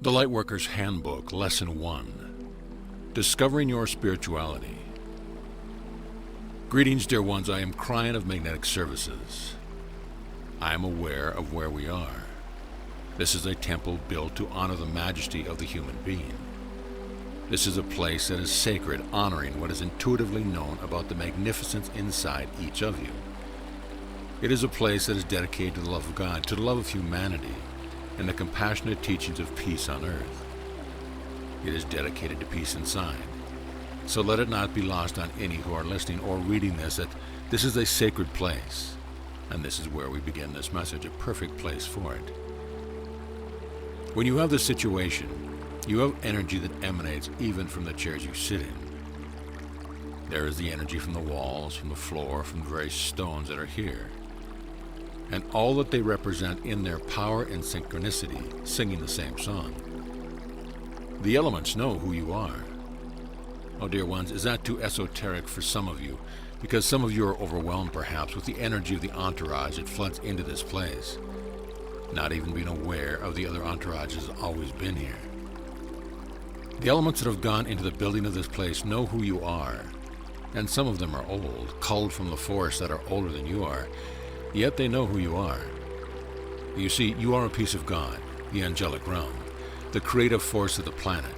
The Lightworker's Handbook, Lesson 1, Discovering Your Spirituality. Greetings, dear ones. I am KRYON of Magnetic Services. I am aware of where we are. This is a temple built to honor the majesty of the human being. This is a place that is sacred, honoring what is intuitively known about the magnificence inside each of you. It is a place that is dedicated to the love of God, to the love of humanity, and the compassionate teachings of peace on earth. It is dedicated to peace inside. So let it not be lost on any who are listening or reading this that this is a sacred place, and this is where we begin this message, a perfect place for it. When you have this situation, you have energy that emanates even from the chairs you sit in. There is the energy from the walls, from the floor, from the very stones that are here, and all that they represent in their power and synchronicity, singing the same song. The elements know who you are. Oh, dear ones, is that too esoteric for some of you? Because some of you are overwhelmed, perhaps, with the energy of the entourage that floods into this place, not even being aware of the other entourage that has always been here. The elements that have gone into the building of this place know who you are, and some of them are old, culled from the forest that are older than you are, yet they know who you are. You see, you are a piece of God, the angelic realm, the creative force of the planet.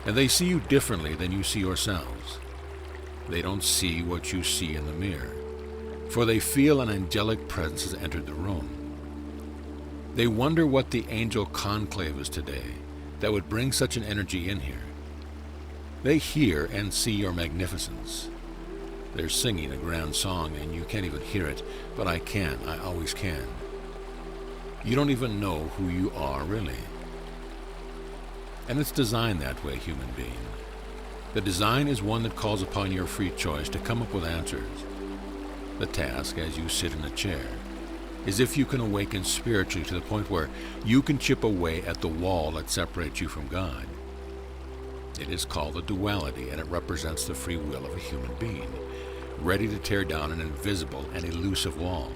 And they see you differently than you see yourselves. They don't see what you see in the mirror, for they feel an angelic presence has entered the room. They wonder what the angel conclave is today that would bring such an energy in here. They hear and see your magnificence. They're singing a grand song and you can't even hear it, but I can, I always can. You don't even know who you are really. And it's designed that way, human being. The design is one that calls upon your free choice to come up with answers. The task, as you sit in a chair, is if you can awaken spiritually to the point where you can chip away at the wall that separates you from God. It is called the duality, and it represents the free will of a human being, ready to tear down an invisible and elusive wall,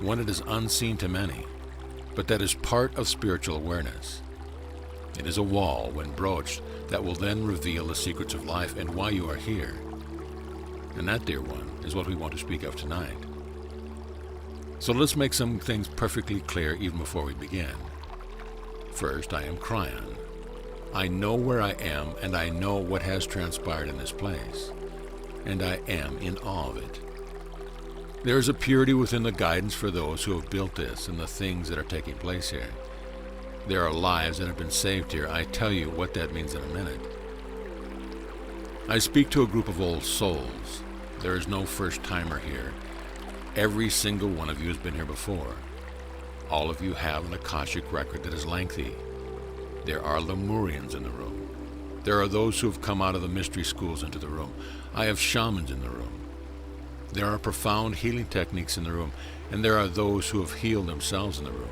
one that is unseen to many, but that is part of spiritual awareness. It is a wall, when broached, that will then reveal the secrets of life and why you are here. And that, dear one, is what we want to speak of tonight. So let's make some things perfectly clear even before we begin. First, I am KRYON. I know where I am, and I know what has transpired in this place, and I am in awe of it. There is a purity within the guidance for those who have built this and the things that are taking place here. There are lives that have been saved here. I tell you what that means in a minute. I speak to a group of old souls. There is no first-timer here. Every single one of you has been here before. All of you have an Akashic record that is lengthy. There are Lemurians in the room. There are those who have come out of the mystery schools into the room. I have shamans in the room. There are profound healing techniques in the room, and there are those who have healed themselves in the room,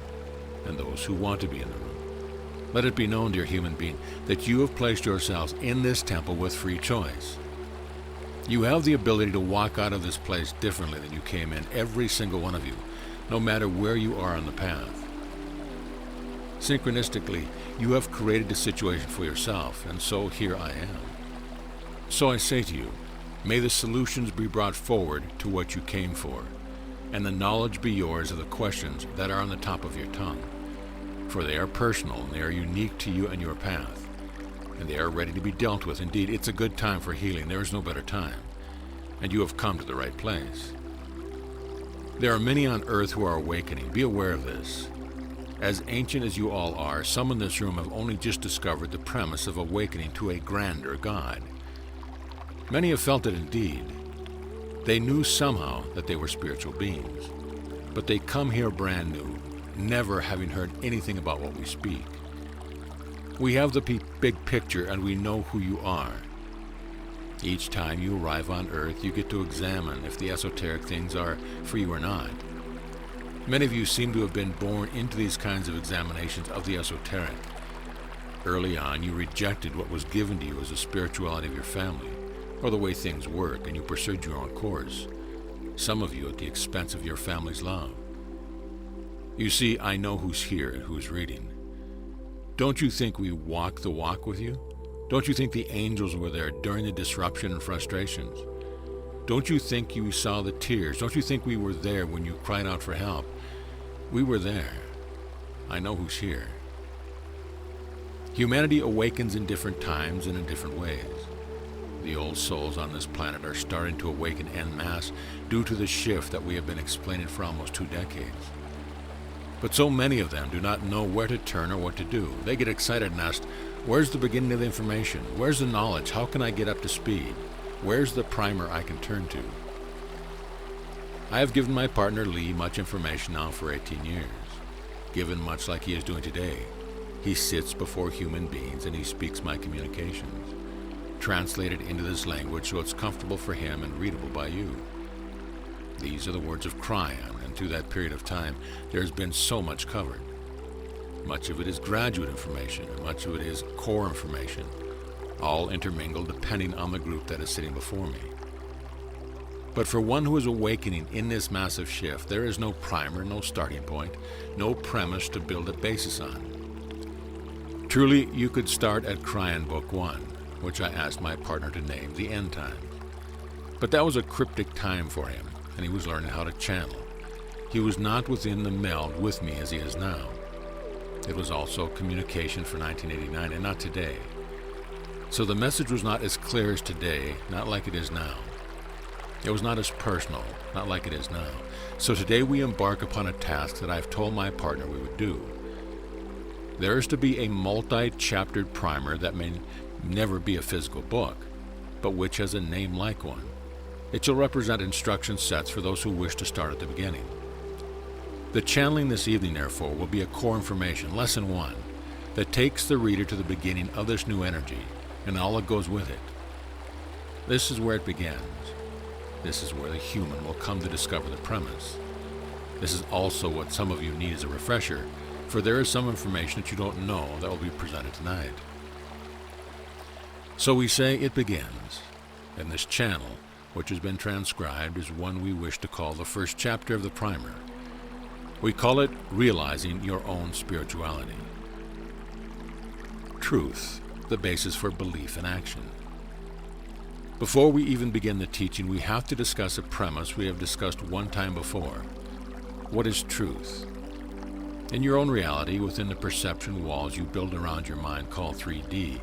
and those who want to be in the room. Let it be known, dear human being, that you have placed yourselves in this temple with free choice. You have the ability to walk out of this place differently than you came in, every single one of you, no matter where you are on the path. Synchronistically, you have created a situation for yourself, and so here I am. So I say to you, may the solutions be brought forward to what you came for, and the knowledge be yours of the questions that are on the top of your tongue. For they are personal, and they are unique to you and your path, and they are ready to be dealt with. Indeed, it's a good time for healing. There is no better time, and you have come to the right place. There are many on earth who are awakening. Be aware of this. As ancient as you all are, some in this room have only just discovered the premise of awakening to a grander God. Many have felt it indeed. They knew somehow that they were spiritual beings, but they come here brand new, never having heard anything about what we speak. We have the big picture, and we know who you are. Each time you arrive on Earth, you get to examine if the esoteric things are for you or not. Many of you seem to have been born into these kinds of examinations of the esoteric. Early on, you rejected what was given to you as the spirituality of your family, or the way things work, and you pursued your own course, some of you at the expense of your family's love. You see, I know who's here and who's reading. Don't you think we walk the walk with you? Don't you think the angels were there during the disruption and frustrations? Don't you think you saw the tears? Don't you think we were there when you cried out for help? We were there. I know who's here. Humanity awakens in different times and in different ways. The old souls on this planet are starting to awaken en masse due to the shift that we have been explaining for almost 2 decades. But so many of them do not know where to turn or what to do. They get excited and ask, where's the beginning of the information? Where's the knowledge? How can I get up to speed? Where's the primer I can turn to? I have given my partner Lee much information now for 18 years. Given much like he is doing today. He sits before human beings and he speaks my communications, translated into this language so it's comfortable for him and readable by you. These are the words of KRYON, and through that period of time, there has been so much covered. Much of it is graduate information, and much of it is core information, all intermingled depending on the group that is sitting before me. But for one who is awakening in this massive shift, there is no primer, no starting point, no premise to build a basis on. Truly, you could start at KRYON Book 1, which I asked my partner to name The End Times. But that was a cryptic time for him, and he was learning how to channel. He was not within the meld with me as he is now. It was also communication for 1989 and not today. So the message was not as clear as today, not like it is now. It was not as personal, not like it is now. So today we embark upon a task that I've told my partner we would do. There is to be a multi-chaptered primer that may never be a physical book, but which has a name like one. It shall represent instruction sets for those who wish to start at the beginning. The channeling this evening, therefore, will be a core information, lesson 1, that takes the reader to the beginning of this new energy and all that goes with it. This is where it begins. This is where the human will come to discover the premise. This is also what some of you need as a refresher, for there is some information that you don't know that will be presented tonight. So we say it begins, and this channel, which has been transcribed, is one we wish to call the first chapter of the primer. We call it Realizing Your Own Spirituality. Truth, the basis for belief and action. Before we even begin the teaching, we have to discuss a premise we have discussed one time before. What is truth? In your own reality, within the perception walls you build around your mind called 3D,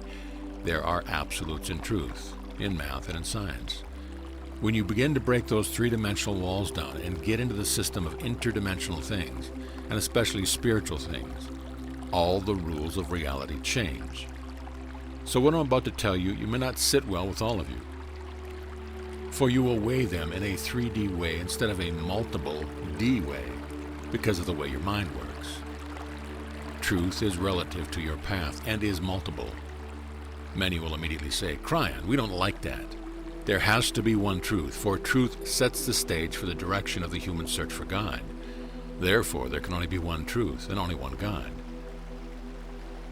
there are absolutes in truth, in math and in science. When you begin to break those 3-dimensional walls down and get into the system of interdimensional things, and especially spiritual things, all the rules of reality change. So what I'm about to tell you, you may not sit well with all of you. For you will weigh them in a 3D way instead of a multiple D way, because of the way your mind works. Truth is relative to your path and is multiple. Many will immediately say, KRYON, we don't like that. There has to be one truth, for truth sets the stage for the direction of the human search for God. Therefore, there can only be one truth and only one God.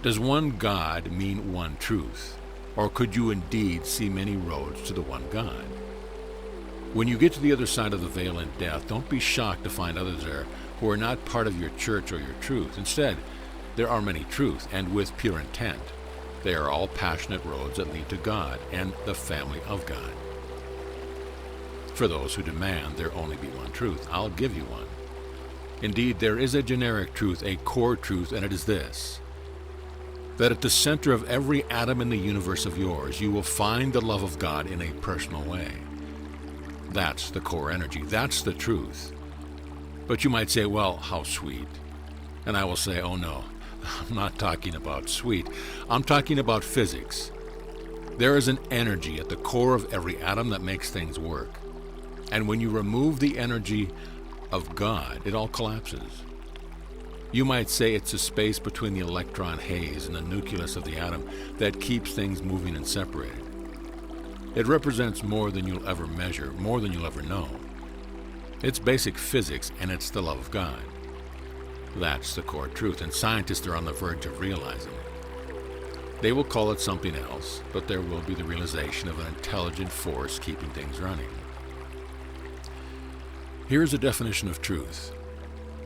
Does one God mean one truth? Or could you indeed see many roads to the one God? When you get to the other side of the veil in death, don't be shocked to find others there who are not part of your church or your truth. Instead, there are many truths, and with pure intent. They are all passionate roads that lead to God and the family of God. For those who demand there only be one truth, I'll give you one. Indeed, there is a generic truth, a core truth, and it is this: that at the center of every atom in the universe of yours, you will find the love of God in a personal way. That's the core energy. That's the truth. But you might say, well, how sweet. And I will say, oh no, I'm not talking about sweet. I'm talking about physics. There is an energy at the core of every atom that makes things work. And when you remove the energy of God, it all collapses. You might say it's the space between the electron haze and the nucleus of the atom that keeps things moving and separated. It represents more than you'll ever measure, more than you'll ever know. It's basic physics, and it's the love of God. That's the core truth, and scientists are on the verge of realizing it. They will call it something else, but there will be the realization of an intelligent force keeping things running. Here's a definition of truth.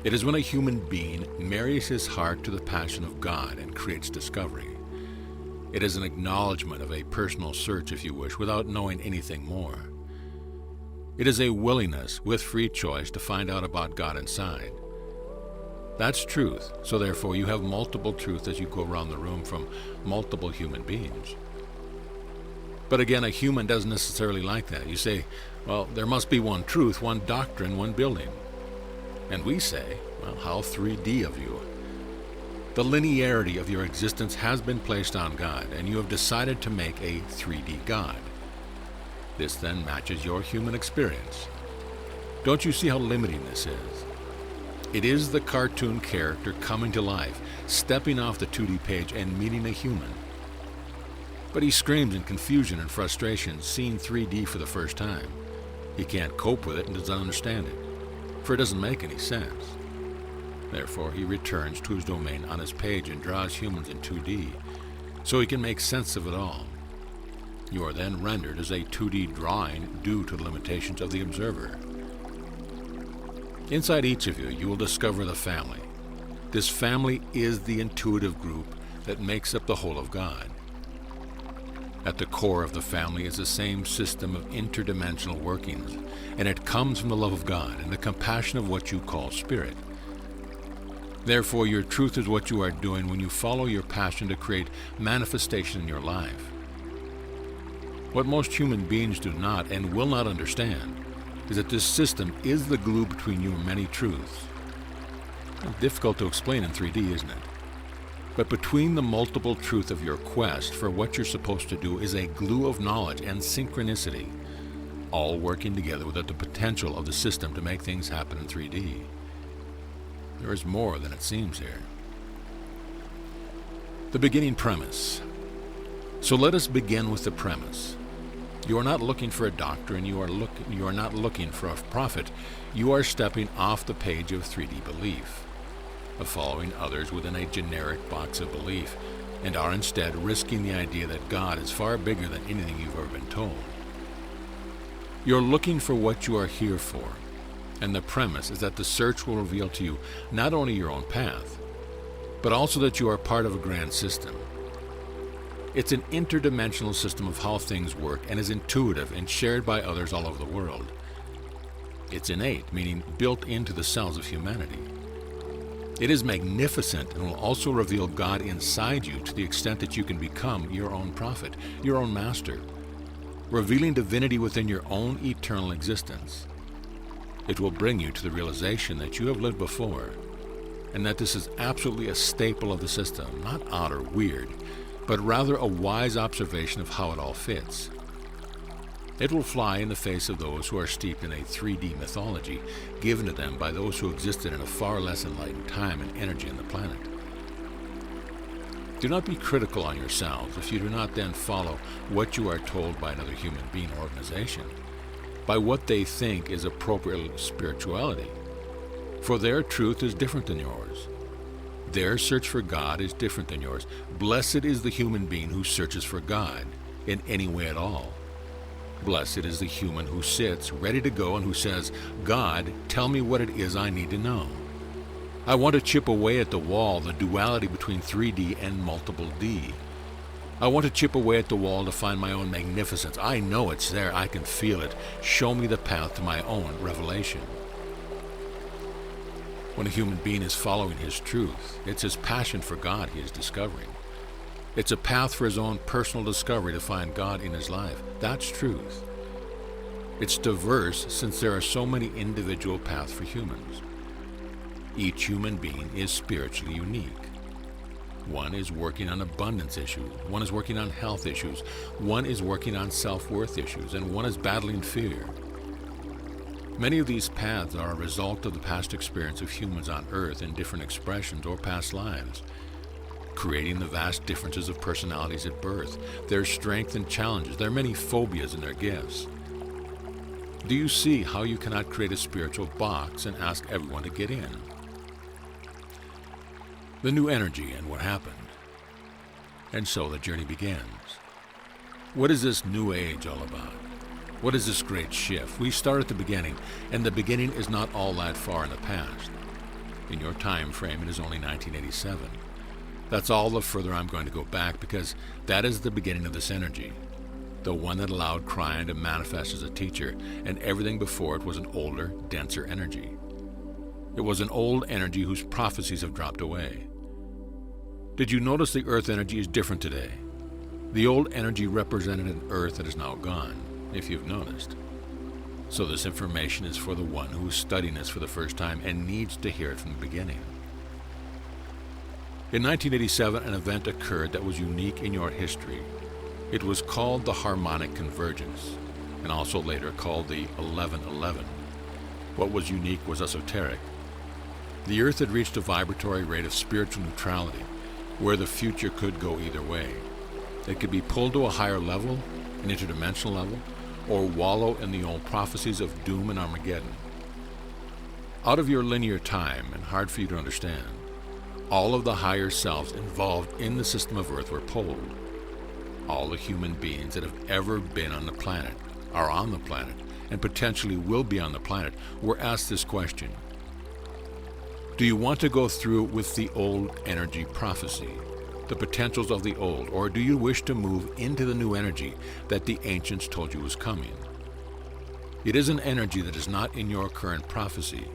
It is when a human being marries his heart to the passion of God and creates discovery. It is an acknowledgement of a personal search, if you wish, without knowing anything more. It is a willingness, with free choice, to find out about God inside. That's truth, so therefore you have multiple truths as you go around the room from multiple human beings. But again, a human doesn't necessarily like that. You say, well, there must be one truth, one doctrine, one building. And we say, well, how 3D of you. The linearity of your existence has been placed on God, and you have decided to make a 3D God. This then matches your human experience. Don't you see how limiting this is? It is the cartoon character coming to life, stepping off the 2D page and meeting a human. But he screams in confusion and frustration, seeing 3D for the first time. He can't cope with it and doesn't understand it, for it doesn't make any sense. Therefore, he returns to his domain on his page and draws humans in 2D, so he can make sense of it all. You are then rendered as a 2D drawing due to the limitations of the observer. Inside each of you, you will discover the family. This family is the intuitive group that makes up the whole of God. At the core of the family is the same system of interdimensional workings, and it comes from the love of God and the compassion of what you call spirit. Therefore, your truth is what you are doing when you follow your passion to create manifestation in your life. What most human beings do not and will not understand is that this system is the glue between you and many truths. Difficult to explain in 3D, isn't it? But between the multiple truth of your quest for what you're supposed to do is a glue of knowledge and synchronicity, all working together with the potential of the system to make things happen in 3D. There is more than it seems here. The beginning premise. So let us begin with the premise. You are not looking for a doctrine, you are not looking for a prophet. You are stepping off the page of 3D belief, of following others within a generic box of belief, and are instead risking the idea that God is far bigger than anything you've ever been told. You're looking for what you are here for, and the premise is that the search will reveal to you not only your own path, but also that you are part of a grand system. It's an interdimensional system of how things work and is intuitive and shared by others all over the world. It's innate, meaning built into the cells of humanity. It is magnificent and will also reveal God inside you to the extent that you can become your own prophet, your own master, revealing divinity within your own eternal existence. It will bring you to the realization that you have lived before, and that this is absolutely a staple of the system, not odd or weird, but rather a wise observation of how it all fits. It will fly in the face of those who are steeped in a 3D mythology given to them by those who existed in a far less enlightened time and energy on the planet. Do not be critical on yourselves if you do not then follow what you are told by another human being or organization, by what they think is appropriate spirituality, for their truth is different than yours. Their search for God is different than yours. Blessed is the human being who searches for God in any way at all. Blessed is the human who sits ready to go and who says, God, tell me what it is I need to know. I want to chip away at the wall, the duality between 3D and multiple D. I want to chip away at the wall to find my own magnificence. I know it's there. I can feel it. Show me the path to my own revelation. When a human being is following his truth, it's his passion for God he is discovering. It's a path for his own personal discovery to find God in his life. That's truth. It's diverse since there are so many individual paths for humans. Each human being is spiritually unique. One is working on abundance issues, one is working on health issues, one is working on self-worth issues, and one is battling fear. Many of these paths are a result of the past experience of humans on Earth in different expressions or past lives, creating the vast differences of personalities at birth, their strength and challenges, their many phobias and their gifts. Do you see how you cannot create a spiritual box and ask everyone to get in? The new energy and what happened. And so the journey begins. What is this new age all about? What is this great shift? We start at the beginning, and the beginning is not all that far in the past. In your time frame, it is only 1987. That's all the further I'm going to go back, because that is the beginning of this energy, the one that allowed KRYON to manifest as a teacher, and everything before it was an older, denser energy. It was an old energy whose prophecies have dropped away. Did you notice the Earth energy is different today? The old energy represented an Earth that is now gone, if you've noticed. So this information is for the one who is studying this for the first time and needs to hear it from the beginning. In 1987, an event occurred that was unique in your history. It was called the harmonic convergence, and also later called the 1111. What was unique was esoteric. The Earth had reached a vibratory rate of spiritual neutrality, where the future could go either way. It could be pulled to a higher level, an interdimensional level, or wallow in the old prophecies of doom and Armageddon. Out of your linear time, and hard for you to understand, all of the higher selves involved in the system of Earth were polled. All the human beings that have ever been on the planet, are on the planet, and potentially will be on the planet, were asked this question: do you want to go through with the old energy prophecy, the potentials of the old, or do you wish to move into the new energy that the ancients told you was coming? It is an energy that is not in your current prophecy,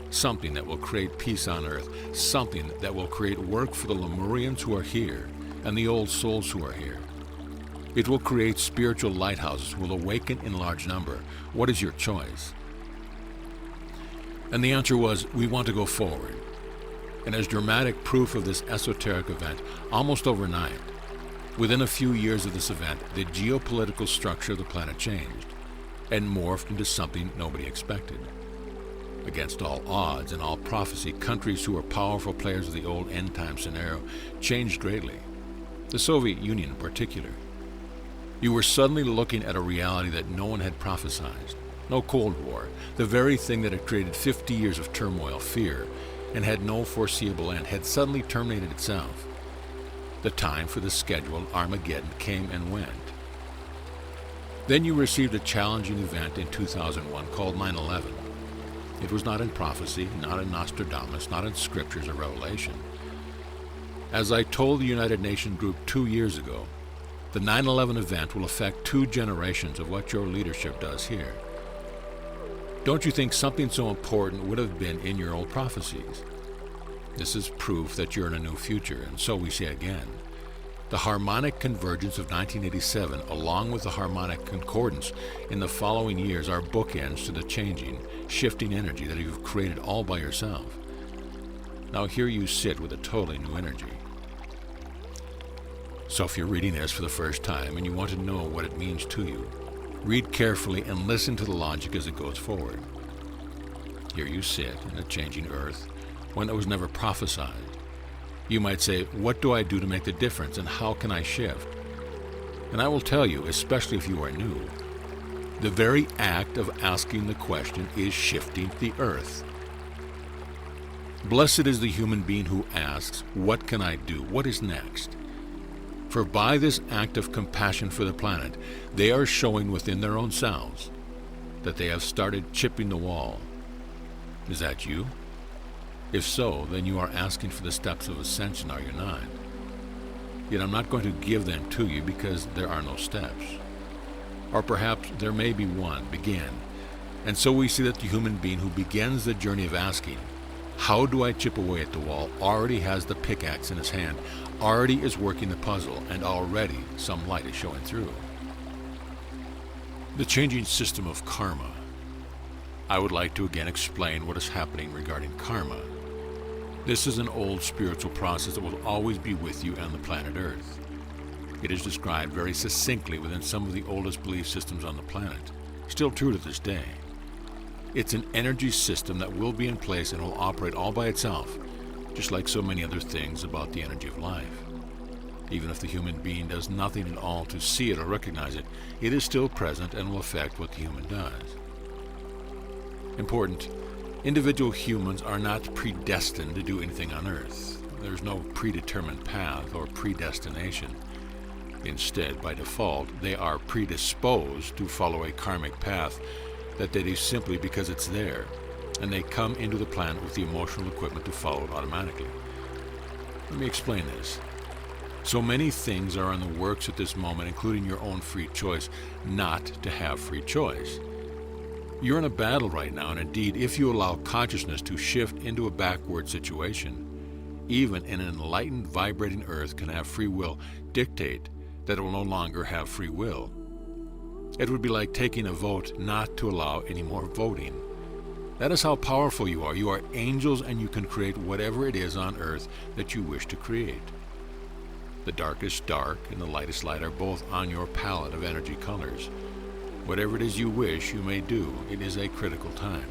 something that will create peace on Earth, something that will create work for the Lemurians who are here and the old souls who are here. It will create spiritual lighthouses, will awaken in large number. What is your choice? And the answer was, we want to go forward. And as dramatic proof of this esoteric event, almost overnight, within a few years of this event, the geopolitical structure of the planet changed and morphed into something nobody expected. Against all odds and all prophecy, countries who were powerful players of the old end-time scenario changed greatly, the Soviet Union in particular. You were suddenly looking at a reality that no one had prophesied. No Cold War, the very thing that had created 50 years of turmoil, fear, and had no foreseeable end, had suddenly terminated itself. The time for the scheduled Armageddon came and went. Then you received a challenging event in 2001 called 9/11. It was not in prophecy, not in Nostradamus, not in scriptures or revelation. As I told the United Nations group 2 years ago, the 9/11 event will affect 2 generations of what your leadership does here. Don't you think something so important would have been in your old prophecies? This is proof that you're in a new future, and so we say again. The harmonic convergence of 1987, along with the harmonic concordance in the following years, are bookends to the changing, shifting energy that you've created all by yourself. Now here you sit with a totally new energy. So if you're reading this for the first time and you want to know what it means to you, read carefully and listen to the logic as it goes forward. Here you sit in a changing Earth, one that was never prophesied. You might say, what do I do to make the difference, and how can I shift? And I will tell you, especially if you are new, the very act of asking the question is shifting the Earth. Blessed is the human being who asks, what can I do? What is next? For by this act of compassion for the planet, they are showing within their own selves that they have started chipping the wall. Is that you? If so, then you are asking for the steps of ascension, are you not? Yet I'm not going to give them to you because there are no steps. Or perhaps there may be one, begin. And so we see that the human being who begins the journey of asking, how do I chip away at the wall, already has the pickaxe in his hand, already is working the puzzle, and already some light is showing through. The changing system of karma. I would like to again explain what is happening regarding karma. This is an old spiritual process that will always be with you on the planet Earth. It is described very succinctly within some of the oldest belief systems on the planet, still true to this day. It's an energy system that will be in place and will operate all by itself, just like so many other things about the energy of life. Even if the human being does nothing at all to see it or recognize it, it is still present and will affect what the human does. Important. Individual humans are not predestined to do anything on Earth. There's no predetermined path or predestination. Instead, by default, they are predisposed to follow a karmic path that they do simply because it's there, and they come into the planet with the emotional equipment to follow it automatically. Let me explain this. So many things are in the works at this moment, including your own free choice, not to have free choice. You're in a battle right now, and indeed, if you allow consciousness to shift into a backward situation, even an enlightened, vibrating Earth can have free will dictate that it will no longer have free will. It would be like taking a vote not to allow any more voting. That is how powerful you are. You are angels, and you can create whatever it is on Earth that you wish to create. The darkest dark and the lightest light are both on your palette of energy colors. Whatever it is you wish, you may do. It is a critical time.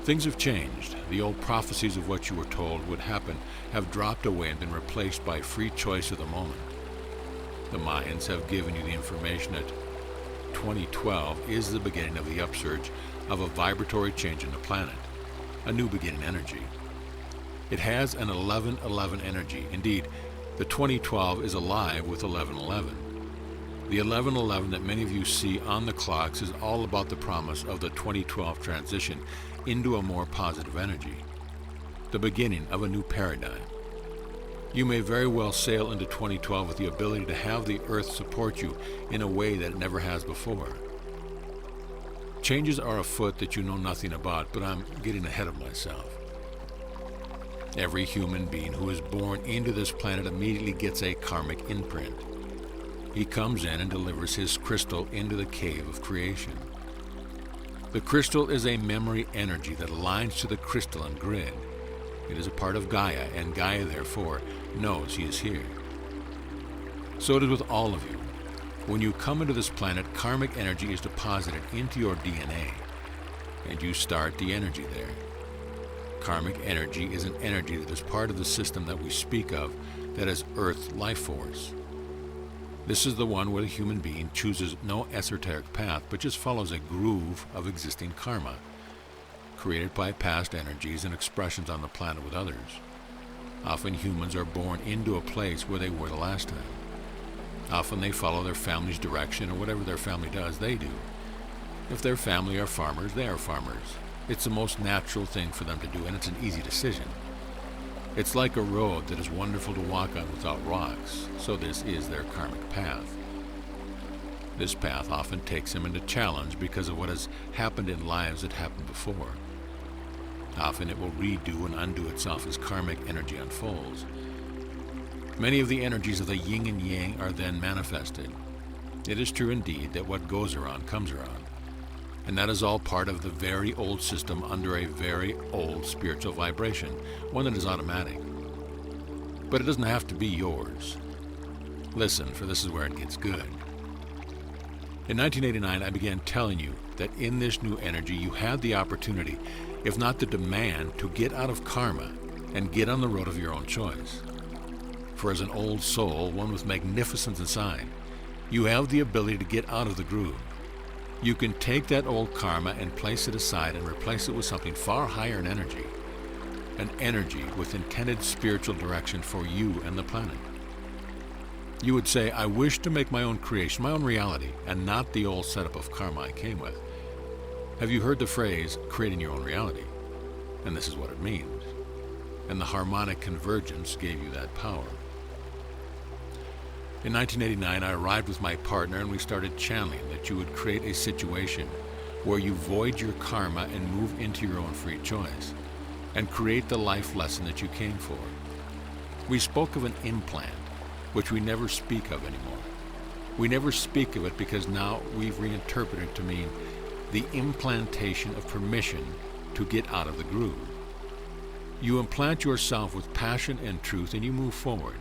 Things have changed. The old prophecies of what you were told would happen have dropped away and been replaced by free choice of the moment. The Mayans have given you the information that 2012 is the beginning of the upsurge of a vibratory change in the planet, a new beginning energy. It has an 1111 energy. Indeed, the 2012 is alive with 1111. The 1111 that many of you see on the clocks is all about the promise of the 2012 transition into a more positive energy, the beginning of a new paradigm. You may very well sail into 2012 with the ability to have the Earth support you in a way that it never has before. Changes are afoot that you know nothing about, but I'm getting ahead of myself. Every human being who is born into this planet immediately gets a karmic imprint. He comes in and delivers his crystal into the cave of creation. The crystal is a memory energy that aligns to the crystalline grid. It is a part of Gaia, and Gaia, therefore, knows he is here. So it is with all of you. When you come into this planet, karmic energy is deposited into your DNA, and you start the energy there. Karmic energy is an energy that is part of the system that we speak of, that is Earth life force. This is the one where the human being chooses no esoteric path, but just follows a groove of existing karma, created by past energies and expressions on the planet with others. Often humans are born into a place where they were the last time. Often they follow their family's direction, or whatever their family does, they do. If their family are farmers, they are farmers. It's the most natural thing for them to do, and it's an easy decision. It's like a road that is wonderful to walk on without rocks, so this is their karmic path. This path often takes them into challenge because of what has happened in lives that happened before. Often it will redo and undo itself as karmic energy unfolds. Many of the energies of the yin and yang are then manifested. It is true indeed that what goes around comes around. And that is all part of the very old system under a very old spiritual vibration, one that is automatic. But it doesn't have to be yours. Listen, for this is where it gets good. In 1989, I began telling you that in this new energy you had the opportunity, if not the demand, to get out of karma and get on the road of your own choice. For as an old soul, one with magnificence inside, you have the ability to get out of the groove. You can take that old karma and place it aside and replace it with something far higher in energy, an energy with intended spiritual direction for you and the planet. You would say, I wish to make my own creation, my own reality, and not the old setup of karma I came with. Have you heard the phrase, creating your own reality? And this is what it means. And the harmonic convergence gave you that power. In 1989, I arrived with my partner and we started channeling that you would create a situation where you void your karma and move into your own free choice and create the life lesson that you came for. We spoke of an implant, which we never speak of anymore. We never speak of it because now we've reinterpreted it to mean the implantation of permission to get out of the groove. You implant yourself with passion and truth and you move forward,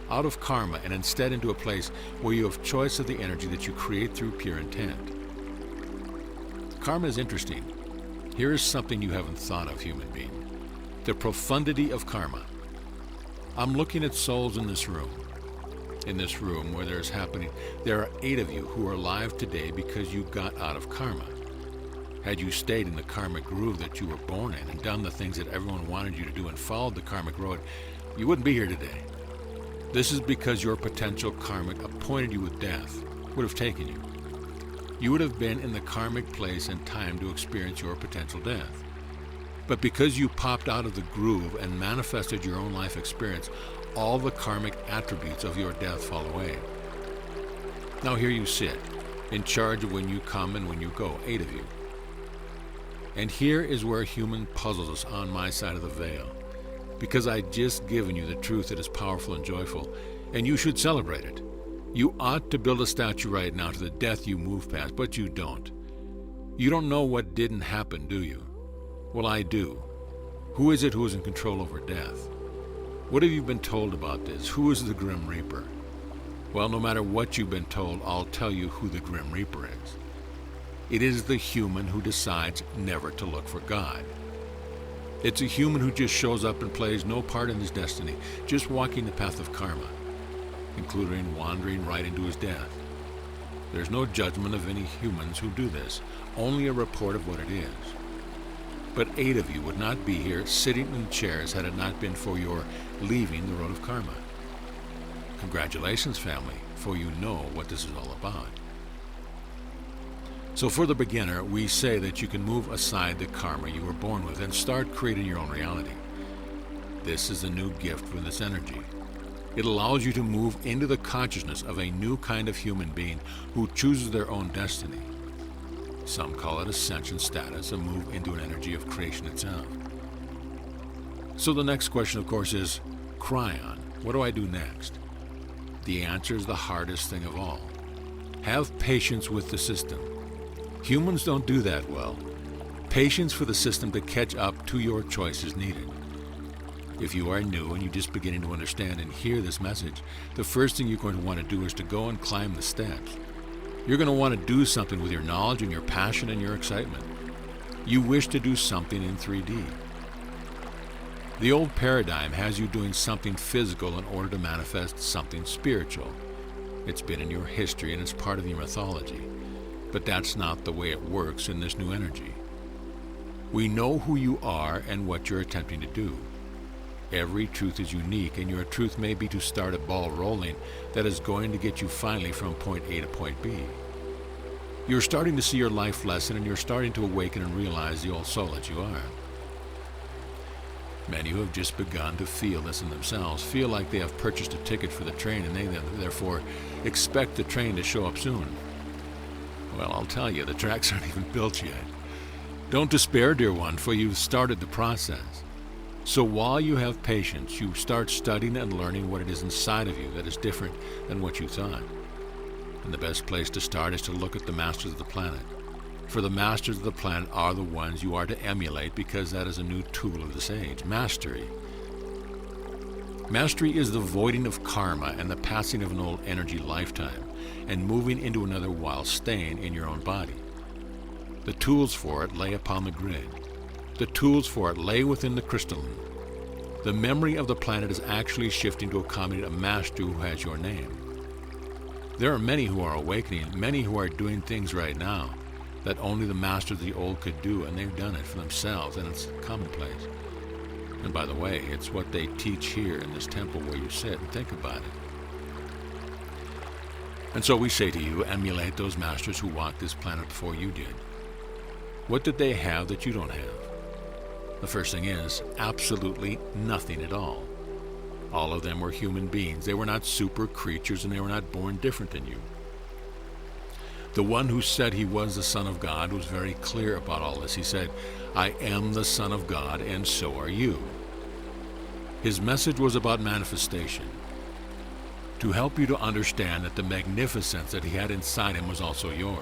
out of karma and instead into a place where you have choice of the energy that you create through pure intent. Karma is interesting. Here is something you haven't thought of, human being. The profundity of karma. I'm looking at souls in this room. In this room where there's happening, there are 8 of you who are alive today because you got out of karma. Had you stayed in the karmic groove that you were born in and done the things that everyone wanted you to do and followed the karmic road, you wouldn't be here today. This is because your potential karmic appointed you with death, would have taken you. you would have been in the karmic place and time to experience your potential death. But because you popped out of the groove and manifested your own life experience, all the karmic attributes of your death fall away. Now here you sit, in charge of when you come and when you go, 8 of you. And here is where human puzzles us on my side of the veil. Because I just given you the truth that is powerful and joyful, and you should celebrate it. You ought to build a statue right now to the death you move past, but you don't. You don't know what didn't happen, do you? Well, I do. Who is it who is in control over death? What have you been told about this? Who is the Grim Reaper? Well, no matter what you've been told, I'll tell you who the Grim Reaper is. It is the human who decides never to look for God. It's a human who just shows up and plays no part in his destiny, just walking the path of karma, including wandering right into his death. There's no judgment of any humans who do this, only a report of what it is. But 8 of you would not be here sitting in chairs had it not been for your leaving the road of karma. Congratulations, family, for you know what this is all about. So for the beginner, we say that you can move aside the karma you were born with and start creating your own reality. This is a new gift with this energy. It allows you to move into the consciousness of a new kind of human being who chooses their own destiny. Some call it ascension status, a move into an energy of creation itself. So the next question, of course, is, KRYON, what do I do next? The answer is the hardest thing of all. Have patience with the system. Humans don't do that well. Patience for the system to catch up to your choice is needed. If you are new and you're just beginning to understand and hear this message, the first thing you're going to want to do is to go and climb the steps. You're going to want to do something with your knowledge and your passion and your excitement. You wish to do something in 3D. The old paradigm has you doing something physical in order to manifest something spiritual. It's been in your history and it's part of your mythology. But that's not the way it works in this new energy. We know who you are and what you're attempting to do. Every truth is unique, and your truth may be to start a ball rolling that is going to get you finally from point A to point B. You're starting to see your life lesson, and you're starting to awaken and realize the old soul that you are. Many who have just begun to feel this in themselves feel like they have purchased a ticket for the train, and they therefore expect the train to show up soon. Well, I'll tell you, the tracks aren't even built yet. Don't despair, dear one, for you've started the process. So while you have patience, you start studying and learning what it is inside of you that is different than what you thought. And the best place to start is to look at the masters of the planet. For the masters of the planet are the ones you are to emulate, because that is a new tool of this age, mastery. Mastery is the voiding of karma and the passing of an old energy lifetime and moving into another while staying in your own body. The tools for it lay upon the grid. The tools for it lay within the crystalline. The memory of the planet is actually shifting to accommodate a master who has your name. There are many who are awakening, many who are doing things right now that only the masters of the old could do, and they've done it for themselves, and it's commonplace. And by the way, it's what they teach here in this temple where you sit and think about it. And so we say to you, emulate those masters who walked this planet before you did. What did they have that you don't have? The first thing is, absolutely nothing at all. All of them were human beings. They were not super creatures, and they were not born different than you. The one who said he was the Son of God was very clear about all this. He said, I am the Son of God, and so are you. His message was about manifestation, to help you to understand that the magnificence that he had inside him was also yours.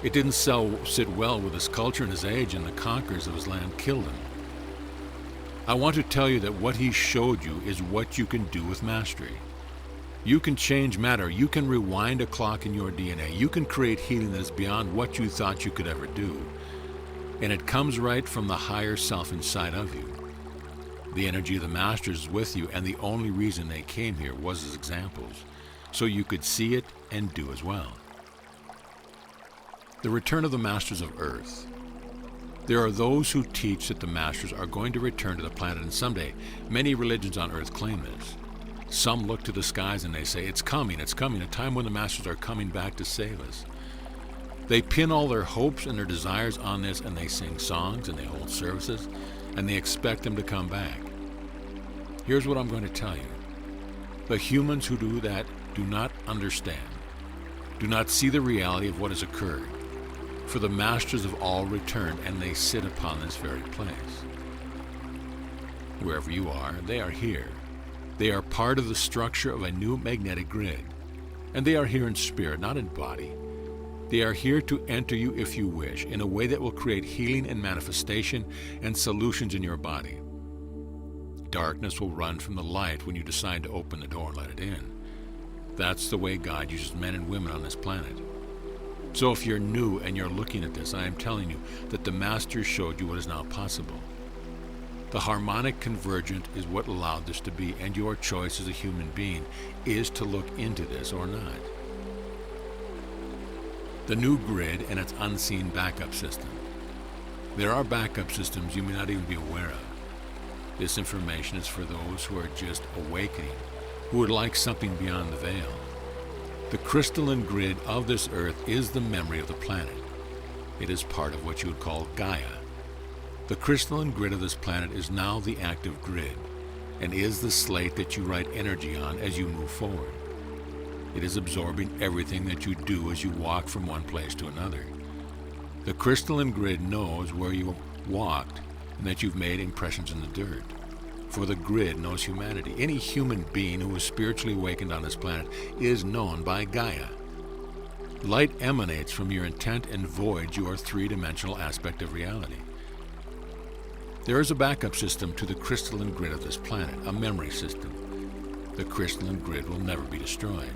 It didn't sit well with his culture and his age, and the conquerors of his land killed him. I want to tell you that what he showed you is what you can do with mastery. You can change matter. You can rewind a clock in your DNA. You can create healing that is beyond what you thought you could ever do. And it comes right from the higher self inside of you. The energy of the masters is with you, and the only reason they came here was as examples, so you could see it and do as well. The return of the masters of Earth. There are those who teach that the masters are going to return to the planet, and someday many religions on Earth claim this. Some look to the skies and they say, it's coming, a time when the masters are coming back to save us. They pin all their hopes and their desires on this, and they sing songs and they hold services and they expect them to come back. Here's what I'm going to tell you. The humans who do that do not understand, do not see the reality of what has occurred. For the masters of all returned, and they sit upon this very place. Wherever you are, they are here. They are part of the structure of a new magnetic grid. And they are here in spirit, not in body. They are here to enter you if you wish, in a way that will create healing and manifestation and solutions in your body. Darkness will run from the light when you decide to open the door and let it in. That's the way God uses men and women on this planet. So if you're new and you're looking at this, I am telling you that the Masters showed you what is now possible. The harmonic convergence is what allowed this to be, and your choice as a human being is to look into this or not. The new grid and its unseen backup system. There are backup systems you may not even be aware of. This information is for those who are just awakening, who would like something beyond the veil. The crystalline grid of this earth is the memory of the planet. It is part of what you would call Gaia. The crystalline grid of this planet is now the active grid, and is the slate that you write energy on as you move forward. It is absorbing everything that you do as you walk from one place to another. The crystalline grid knows where you walked and that you've made impressions in the dirt. For the grid knows humanity. Any human being who is spiritually awakened on this planet is known by Gaia. Light emanates from your intent and voids your three-dimensional aspect of reality. There is a backup system to the crystalline grid of this planet, a memory system. The crystalline grid will never be destroyed.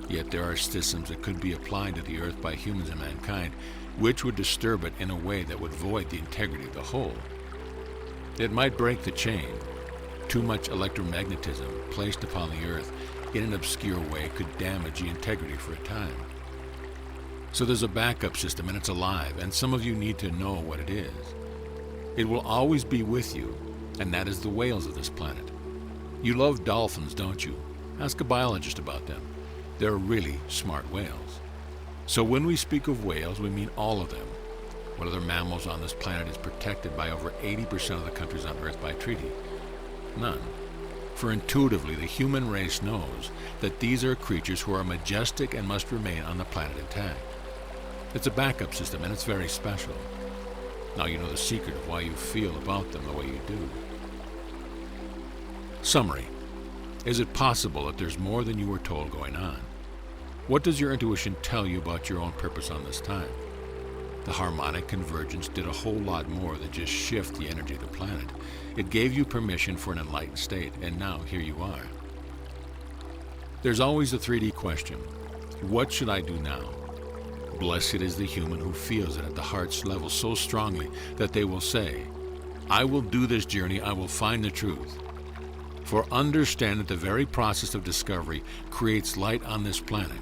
Yet there are systems that could be applied to the earth by humans and mankind, which would disturb it in a way that would void the integrity of the whole. It might break the chain. Too much electromagnetism placed upon the earth in an obscure way could damage the integrity for a time. So there's a backup system, and it's alive, and some of you need to know what it is. It will always be with you, and that is the whales of this planet. You love dolphins, don't you? Ask a biologist about them. They're really smart whales. So when we speak of whales, we mean all of them. What other mammals on this planet is protected by over 80% of the countries on Earth by treaty? None. For intuitively, the human race knows that these are creatures who are majestic and must remain on the planet intact. It's a backup system, and it's very special. Now you know the secret of why you feel about them the way you do. Summary. Is it possible that there's more than you were told going on? What does your intuition tell you about your own purpose on this time? The harmonic convergence did a whole lot more than just shift the energy of the planet. It gave you permission for an enlightened state, and now here you are. There's always the 3D question. What should I do now? Blessed is the human who feels it at the heart's level so strongly that they will say, I will do this journey, I will find the truth. For understand that the very process of discovery creates light on this planet.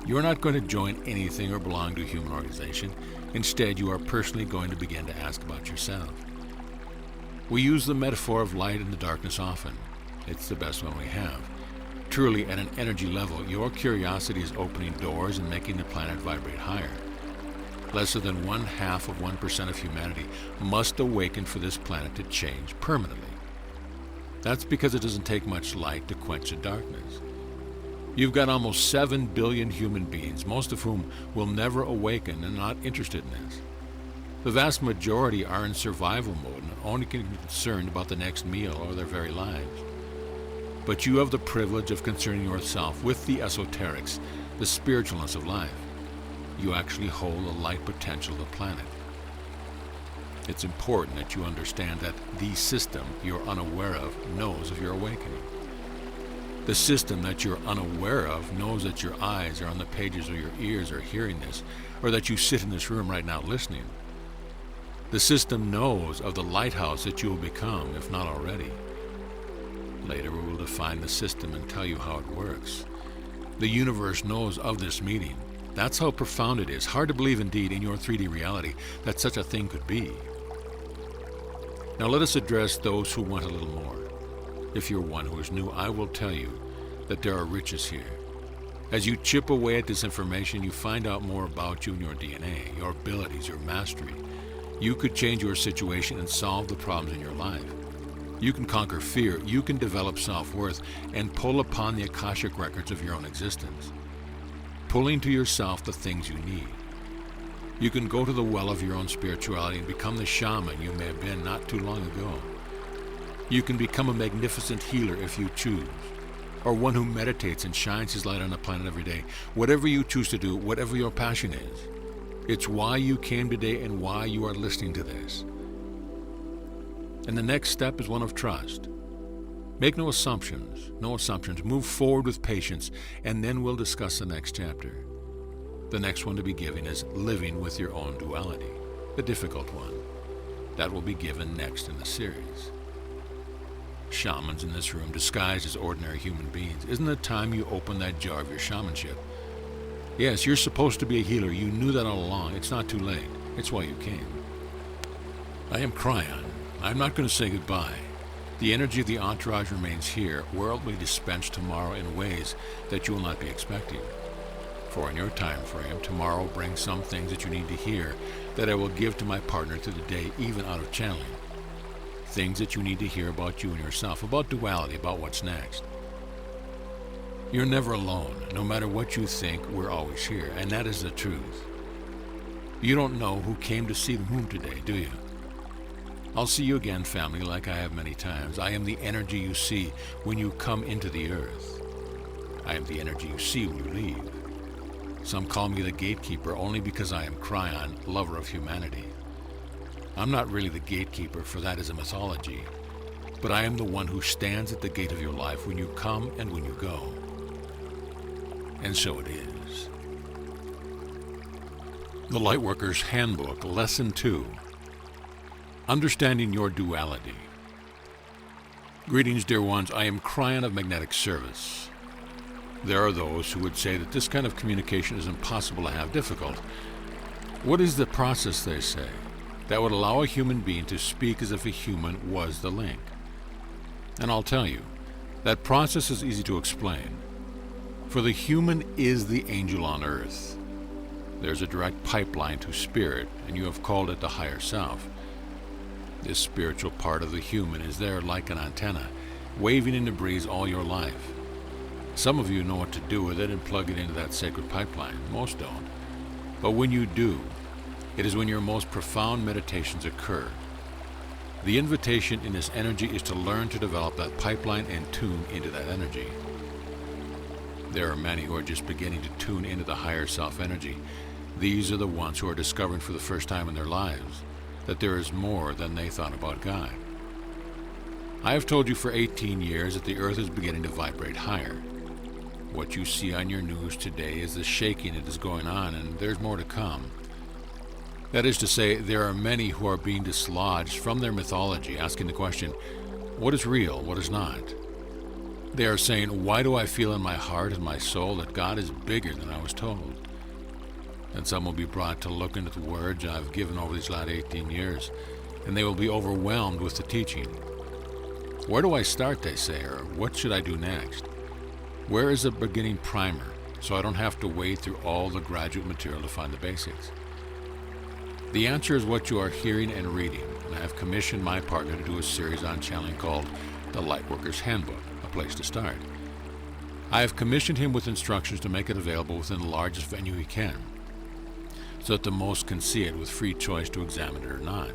You're not going to join anything or belong to a human organization. Instead, you are personally going to begin to ask about yourself. We use the metaphor of light and the darkness often. It's the best one we have. Truly, at an energy level, your curiosity is opening doors and making the planet vibrate higher. Less than 0.5% of humanity must awaken for this planet to change permanently. That's because it doesn't take much light to quench the darkness. You've got almost 7 billion human beings, most of whom will never awaken and not interested in this. The vast majority are in survival mode and only concerned about the next meal or their very lives. But you have the privilege of concerning yourself with the esoterics, the spiritualness of life. You actually hold the light potential of the planet. It's important that you understand that the system you're unaware of knows of your awakening. The system that you're unaware of knows that your eyes are on the pages or your ears are hearing this, or that you sit in this room right now listening. The system knows of the lighthouse that you will become, if not already. Later we will define the system and tell you how it works. The universe knows of this meeting. That's how profound it is. Hard to believe indeed in your 3D reality that such a thing could be. Now let us address those who want a little more. If you're one who is new, I will tell you that there are riches here. As you chip away at this information, you find out more about you and your DNA, your abilities, your mastery. You could change your situation and solve the problems in your life. You can conquer fear, you can develop self-worth, and pull upon the Akashic records of your own existence, pulling to yourself the things you need. You can go to the well of your own spirituality and become the shaman you may have been not too long ago. You can become a magnificent healer if you choose, or one who meditates and shines his light on the planet every day. Whatever you choose to do, whatever your passion is, it's why you came today and why you are listening to this. And the next step is one of trust. Make no assumptions, no assumptions. Move forward with patience, and then we'll discuss the next chapter. The next one to be given is living with your own duality, the difficult one. That will be given next in the series. Shamans in this room disguised as ordinary human beings. Isn't it time you open that jar of your shamanship? Yes, you're supposed to be a healer. You knew that all along. It's not too late. It's why you came. I am KRYON. I'm not going to say goodbye. The energy of the entourage remains here, where it will be dispensed tomorrow in ways that you will not be expecting. For in your time frame, tomorrow brings some things that you need to hear that I will give to my partner through the day, even out of channeling. Things that you need to hear about you and yourself, about duality, about what's next. You're never alone. No matter what you think, we're always here, and that is the truth. You don't know who came to see the moon today, do you? I'll see you again, family, like I have many times. I am the energy you see when you come into the earth. I am the energy you see when you leave. Some call me the gatekeeper only because I am KRYON, lover of humanity. I'm not really the gatekeeper, for that is a mythology, but I am the one who stands at the gate of your life when you come and when you go. And so it is. The Lightworker's Handbook, Lesson 2. Understanding your duality. Greetings, dear ones. I am KRYON of Magnetic Service. There are those who would say that this kind of communication is impossible to have, difficult. What is the process, they say, that would allow a human being to speak as if a human was the link? And I'll tell you, that process is easy to explain. For the human is the angel on earth. There's a direct pipeline to spirit, and you have called it the higher self. This spiritual part of the human is there like an antenna, waving in the breeze all your life. Some of you know what to do with it and plug it into that sacred pipeline. Most don't. But when you do, it is when your most profound meditations occur. The invitation in this energy is to learn to develop that pipeline and tune into that energy. There are many who are just beginning to tune into the higher self energy. These are the ones who are discovering for the first time in their lives that there is more than they thought about God. I have told you for 18 years that the earth is beginning to vibrate higher. What you see on your news today is the shaking that is going on, and there's more to come. That is to say, there are many who are being dislodged from their mythology, asking the question, what is real, what is not? They are saying, why do I feel in my heart and my soul that God is bigger than I was told? And some will be brought to look into the words I've given over these last 18 years, and they will be overwhelmed with the teaching. Where do I start, they say, or what should I do next? Where is the beginning primer, so I don't have to wade through all the graduate material to find the basics? The answer is what you are hearing and reading, and I have commissioned my partner to do a series on channeling called The Lightworker's Handbook, a place to start. I have commissioned him with instructions to make it available within the largest venue he can, so that the most can see it with free choice to examine it or not.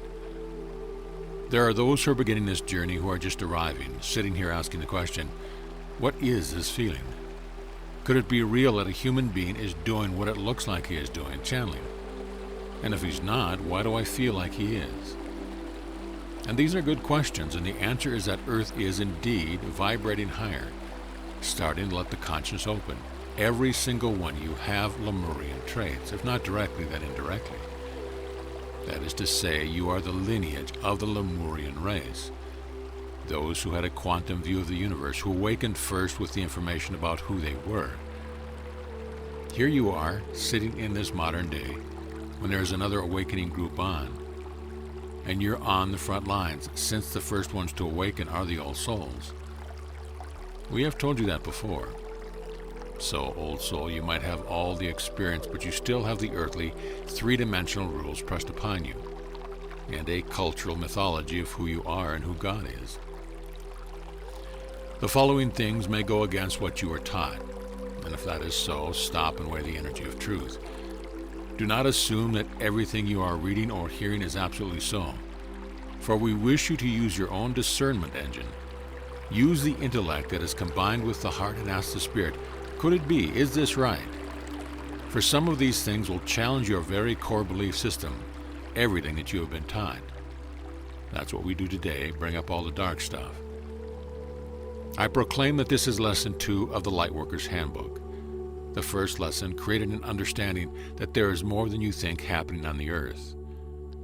There are those who are beginning this journey who are just arriving, sitting here asking the question, what is this feeling? Could it be real that a human being is doing what it looks like he is doing, channeling? And if he's not, why do I feel like he is? And these are good questions, and the answer is that Earth is indeed vibrating higher, starting to let the conscience open. Every single one of you have Lemurian traits, if not directly, then indirectly. That is to say, you are the lineage of the Lemurian race. Those who had a quantum view of the universe, who awakened first with the information about who they were. Here you are, sitting in this modern day, when there is another awakening group on, and you're on the front lines, since the first ones to awaken are the old souls. We have told you that before. So, old soul, you might have all the experience, but you still have the earthly, three-dimensional rules pressed upon you, and a cultural mythology of who you are and who God is. The following things may go against what you are taught, and if that is so, stop and weigh the energy of truth. Do not assume that everything you are reading or hearing is absolutely so, for we wish you to use your own discernment engine. Use the intellect that is combined with the heart and ask the Spirit, could it be? Is this right? For some of these things will challenge your very core belief system, everything that you have been taught. That's what we do today, bring up all the dark stuff. I proclaim that this is lesson 2 of the Lightworker's Handbook. The first lesson created an understanding that there is more than you think happening on the earth.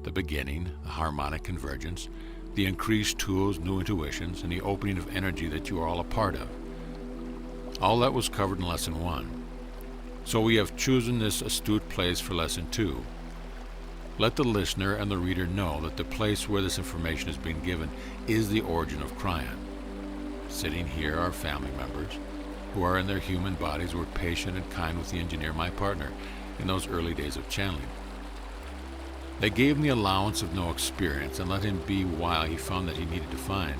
The beginning, the harmonic convergence, the increased tools, new intuitions, and the opening of energy that you are all a part of. All that was covered in lesson 1. So we have chosen this astute place for lesson 2. Let the listener and the reader know that the place where this information is being given is the origin of KRYON. Sitting here are family members who are in their human bodies, were patient and kind with the engineer, my partner, in those early days of channeling. They gave him the allowance of no experience and let him be while he found that he needed to find.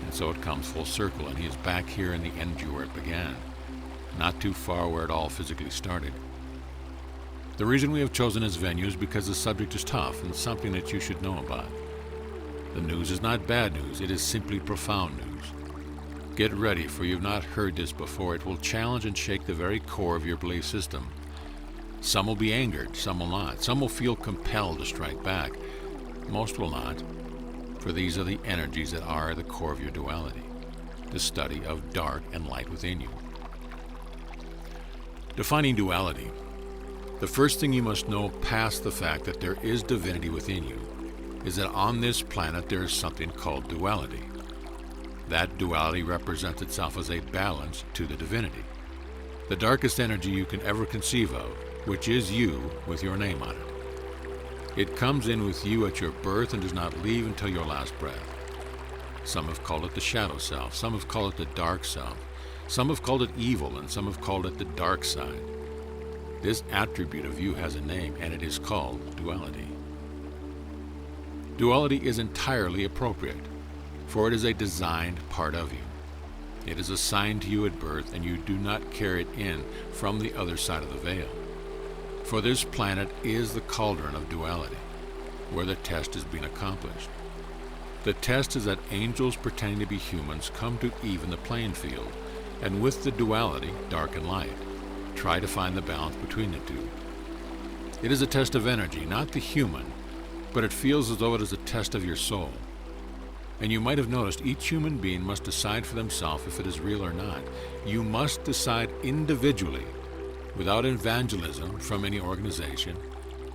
And so it comes full circle, and he is back here in the energy where it began, not too far where it all physically started. The reason we have chosen this venue is because the subject is tough and something that you should know about. The news is not bad news, it is simply profound news. Get ready, for you have not heard this before. It will challenge and shake the very core of your belief system. Some will be angered, some will not. Some will feel compelled to strike back. Most will not, for these are the energies that are the core of your duality, the study of dark and light within you. Defining duality. The first thing you must know past the fact that there is divinity within you is that on this planet there is something called duality. That duality represents itself as a balance to the divinity, the darkest energy you can ever conceive of, which is you with your name on it. It comes in with you at your birth and does not leave until your last breath. Some have called it the shadow self, some have called it the dark self, some have called it evil, and some have called it the dark side. This attribute of you has a name, and it is called duality. Duality is entirely appropriate, for it is a designed part of you. It is assigned to you at birth, and you do not carry it in from the other side of the veil. For this planet is the cauldron of duality, where the test is being accomplished. The test is that angels pretending to be humans come to even the playing field, and with the duality, dark and light, try to find the balance between the two. It is a test of energy, not the human, but it feels as though it is a test of your soul. And you might have noticed each human being must decide for themselves if it is real or not. You must decide individually, without evangelism from any organization,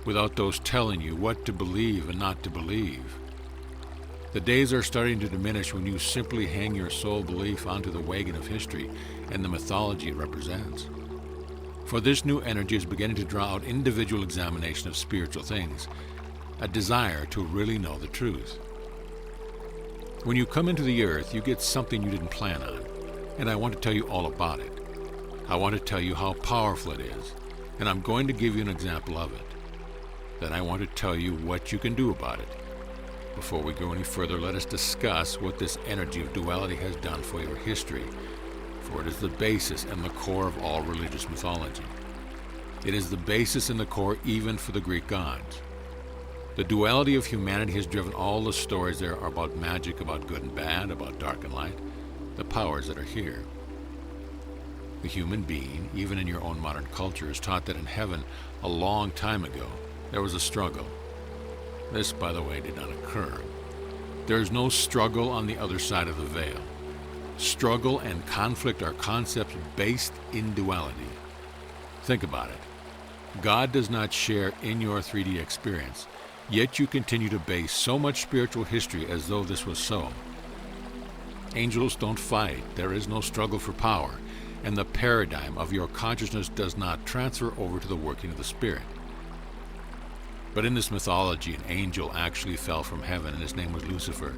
without those telling you what to believe and not to believe. The days are starting to diminish when you simply hang your soul belief onto the wagon of history and the mythology it represents. For this new energy is beginning to draw out individual examination of spiritual things, a desire to really know the truth. When you come into the earth, you get something you didn't plan on, and I want to tell you all about it. I want to tell you how powerful it is, and I'm going to give you an example of it. Then I want to tell you what you can do about it. Before we go any further, let us discuss what this energy of duality has done for your history, for it is the basis and the core of all religious mythology. It is the basis and the core even for the Greek gods. The duality of humanity has driven all the stories there are about magic, about good and bad, about dark and light, the powers that are here. The human being, even in your own modern culture, is taught that in heaven, a long time ago, there was a struggle. This, by the way, did not occur. There is no struggle on the other side of the veil. Struggle and conflict are concepts based in duality. Think about it. God does not share in your 3D experience, yet you continue to base so much spiritual history as though this was so. Angels don't fight. There is no struggle for power, and the paradigm of your consciousness does not transfer over to the working of the Spirit. But in this mythology, an angel actually fell from heaven, and his name was Lucifer.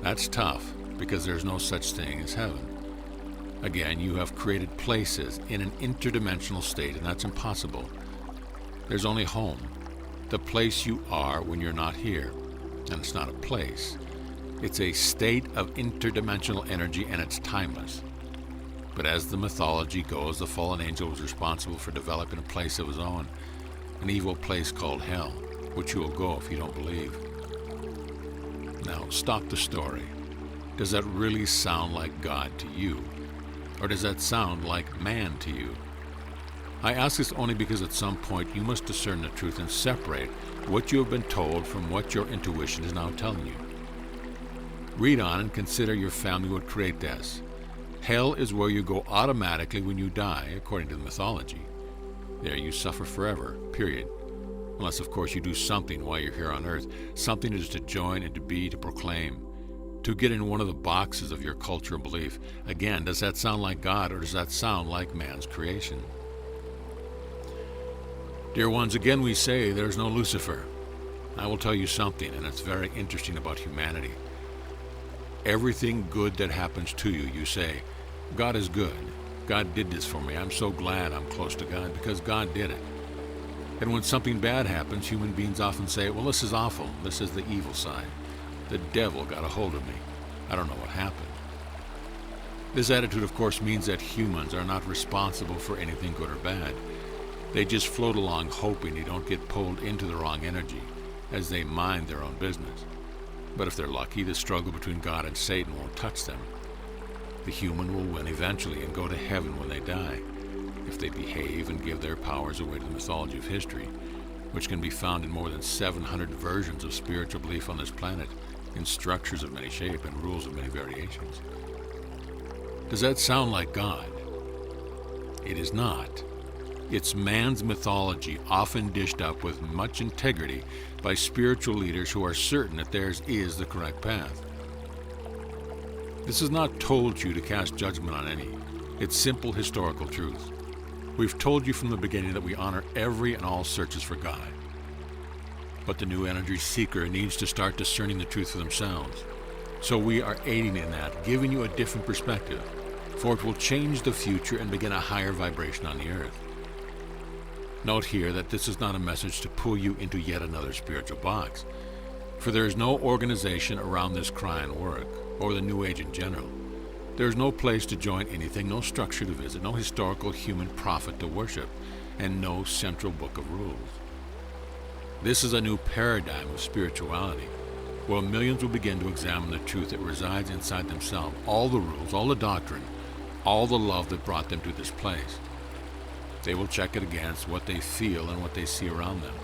That's tough, because there's no such thing as heaven. Again, you have created places in an interdimensional state, and that's impossible. There's only home, the place you are when you're not here. And it's not a place. It's a state of interdimensional energy, and it's timeless. But as the mythology goes, the fallen angel was responsible for developing a place of his own, an evil place called hell, which you will go if you don't believe. Now, stop the story. Does that really sound like God to you? Or does that sound like man to you? I ask this only because at some point you must discern the truth and separate what you have been told from what your intuition is now telling you. Read on and consider your family would create this. Hell is where you go automatically when you die, according to the mythology. There you suffer forever, period. Unless, of course, you do something while you're here on earth, something that is to join and to be, to proclaim, to get in one of the boxes of your cultural belief. Again, does that sound like God, or does that sound like man's creation? Dear ones, again we say there's no Lucifer. I will tell you something, and it's very interesting about humanity. Everything good that happens to you, you say, God is good. God did this for me. I'm so glad I'm close to God because God did it. And when something bad happens, human beings often say, well, this is awful. This is the evil side. The devil got a hold of me. I don't know what happened. This attitude, of course, means that humans are not responsible for anything good or bad. They just float along hoping they don't get pulled into the wrong energy as they mind their own business. But if they're lucky, the struggle between God and Satan won't touch them. The human will win eventually and go to heaven when they die, if they behave and give their powers away to the mythology of history, which can be found in more than 700 versions of spiritual belief on this planet, in structures of many shape and rules of many variations. Does that sound like God? It is not. It's man's mythology, often dished up with much integrity by spiritual leaders who are certain that theirs is the correct path. This is not told you to cast judgment on any. It's simple historical truth. We've told you from the beginning that we honor every and all searches for God. But the new energy seeker needs to start discerning the truth for themselves. So we are aiding in that, giving you a different perspective, for it will change the future and begin a higher vibration on the earth. Note here that this is not a message to pull you into yet another spiritual box, for there is no organization around this KRYON work, or the New Age in general. There is no place to join anything, no structure to visit, no historical human prophet to worship, and no central book of rules. This is a new paradigm of spirituality, where millions will begin to examine the truth that resides inside themselves, all the rules, all the doctrine, all the love that brought them to this place. They will check it against what they feel and what they see around them.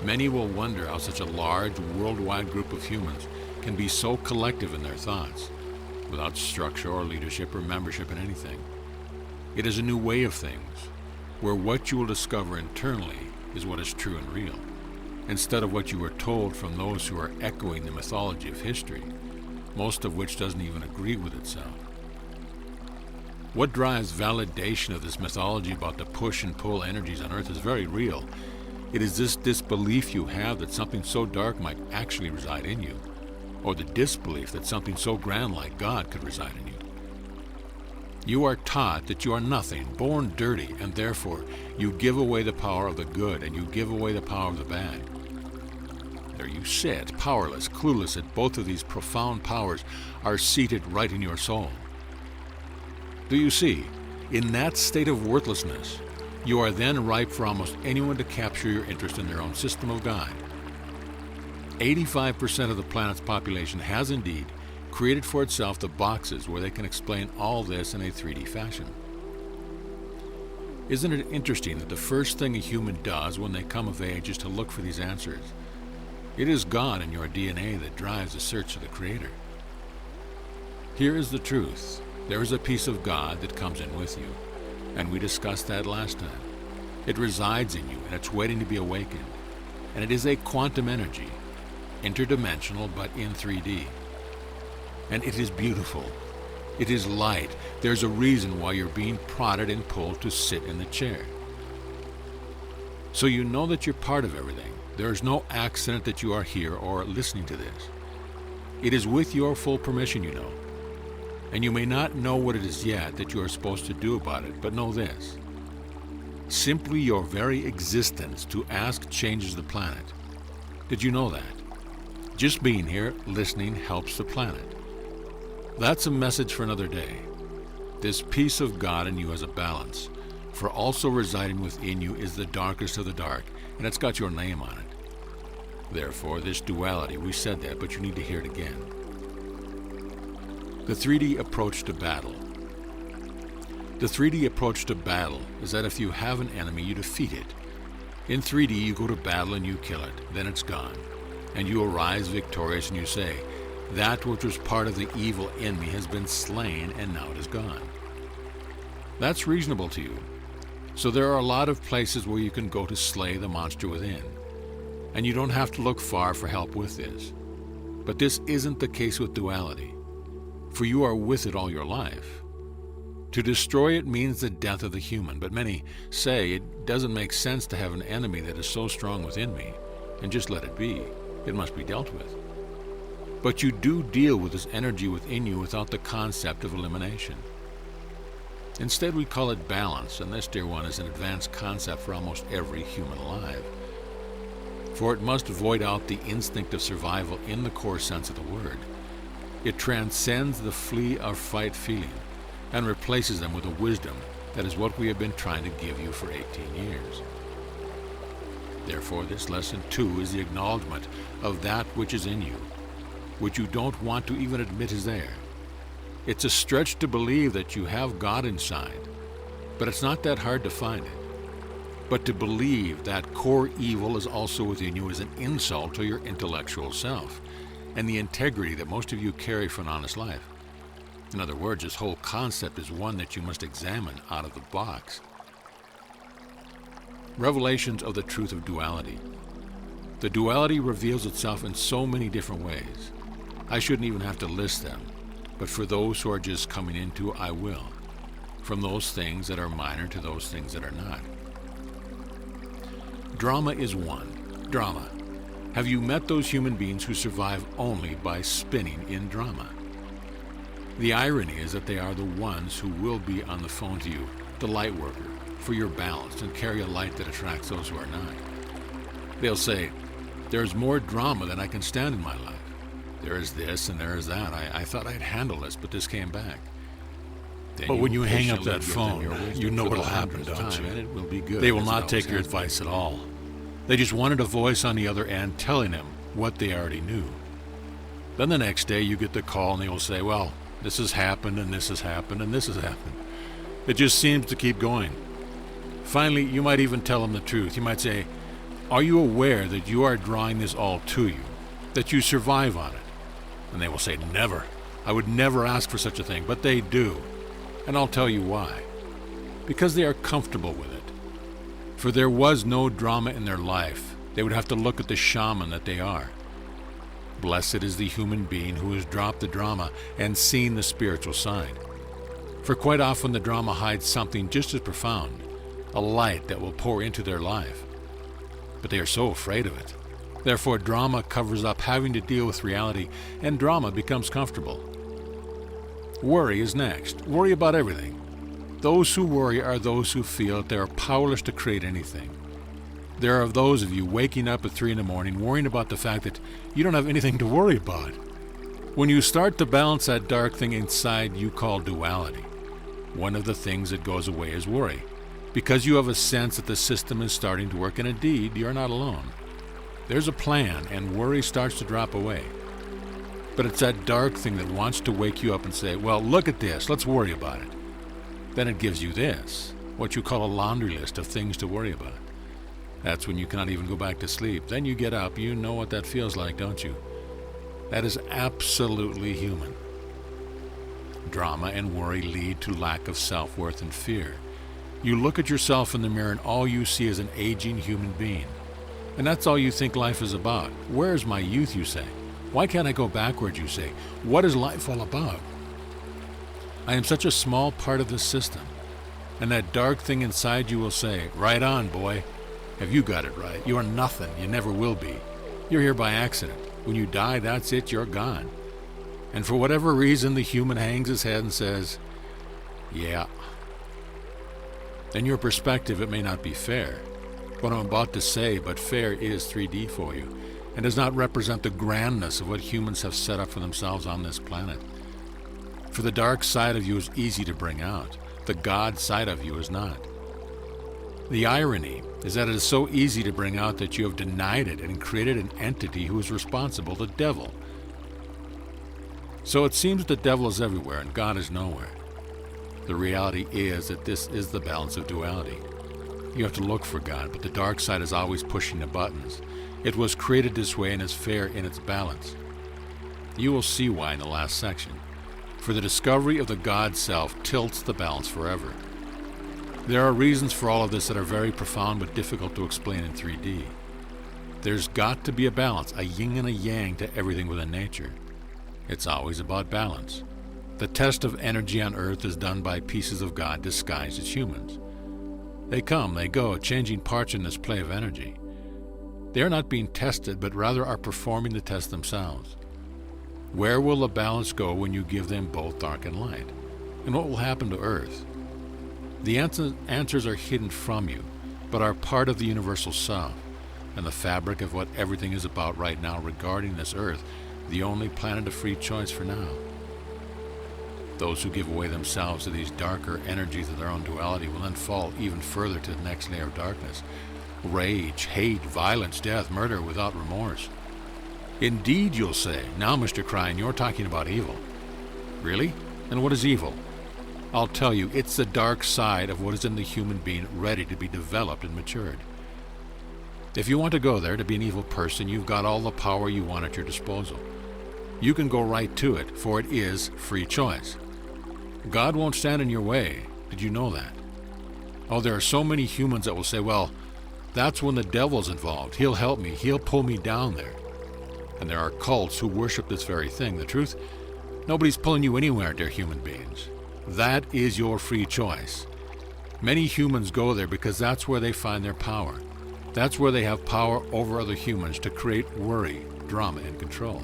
Many will wonder how such a large, worldwide group of humans can be so collective in their thoughts, without structure or leadership or membership in anything. It is a new way of things, where what you will discover internally is what is true and real, instead of what you were told from those who are echoing the mythology of history, most of which doesn't even agree with itself. What drives validation of this mythology about the push and pull energies on Earth is very real. It is this disbelief you have that something so dark might actually reside in you, or the disbelief that something so grand like God could reside in you. You are taught that you are nothing, born dirty, and therefore you give away the power of the good and you give away the power of the bad. There you sit, powerless, clueless that both of these profound powers are seated right in your soul. Do you see? In that state of worthlessness, you are then ripe for almost anyone to capture your interest in their own system of God. 85% of the planet's population has indeed created for itself the boxes where they can explain all this in a 3D fashion. Isn't it interesting that the first thing a human does when they come of age is to look for these answers? It is God in your DNA that drives the search of the Creator. Here is the truth. There is a piece of God that comes in with you, and we discussed that last time. It resides in you, and it's waiting to be awakened. And it is a quantum energy, interdimensional but in 3D. And it is beautiful. It is light. There's a reason why you're being prodded and pulled to sit in the chair. So you know that you're part of everything. There is no accident that you are here or listening to this. It is with your full permission, you know. And you may not know what it is yet that you are supposed to do about it, but know this. Simply your very existence to ask changes the planet. Did you know that? Just being here, listening, helps the planet. That's a message for another day. This peace of God in you as a balance, for also residing within you is the darkest of the dark, and it's got your name on it. Therefore, this duality, we said that, but you need to hear it again. The 3D approach to battle. The 3D approach to battle is that if you have an enemy, you defeat it. In 3D, you go to battle and you kill it, then it's gone. And you arise victorious and you say, that which was part of the evil in me has been slain and now it is gone. That's reasonable to you. So there are a lot of places where you can go to slay the monster within. And you don't have to look far for help with this. But this isn't the case with duality, for you are with it all your life. To destroy it means the death of the human, but many say it doesn't make sense to have an enemy that is so strong within me, and just let it be. It must be dealt with. But you do deal with this energy within you without the concept of elimination. Instead, we call it balance, and this, dear one, is an advanced concept for almost every human alive. For it must void out the instinct of survival in the core sense of the word. It transcends the flee or fight feeling and replaces them with a wisdom that is what we have been trying to give you for 18 years. Therefore, this lesson too is the acknowledgement of that which is in you, which you don't want to even admit is there. It's a stretch to believe that you have God inside, but it's not that hard to find it. But to believe that core evil is also within you is an insult to your intellectual self and the integrity that most of you carry for an honest life. In other words, this whole concept is one that you must examine out of the box. Revelations of the truth of duality. The duality reveals itself in so many different ways. I shouldn't even have to list them, but for those who are just coming into, I will. From those things that are minor to those things that are not. Drama is one. Drama. Have you met those human beings who survive only by spinning in drama? The irony is that they are the ones who will be on the phone to you, the light worker, for your balance, and carry a light that attracts those who are not. They'll say, there's more drama than I can stand in my life. There is this and there is that. I thought I'd handle this, but this came back. Then but when you hang up patiently that give them phone, your wisdom you know for the what'll happen, 100th don't time, you? and it will be good. They will as it not take always your has advice been. at all. They just wanted a voice on the other end telling them what they already knew. Then the next day you get the call and they will say, well, this has happened and this has happened and this has happened. It just seems to keep going. Finally, you might even tell them the truth. You might say, are you aware that you are drawing this all to you, that you survive on it? And they will say, never. I would never ask for such a thing, but they do. And I'll tell you why. Because they are comfortable with it. For there was no drama in their life. They would have to look at the shaman that they are. Blessed is the human being who has dropped the drama and seen the spiritual side. For quite often the drama hides something just as profound, a light that will pour into their life. But they are so afraid of it. Therefore, drama covers up having to deal with reality, and drama becomes comfortable. Worry is next. Worry about everything. Those who worry are those who feel that they are powerless to create anything. There are those of you waking up at 3 a.m. worrying about the fact that you don't have anything to worry about. When you start to balance that dark thing inside you call duality, one of the things that goes away is worry, because you have a sense that the system is starting to work, and indeed, you're not alone. There's a plan, and worry starts to drop away. But it's that dark thing that wants to wake you up and say, well, look at this, let's worry about it. Then it gives you this, what you call a laundry list of things to worry about. That's when you cannot even go back to sleep. Then you get up, you know what that feels like, don't you? That is absolutely human. Drama and worry lead to lack of self-worth and fear. You look at yourself in the mirror and all you see is an aging human being. And that's all you think life is about. Where is my youth, you say? Why can't I go backwards, you say? What is life all about? I am such a small part of this system. And that dark thing inside you will say, right on, boy. Have you got it right? You are nothing. You never will be. You're here by accident. When you die, that's it. You're gone. And for whatever reason, the human hangs his head and says, yeah. In your perspective, it may not be fair, what I'm about to say, but fair is 3D for you, and does not represent the grandness of what humans have set up for themselves on this planet. For the dark side of you is easy to bring out. The God side of you is not. The irony is that it is so easy to bring out that you have denied it and created an entity who is responsible, the devil. So it seems the devil is everywhere and God is nowhere. The reality is that this is the balance of duality. You have to look for God, but the dark side is always pushing the buttons. It was created this way and is fair in its balance. You will see why in the last section. For the discovery of the God self tilts the balance forever. There are reasons for all of this that are very profound but difficult to explain in 3D. There's got to be a balance, a yin and a yang to everything within nature. It's always about balance. The test of energy on Earth is done by pieces of God disguised as humans. They come, they go, changing parts in this play of energy. They are not being tested, but rather are performing the test themselves. Where will the balance go when you give them both dark and light? And what will happen to Earth? The answers are hidden from you, but are part of the universal self, and the fabric of what everything is about right now regarding this Earth, the only planet of free choice for now. Those who give away themselves to these darker energies of their own duality will then fall even further to the next layer of darkness. Rage, hate, violence, death, murder without remorse. Indeed, you'll say, now, Mr. KRYON, you're talking about evil. Really? And what is evil? I'll tell you, it's the dark side of what is in the human being ready to be developed and matured. If you want to go there to be an evil person, you've got all the power you want at your disposal. You can go right to it, for it is free choice. God won't stand in your way. Did you know that? Oh, there are so many humans that will say, well, that's when the devil's involved. He'll help me. He'll pull me down there. And there are cults who worship this very thing. The truth, nobody's pulling you anywhere, dear human beings. That is your free choice. Many humans go there because that's where they find their power. That's where they have power over other humans to create worry, drama, and control.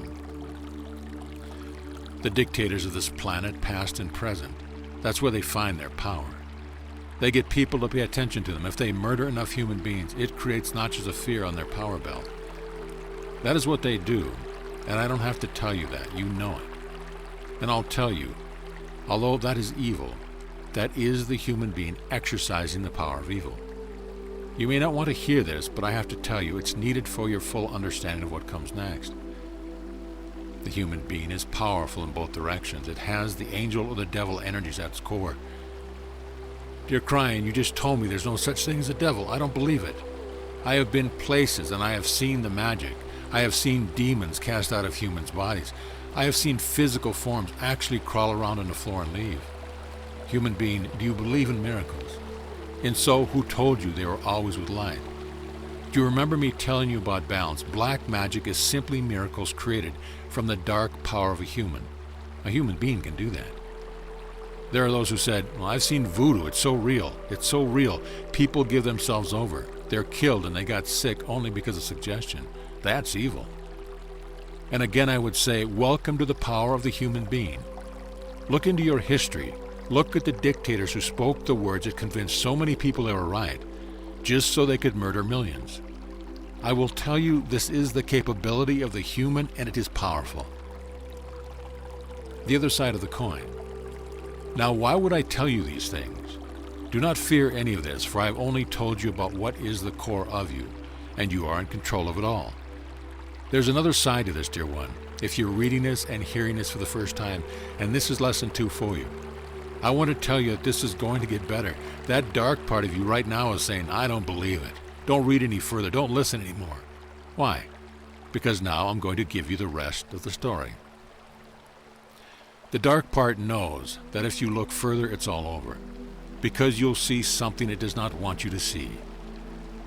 The dictators of this planet, past and present, that's where they find their power. They get people to pay attention to them. If they murder enough human beings, it creates notches of fear on their power belt. That is what they do, and I don't have to tell you that. You know it. And I'll tell you, although that is evil, that is the human being exercising the power of evil. You may not want to hear this, but I have to tell you, it's needed for your full understanding of what comes next. The human being is powerful in both directions. It has the angel or the devil energies at its core. Dear KRYON, you just told me there's no such thing as a devil. I don't believe it. I have been places and I have seen the magic. I have seen demons cast out of humans' bodies. I have seen physical forms actually crawl around on the floor and leave. Human being, do you believe in miracles? And so, who told you they were always with light? Do you remember me telling you about balance? Black magic is simply miracles created from the dark power of a human. A human being can do that. There are those who said, well, I've seen voodoo. It's so real. It's so real. People give themselves over. They're killed and they got sick only because of suggestion. That's evil. And again, I would say, welcome to the power of the human being. Look into your history. Look at the dictators who spoke the words that convinced so many people they were right, just so they could murder millions. I will tell you, this is the capability of the human, and it is powerful. The other side of the coin. Now, why would I tell you these things? Do not fear any of this, for I have only told you about what is the core of you, and you are in control of it all. There's another side to this, dear one. If you're reading this and hearing this for the first time, and this is lesson 2 for you, I want to tell you that this is going to get better. That dark part of you right now is saying, I don't believe it. Don't read any further. Don't listen anymore. Why? Because now I'm going to give you the rest of the story. The dark part knows that if you look further, it's all over, because you'll see something it does not want you to see.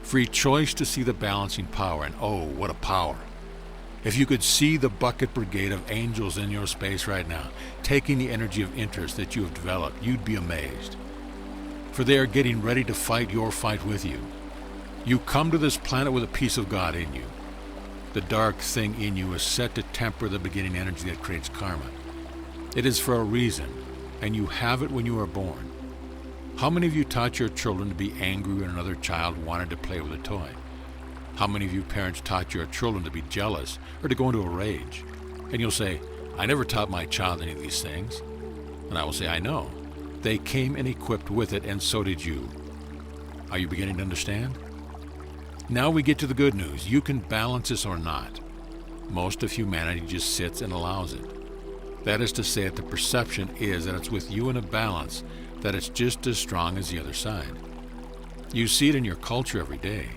Free choice to see the balancing power, and oh, what a power. If you could see the bucket brigade of angels in your space right now, taking the energy of interest that you have developed, you'd be amazed. For they are getting ready to fight your fight with you. You come to this planet with a piece of God in you. The dark thing in you is set to temper the beginning energy that creates karma. It is for a reason, and you have it when you are born. How many of you taught your children to be angry when another child wanted to play with a toy? How many of you parents taught your children to be jealous or to go into a rage? And you'll say, I never taught my child any of these things. And I will say, I know. They came in equipped with it, and so did you. Are you beginning to understand? Now we get to the good news. You can balance this or not. Most of humanity just sits and allows it. That is to say that the perception is that it's with you in a balance, that it's just as strong as the other side. You see it in your culture every day.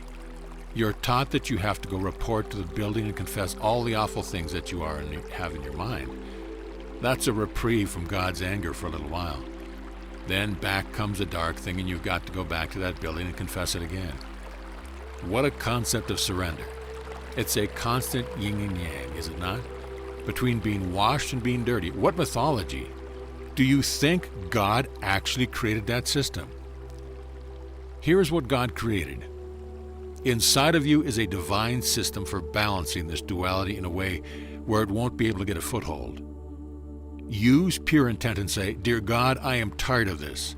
You're taught that you have to go report to the building and confess all the awful things that you are and have in your mind. That's a reprieve from God's anger for a little while. Then back comes a dark thing, and you've got to go back to that building and confess it again. What a concept of surrender. It's a constant yin and yang, is it not? Between being washed and being dirty. What mythology? Do you think God actually created that system? Here is what God created. Inside of you is a divine system for balancing this duality in a way where it won't be able to get a foothold. Use pure intent and say, Dear God, I am tired of this.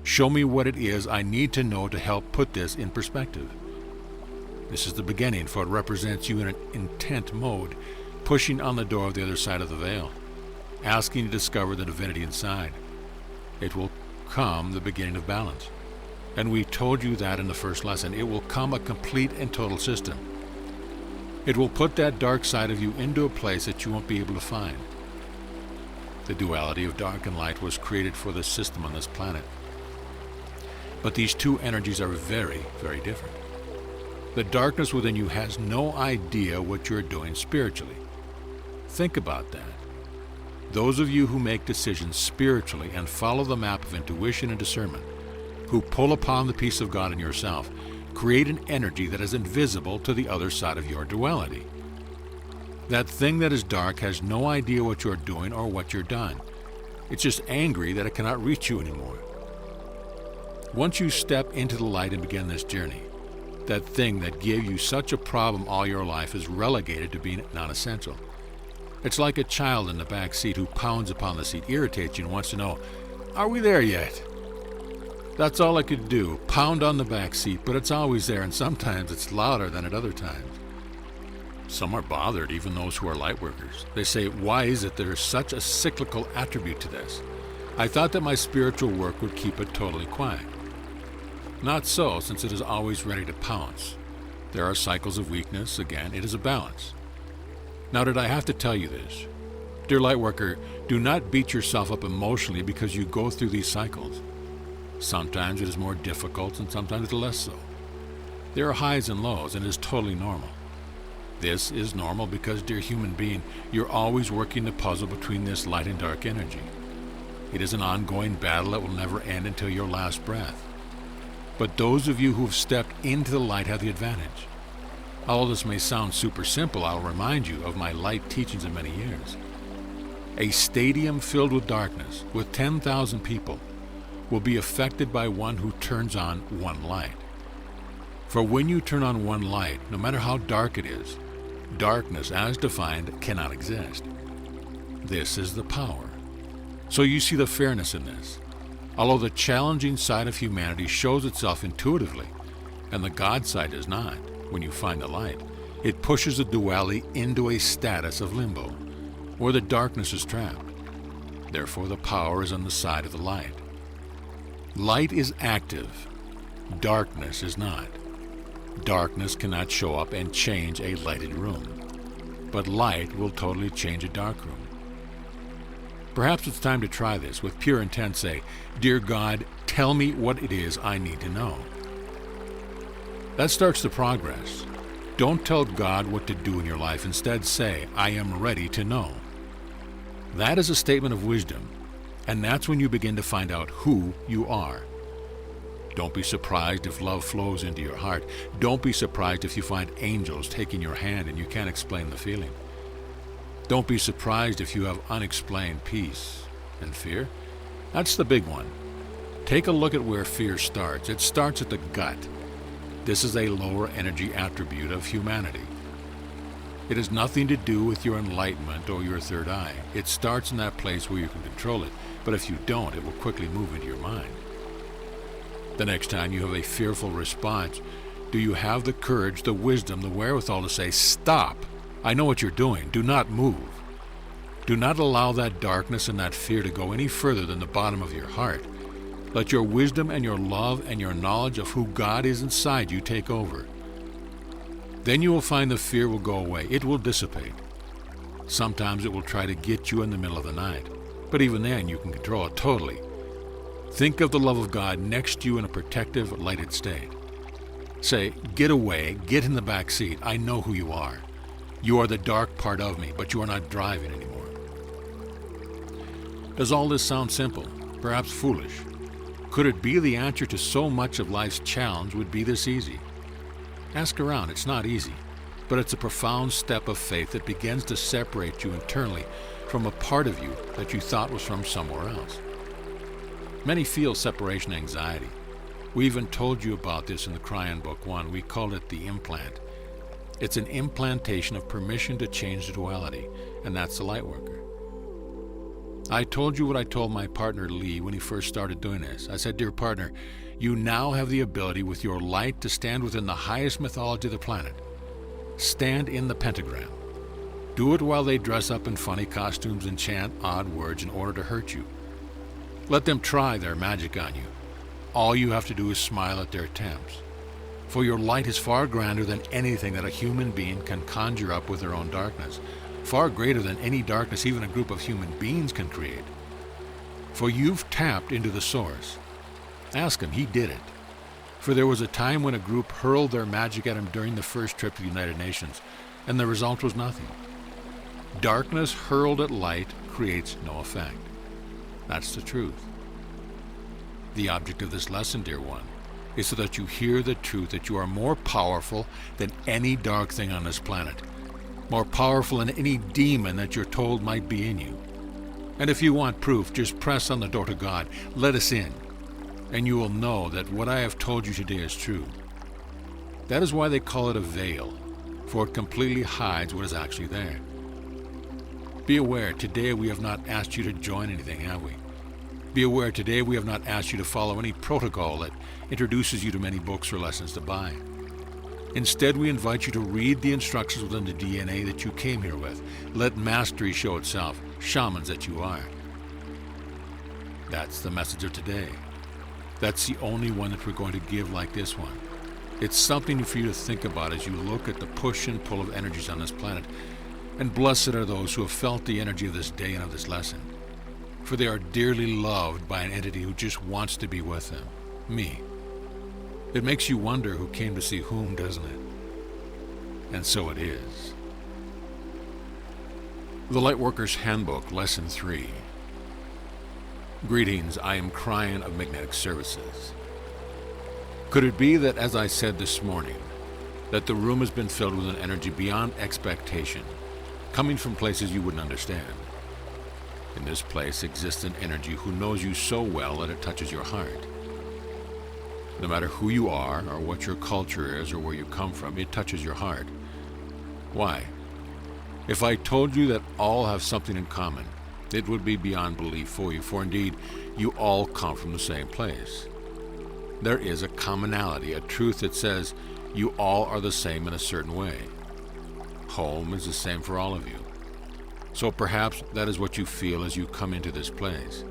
Show me what it is I need to know to help put this in perspective. This is the beginning, for it represents you in an intent mode, pushing on the door of the other side of the veil, asking to discover the divinity inside. It will come the beginning of balance. And we told you that in the first lesson. It will come a complete and total system. It will put that dark side of you into a place that you won't be able to find. The duality of dark and light was created for this system on this planet. But these two energies are very, very different. The darkness within you has no idea what you're doing spiritually. Think about that. Those of you who make decisions spiritually and follow the map of intuition and discernment, who pull upon the peace of God in yourself, create an energy that is invisible to the other side of your duality. That thing that is dark has no idea what you're doing or what you're done. It's just angry that it cannot reach you anymore. Once you step into the light and begin this journey, that thing that gave you such a problem all your life is relegated to being non-essential. It's like a child in the back seat who pounds upon the seat, irritates you, and wants to know, are we there yet? That's all I could do, pound on the back seat, but it's always there, and sometimes it's louder than at other times. Some are bothered, even those who are light workers. They say, why is it there is such a cyclical attribute to this? I thought that my spiritual work would keep it totally quiet. Not so, since it is always ready to pounce. There are cycles of weakness. Again, it is a balance. Now, did I have to tell you this? Dear lightworker, do not beat yourself up emotionally because you go through these cycles. Sometimes it is more difficult and sometimes it's less so. There are highs and lows, and it is totally normal. This is normal because, dear human being, you're always working the puzzle between this light and dark energy. It is an ongoing battle that will never end until your last breath. But those of you who have stepped into the light have the advantage. Although this may sound super simple, I'll remind you of my light teachings in many years. A stadium filled with darkness, with 10,000 people, will be affected by one who turns on one light. For when you turn on one light, no matter how dark it is, darkness as defined cannot exist. This is the power. So you see the fairness in this. Although the challenging side of humanity shows itself intuitively, and the God side does not, when you find the light, it pushes the duality into a status of limbo, where the darkness is trapped. Therefore the power is on the side of the light. Light is active. Darkness is not. Darkness cannot show up and change a lighted room, but light will totally change a dark room. Perhaps it's time to try this. With pure intent, say, Dear God, tell me what it is I need to know. That starts the progress. Don't tell God what to do in your life. Instead say, I am ready to know. That is a statement of wisdom, and that's when you begin to find out who you are. Don't be surprised if love flows into your heart. Don't be surprised if you find angels taking your hand and you can't explain the feeling. Don't be surprised if you have unexplained peace and fear. That's the big one. Take a look at where fear starts. It starts at the gut. This is a lower energy attribute of humanity. It has nothing to do with your enlightenment or your third eye. It starts in that place where you can control it, but if you don't, it will quickly move into your mind. The next time you have a fearful response, do you have the courage, the wisdom, the wherewithal to say, "Stop! I know what you're doing. Do not move." Do not allow that darkness and that fear to go any further than the bottom of your heart. Let your wisdom and your love and your knowledge of who God is inside you take over. Then you will find the fear will go away. It will dissipate. Sometimes it will try to get you in the middle of the night, but even then you can control it totally. Think of the love of God next to you in a protective, lighted state. Say, "Get away, get in the back seat. I know who you are. You are the dark part of me, but you are not driving anymore." Does all this sound simple, perhaps foolish? Could it be the answer to so much of life's challenge would be this easy? Ask around, it's not easy, but it's a profound step of faith that begins to separate you internally from a part of you that you thought was from somewhere else. Many feel separation anxiety. We even told you about this in the KRYON Book 1. We called it the implant. It's an implantation of permission to change the duality, and that's the light worker. I told you what I told my partner Lee when he first started doing this. I said, "Dear partner, you now have the ability with your light to stand within the highest mythology of the planet. Stand in the pentagram. Do it while they dress up in funny costumes and chant odd words in order to hurt you. Let them try their magic on you. All you have to do is smile at their attempts. For your light is far grander than anything that a human being can conjure up with their own darkness. Far greater than any darkness even a group of human beings can create. For you've tapped into the source. Ask him, he did it. For there was a time when a group hurled their magic at him during the first trip to the United Nations, and the result was nothing. Darkness hurled at light creates no effect. That's the truth. The object of this lesson, dear one, is so that you hear the truth that you are more powerful than any dark thing on this planet. More powerful than any demon that you're told might be in you. And if you want proof, just press on the door to God. Let us in. And you will know that what I have told you today is true. That is why they call it a veil, for it completely hides what is actually there. Be aware, today we have not asked you to join anything, have we? Be aware, today we have not asked you to follow any protocol that introduces you to many books or lessons to buy. Instead, we invite you to read the instructions within the DNA that you came here with. Let mastery show itself, shamans that you are. That's the message of today. That's the only one that we're going to give like this one. It's something for you to think about as you look at the push and pull of energies on this planet. And blessed are those who have felt the energy of this day and of this lesson. For they are dearly loved by an entity who just wants to be with them. Me. It makes you wonder who came to see whom, doesn't it? And so it is. The Lightworker's Handbook, Lesson 3. Greetings, I am KRYON of Magnetic Services. Could it be that, as I said this morning, that the room has been filled with an energy beyond expectation, coming from places you wouldn't understand? In this place exists an energy who knows you so well that it touches your heart. No matter who you are, or what your culture is, or where you come from, it touches your heart. Why? If I told you that all have something in common, it would be beyond belief for you, for indeed, you all come from the same place. There is a commonality, a truth that says you all are the same in a certain way. Home is the same for all of you. So perhaps that is what you feel as you come into this place.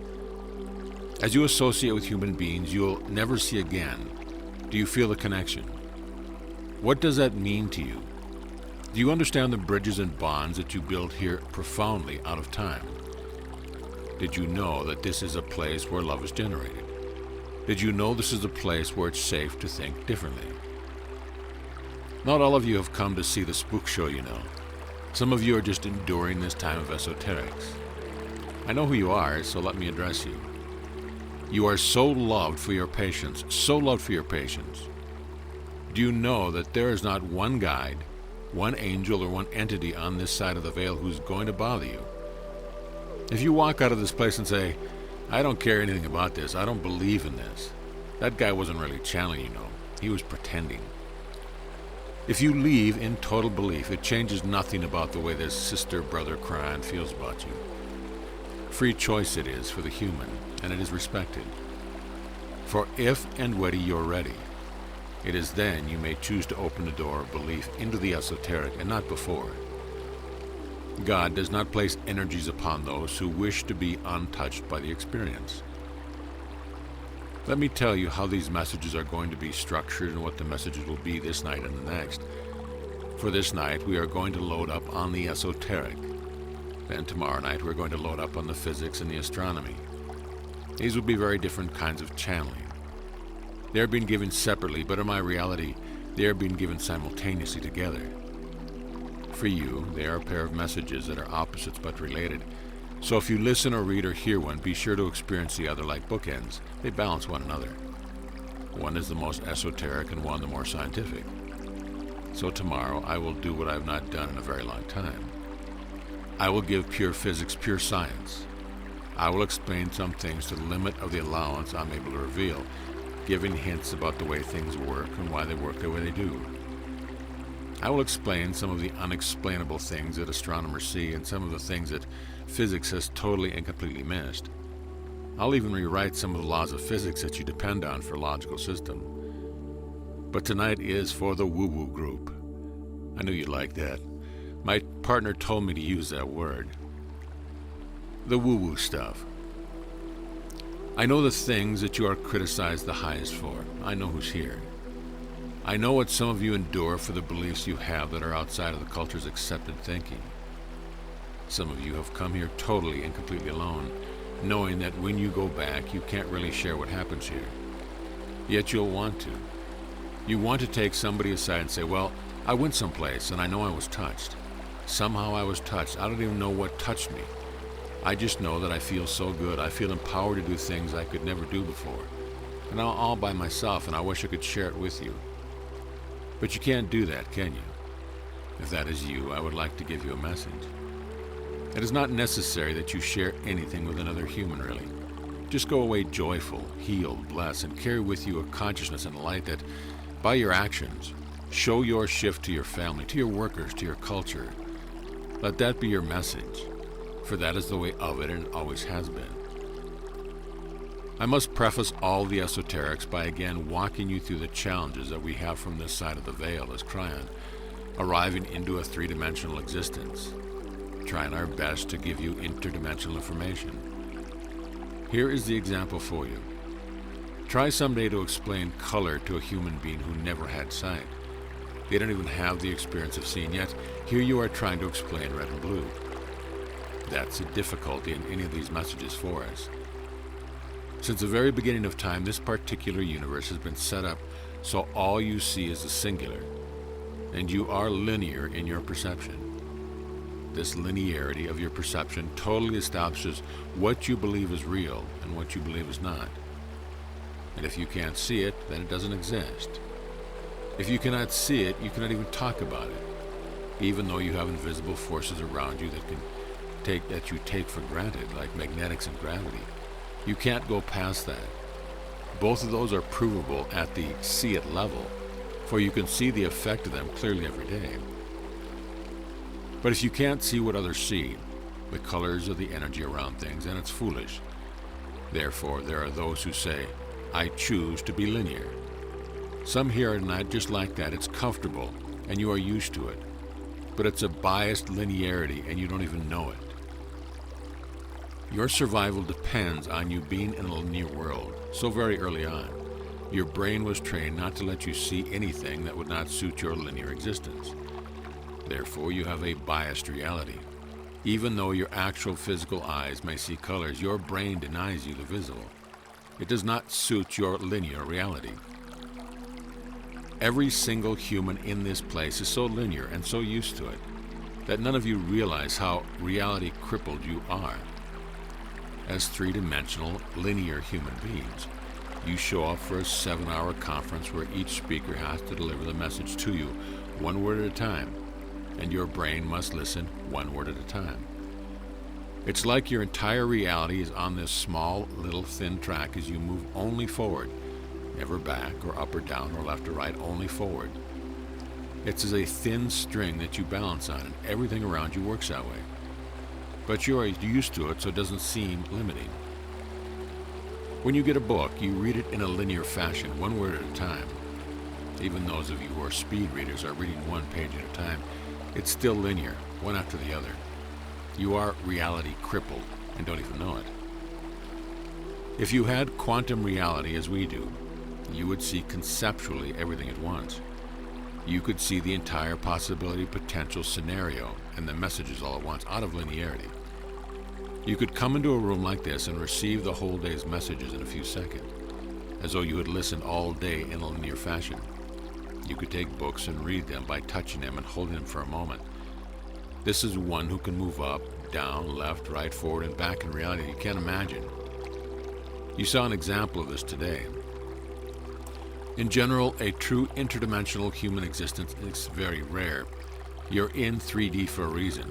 As you associate with human beings you'll never see again, do you feel the connection? What does that mean to you? Do you understand the bridges and bonds that you build here profoundly out of time? Did you know that this is a place where love is generated? Did you know this is a place where it's safe to think differently? Not all of you have come to see the spook show, you know. Some of you are just enduring this time of esoterics. I know who you are, so let me address you. You are so loved for your patience, so loved for your patience. Do you know that there is not one guide, one angel, or one entity on this side of the veil who's going to bother you? If you walk out of this place and say, I don't care anything about this, I don't believe in this, that guy wasn't really channeling, you know. He was pretending. If you leave in total belief, it changes nothing about the way this sister, brother, KRYON feels about you. Free choice it is for the human, and it is respected. For if and when you're ready, it is then you may choose to open the door of belief into the esoteric, and not before. God does not place energies upon those who wish to be untouched by the experience. Let me tell you how these messages are going to be structured and what the messages will be this night and the next. For this night, we are going to load up on the esoteric. Then tomorrow night, we're going to load up on the physics and the astronomy. These will be very different kinds of channeling. They are being given separately, but in my reality, they are being given simultaneously together. For you, they are a pair of messages that are opposites but related. So if you listen or read or hear one, be sure to experience the other like bookends. They balance one another. One is the most esoteric and one the more scientific. So tomorrow I will do what I have not done in a very long time. I will give pure physics, pure science. I will explain some things to the limit of the allowance I'm able to reveal, giving hints about the way things work and why they work the way they do. I will explain some of the unexplainable things that astronomers see and some of the things that physics has totally and completely missed. I'll even rewrite some of the laws of physics that you depend on for a logical system. But tonight is for the woo-woo group. I knew you'd like that. My partner told me to use that word. The woo-woo stuff. I know the things that you are criticized the highest for. I know who's here. I know what some of you endure for the beliefs you have that are outside of the culture's accepted thinking. Some of you have come here totally and completely alone, knowing that when you go back, you can't really share what happens here. Yet you'll want to. You want to take somebody aside and say, well, I went someplace and I know I was touched. Somehow I was touched. I don't even know what touched me. I just know that I feel so good. I feel empowered to do things I could never do before. And all by myself, and I wish I could share it with you. But you can't do that, can you? If that is you, I would like to give you a message. It is not necessary that you share anything with another human, really. Just go away joyful, healed, blessed, and carry with you a consciousness and a light that, by your actions, show your shift to your family, to your workers, to your culture. Let that be your message, for that is the way of it and it always has been. I must preface all the esoterics by again walking you through the challenges that we have from this side of the veil as KRYON, arriving into a three-dimensional existence, trying our best to give you interdimensional information. Here is the example for you. Try someday to explain color to a human being who never had sight. They don't even have the experience of seeing, yet here you are trying to explain red and blue. That's a difficulty in any of these messages for us. Since the very beginning of time, this particular universe has been set up so all you see is the singular, and you are linear in your perception. This linearity of your perception totally establishes what you believe is real and what you believe is not. And if you can't see it, then it doesn't exist. If you cannot see it, you cannot even talk about it, even though you have invisible forces around you that you take for granted, like magnetics and gravity. You can't go past that. Both of those are provable at the see it level, for you can see the effect of them clearly every day. But if you can't see what others see, the colors of the energy around things, then it's foolish. Therefore, there are those who say, I choose to be linear. Some here are not just like that. It's comfortable, and you are used to it. But it's a biased linearity, and you don't even know it. Your survival depends on you being in a linear world. So very early on, your brain was trained not to let you see anything that would not suit your linear existence. Therefore, you have a biased reality. Even though your actual physical eyes may see colors, your brain denies you the visible. It does not suit your linear reality. Every single human in this place is so linear and so used to it that none of you realize how reality crippled you are. As three-dimensional, linear human beings, you show up for a 7-hour conference where each speaker has to deliver the message to you one word at a time, and your brain must listen one word at a time. It's like your entire reality is on this small, little, thin track as you move only forward, never back or up or down or left or right, only forward. It's as a thin string that you balance on, and everything around you works that way. But you're used to it, so it doesn't seem limiting. When you get a book, you read it in a linear fashion, one word at a time. Even those of you who are speed readers are reading one page at a time. It's still linear, one after the other. You are reality crippled and don't even know it. If you had quantum reality as we do, you would see conceptually everything at once. You could see the entire possibility potential scenario and the messages all at once out of linearity. You could come into a room like this and receive the whole day's messages in a few seconds, as though you had listened all day in a linear fashion. You could take books and read them by touching them and holding them for a moment. This is one who can move up, down, left, right, forward, and back in reality you can't imagine. You saw an example of this today. In general, a true interdimensional human existence is very rare. You're in 3D for a reason.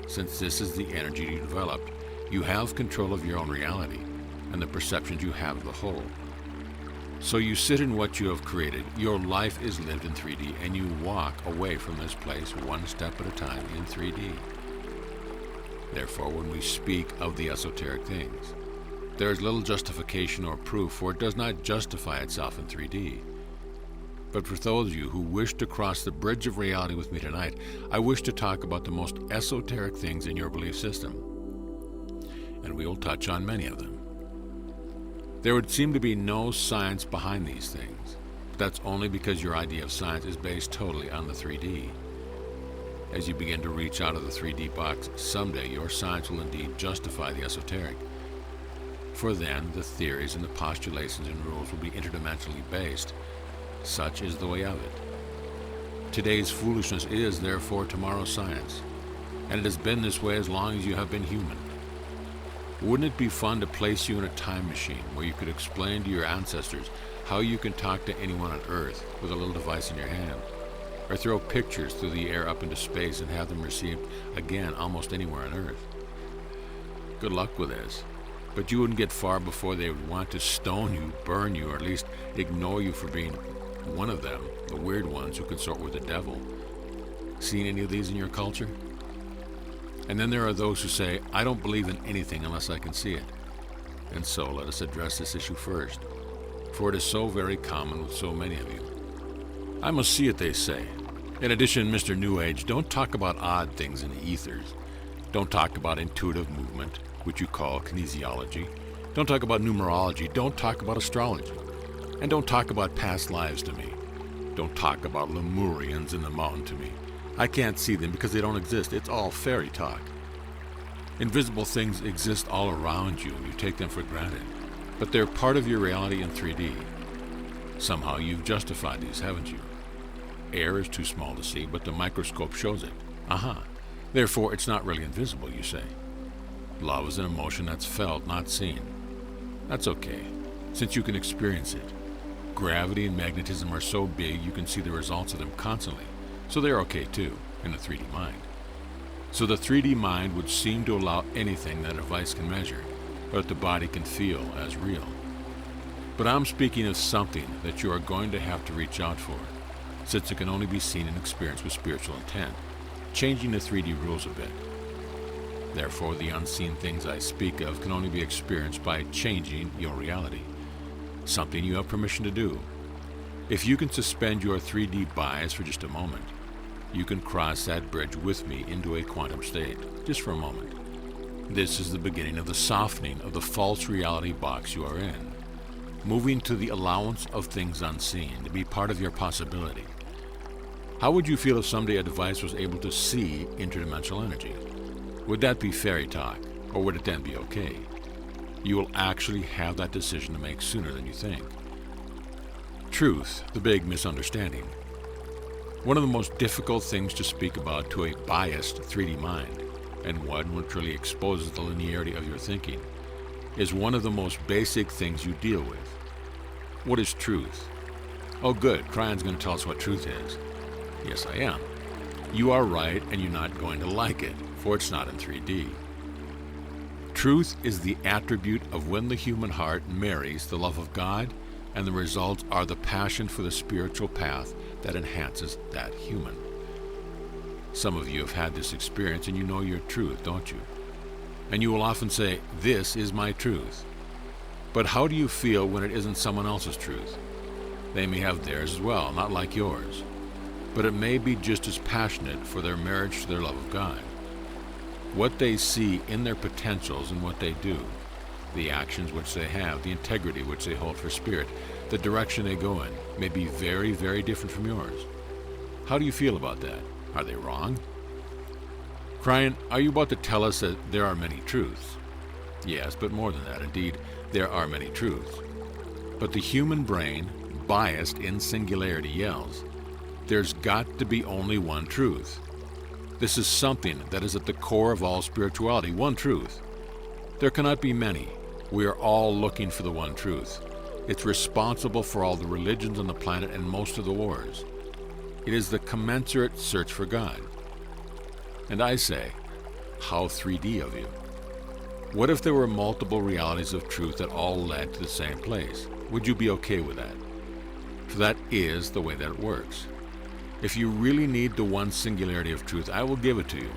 Since this is the energy you developed, you have control of your own reality and the perceptions you have of the whole. So you sit in what you have created. Your life is lived in 3D, and you walk away from this place one step at a time in 3D. Therefore, when we speak of the esoteric things, there is little justification or proof, for it does not justify itself in 3D. But for those of you who wish to cross the bridge of reality with me tonight, I wish to talk about the most esoteric things in your belief system. And we will touch on many of them. There would seem to be no science behind these things, but that's only because your idea of science is based totally on the 3D. As you begin to reach out of the 3D box, someday your science will indeed justify the esoteric. For then, the theories and the postulations and rules will be interdimensionally based. Such is the way of it. Today's foolishness is, therefore, tomorrow's science, and it has been this way as long as you have been human. Wouldn't it be fun to place you in a time machine where you could explain to your ancestors how you can talk to anyone on Earth with a little device in your hand, or throw pictures through the air up into space and have them received again almost anywhere on Earth? Good luck with this. But you wouldn't get far before they would want to stone you, burn you, or at least ignore you for being one of them, the weird ones who consort with the devil. Seen any of these in your culture? And then there are those who say, I don't believe in anything unless I can see it. And so let us address this issue first, for it is so very common with so many of you. I must see it, they say. In addition, Mr. New Age, don't talk about odd things in the ethers. Don't talk about intuitive movement, which you call kinesiology. Don't talk about numerology. Don't talk about astrology. And don't talk about past lives to me. Don't talk about Lemurians in the mountain to me. I can't see them because they don't exist. It's all fairy talk. Invisible things exist all around you, and you take them for granted. But they're part of your reality in 3D. Somehow you've justified these, haven't you? Air is too small to see, but the microscope shows it. Aha. Therefore, it's not really invisible, you say. Love is an emotion that's felt, not seen. That's okay, since you can experience it. Gravity and magnetism are so big you can see the results of them constantly, so they're okay too, in the 3D mind. So the 3D mind would seem to allow anything that a device can measure, but the body can feel as real. But I'm speaking of something that you are going to have to reach out for, since it can only be seen and experienced with spiritual intent, changing the 3D rules a bit. Therefore, the unseen things I speak of can only be experienced by changing your reality, something you have permission to do. If you can suspend your 3D bias for just a moment, you can cross that bridge with me into a quantum state, just for a moment. This is the beginning of the softening of the false reality box you are in, moving to the allowance of things unseen to be part of your possibility. How would you feel if someday a device was able to see interdimensional energy? Would that be fairy talk, or would it then be okay? You will actually have that decision to make sooner than you think. Truth, the big misunderstanding. One of the most difficult things to speak about to a biased 3D mind, and one which really exposes the linearity of your thinking, is one of the most basic things you deal with. What is truth? Oh good, KRYON's going to tell us what truth is. Yes, I am. You are right, and you're not going to like it, for it's not in 3D. Truth is the attribute of when the human heart marries the love of God and the results are the passion for the spiritual path that enhances that human. Some of you have had this experience and you know your truth, don't you? And you will often say, "This is my truth." But how do you feel when it isn't someone else's truth? They may have theirs as well, not like yours, but it may be just as passionate for their marriage to their love of God. What they see in their potentials and what they do, the actions which they have, the integrity which they hold for spirit, the direction they go in, may be very, very different from yours. How do you feel about that? Are they wrong? KRYON, are you about to tell us that there are many truths? Yes, but more than that. Indeed, there are many truths. But the human brain, biased in singularity, yells, "There's got to be only one truth." This is something that is at the core of all spirituality, one truth. There cannot be many. We are all looking for the one truth. It's responsible for all the religions on the planet and most of the wars. It is the commensurate search for God. And I say, how 3D of you. What if there were multiple realities of truth that all led to the same place? Would you be okay with that? For that is the way that it works. If you really need the one singularity of truth, I will give it to you.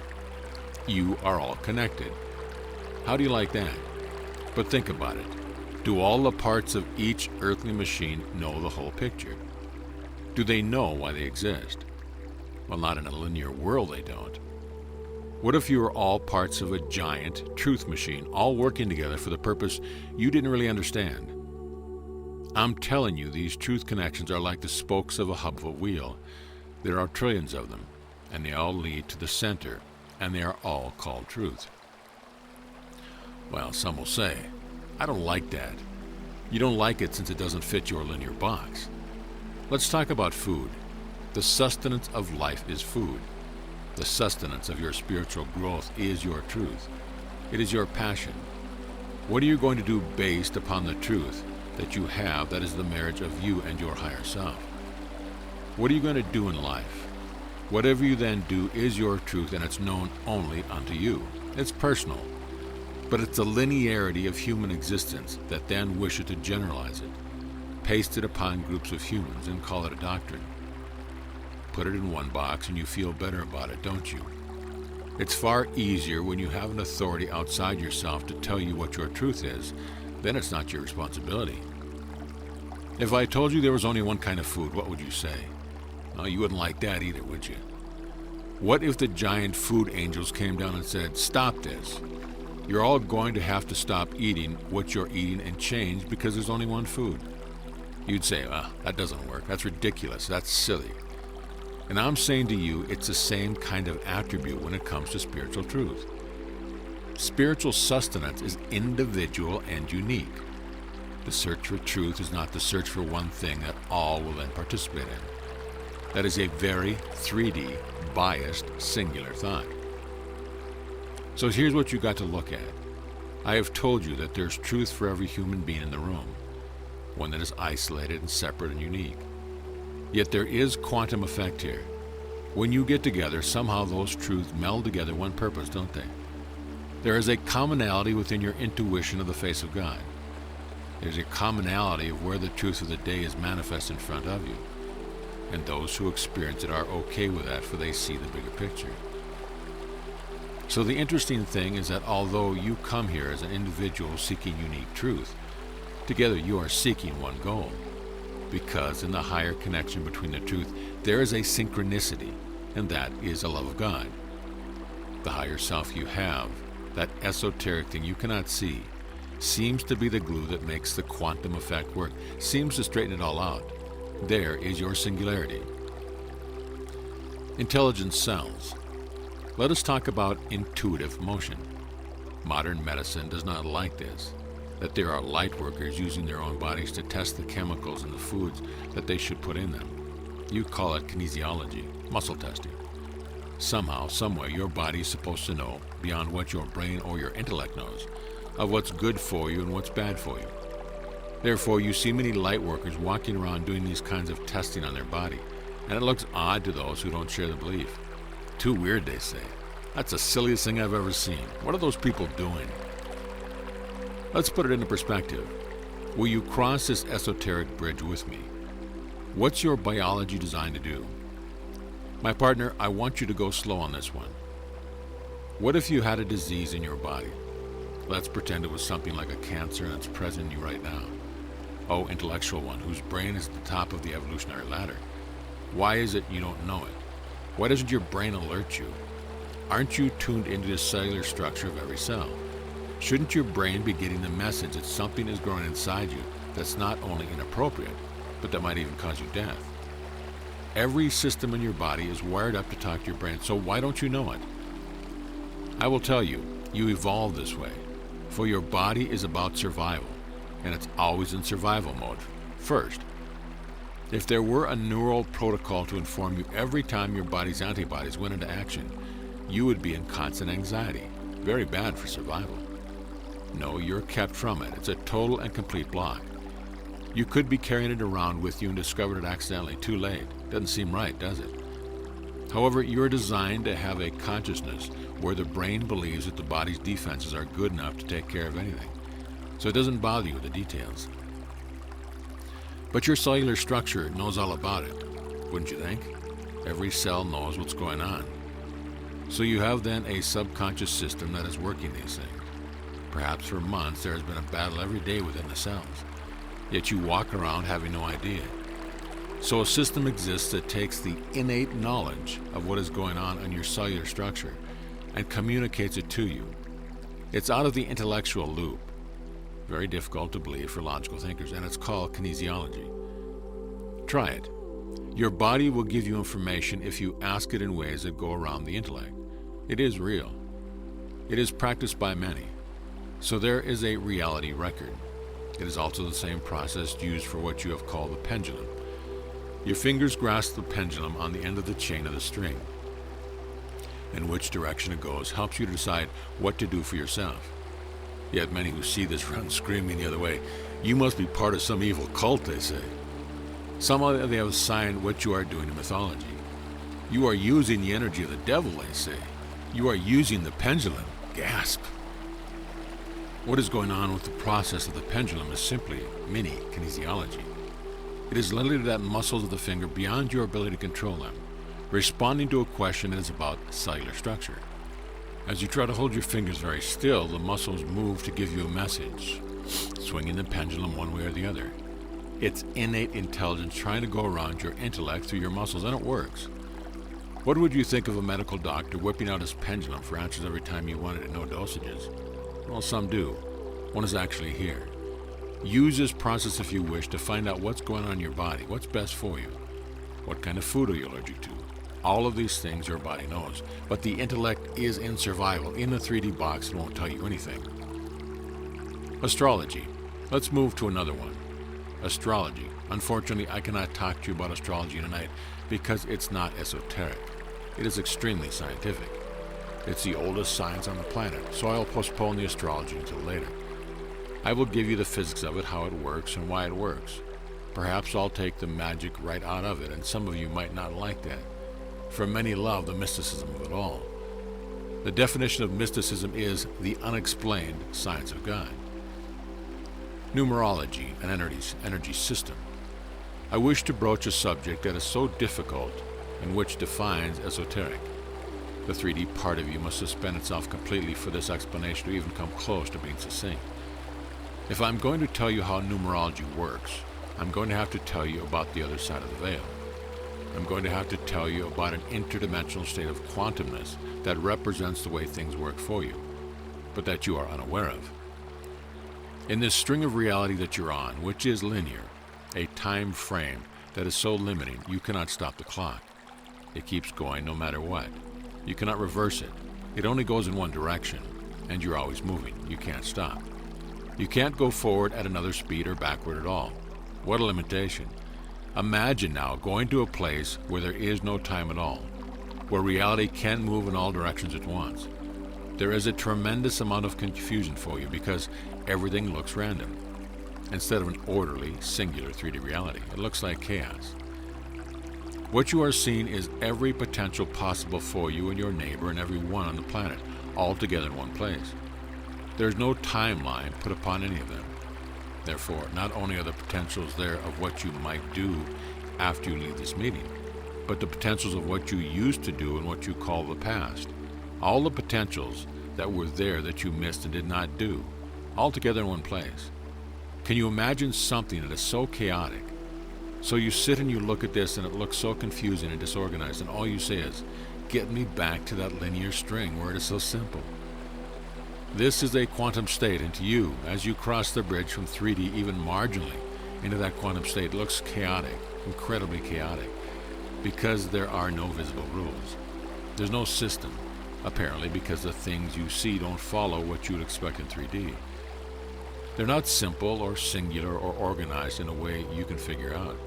You are all connected. How do you like that? But think about it. Do all the parts of each earthly machine know the whole picture? Do they know why they exist? Well, not in a linear world they don't. What if you were all parts of a giant truth machine, all working together for the purpose you didn't really understand? I'm telling you, these truth connections are like the spokes of a hub of a wheel. There are trillions of them, and they all lead to the center, and they are all called truth. Well, some will say, "I don't like that." You don't like it since it doesn't fit your linear box. Let's talk about food. The sustenance of life is food. The sustenance of your spiritual growth is your truth. It is your passion. What are you going to do based upon the truth that you have that is the marriage of you and your higher self? What are you going to do in life? Whatever you then do is your truth, and it's known only unto you. It's personal, but it's the linearity of human existence that then wishes to generalize it, paste it upon groups of humans, and call it a doctrine. Put it in one box and you feel better about it, don't you? It's far easier when you have an authority outside yourself to tell you what your truth is. Then it's not your responsibility. If I told you there was only one kind of food, what would you say? No, you wouldn't like that either, would you? What if the giant food angels came down and said, "Stop this. You're all going to have to stop eating what you're eating and change because there's only one food"? You'd say, "Well, that doesn't work. That's ridiculous. That's silly." And I'm saying to you, it's the same kind of attribute when it comes to spiritual truth. Spiritual sustenance is individual and unique. The search for truth is not the search for one thing that all will then participate in. That is a very 3D, biased, singular thought. So here's what you got to look at. I have told you that there's truth for every human being in the room, one that is isolated and separate and unique. Yet there is quantum effect here. When you get together, somehow those truths meld together one purpose, don't they? There is a commonality within your intuition of the face of God. There's a commonality of where the truth of the day is manifest in front of you. And those who experience it are okay with that, for they see the bigger picture. So the interesting thing is that although you come here as an individual seeking unique truth, together you are seeking one goal. Because in the higher connection between the truth, there is a synchronicity, and that is a love of God. The higher self you have, that esoteric thing you cannot see, seems to be the glue that makes the quantum effect work, seems to straighten it all out. There is your singularity. Intelligence cells. Let us talk about intuitive motion. Modern medicine does not like this, that there are light workers using their own bodies to test the chemicals in the foods that they should put in them. You call it kinesiology, muscle testing. Somehow, someway, your body is supposed to know, beyond what your brain or your intellect knows, of what's good for you and what's bad for you. Therefore, you see many light workers walking around doing these kinds of testing on their body, and it looks odd to those who don't share the belief. Too weird, they say. That's the silliest thing I've ever seen. What are those people doing? Let's put it into perspective. Will you cross this esoteric bridge with me? What's your biology designed to do? My partner, I want you to go slow on this one. What if you had a disease in your body? Let's pretend it was something like a cancer and it's present in you right now. Oh, intellectual one, whose brain is at the top of the evolutionary ladder. Why is it you don't know it? Why doesn't your brain alert you? Aren't you tuned into the cellular structure of every cell? Shouldn't your brain be getting the message that something is growing inside you that's not only inappropriate, but that might even cause you death? Every system in your body is wired up to talk to your brain, so why don't you know it? I will tell you, you evolved this way, for your body is about survival, and it's always in survival mode first. If there were a neural protocol to inform you every time your body's antibodies went into action, you would be in constant anxiety. Very bad for survival. No, you're kept from it. It's a total and complete block. You could be carrying it around with you and discovered it accidentally. Too late. Doesn't seem right, does it? However, you're designed to have a consciousness where the brain believes that the body's defenses are good enough to take care of anything, so it doesn't bother you with the details. But your cellular structure knows all about it, wouldn't you think? Every cell knows what's going on. So you have then a subconscious system that is working these things. Perhaps for months there has been a battle every day within the cells, yet you walk around having no idea. So a system exists that takes the innate knowledge of what is going on in your cellular structure and communicates it to you. It's out of the intellectual loop. Very difficult to believe for logical thinkers, and it's called kinesiology. Try it. Your body will give you information if you ask it in ways that go around the intellect. It is real. It is practiced by many. So there is a reality record. It is also the same process used for what you have called the pendulum. Your fingers grasp the pendulum on the end of the chain of the string. And which direction it goes helps you to decide what to do for yourself. Yet many who see this run screaming the other way. You must be part of some evil cult, they say. Somehow they have assigned what you are doing to mythology. You are using the energy of the devil, they say. You are using the pendulum. Gasp. What is going on with the process of the pendulum is simply mini kinesiology. It is literally that muscles of the finger beyond your ability to control them, responding to a question that is about cellular structure. As you try to hold your fingers very still, the muscles move to give you a message, swinging the pendulum one way or the other. It's innate intelligence trying to go around your intellect through your muscles, and it works. What would you think of a medical doctor whipping out his pendulum for answers every time you wanted to know dosages? Well, some do. One is actually here. Use this process if you wish to find out what's going on in your body, what's best for you. What kind of food are you allergic to? All of these things your body knows, but the intellect is in survival, in the 3D box, and won't tell you anything. Astrology. Let's move to another one. Astrology. Unfortunately, I cannot talk to you about astrology tonight because it's not esoteric. It is extremely scientific. It's the oldest science on the planet, so I'll postpone the astrology until later. I will give you the physics of it, how it works, and why it works. Perhaps I'll take the magic right out of it, and some of you might not like that, for many love the mysticism of it all. The definition of mysticism is the unexplained science of God. Numerology, an energy system. I wish to broach a subject that is so difficult and which defines esoteric. The 3D part of you must suspend itself completely for this explanation to even come close to being succinct. If I'm going to tell you how numerology works, I'm going to have to tell you about the other side of the veil. I'm going to have to tell you about an interdimensional state of quantumness that represents the way things work for you, but that you are unaware of. In this string of reality that you're on, which is linear, a time frame that is so limiting you cannot stop the clock. It keeps going no matter what. You cannot reverse it. It only goes in one direction, and you're always moving. You can't stop. You can't go forward at another speed or backward at all. What a limitation. Imagine now going to a place where there is no time at all, where reality can move in all directions at once. There is a tremendous amount of confusion for you because everything looks random. Instead of an orderly, singular 3D reality, it looks like chaos. What you are seeing is every potential possible for you and your neighbor and everyone on the planet, all together in one place. There is no timeline put upon any of them. Therefore, not only are the potentials there of what you might do after you leave this meeting, but the potentials of what you used to do and what you call the past. All the potentials that were there that you missed and did not do, all together in one place. Can you imagine something that is so chaotic? So you sit and you look at this and it looks so confusing and disorganized, and all you say is, get me back to that linear string where it is so simple. This is a quantum state, and to you, as you cross the bridge from 3D even marginally into that quantum state, it looks chaotic, incredibly chaotic, because there are no visible rules. There's no system, apparently, because the things you see don't follow what you would expect in 3D. They're not simple or singular or organized in a way you can figure out.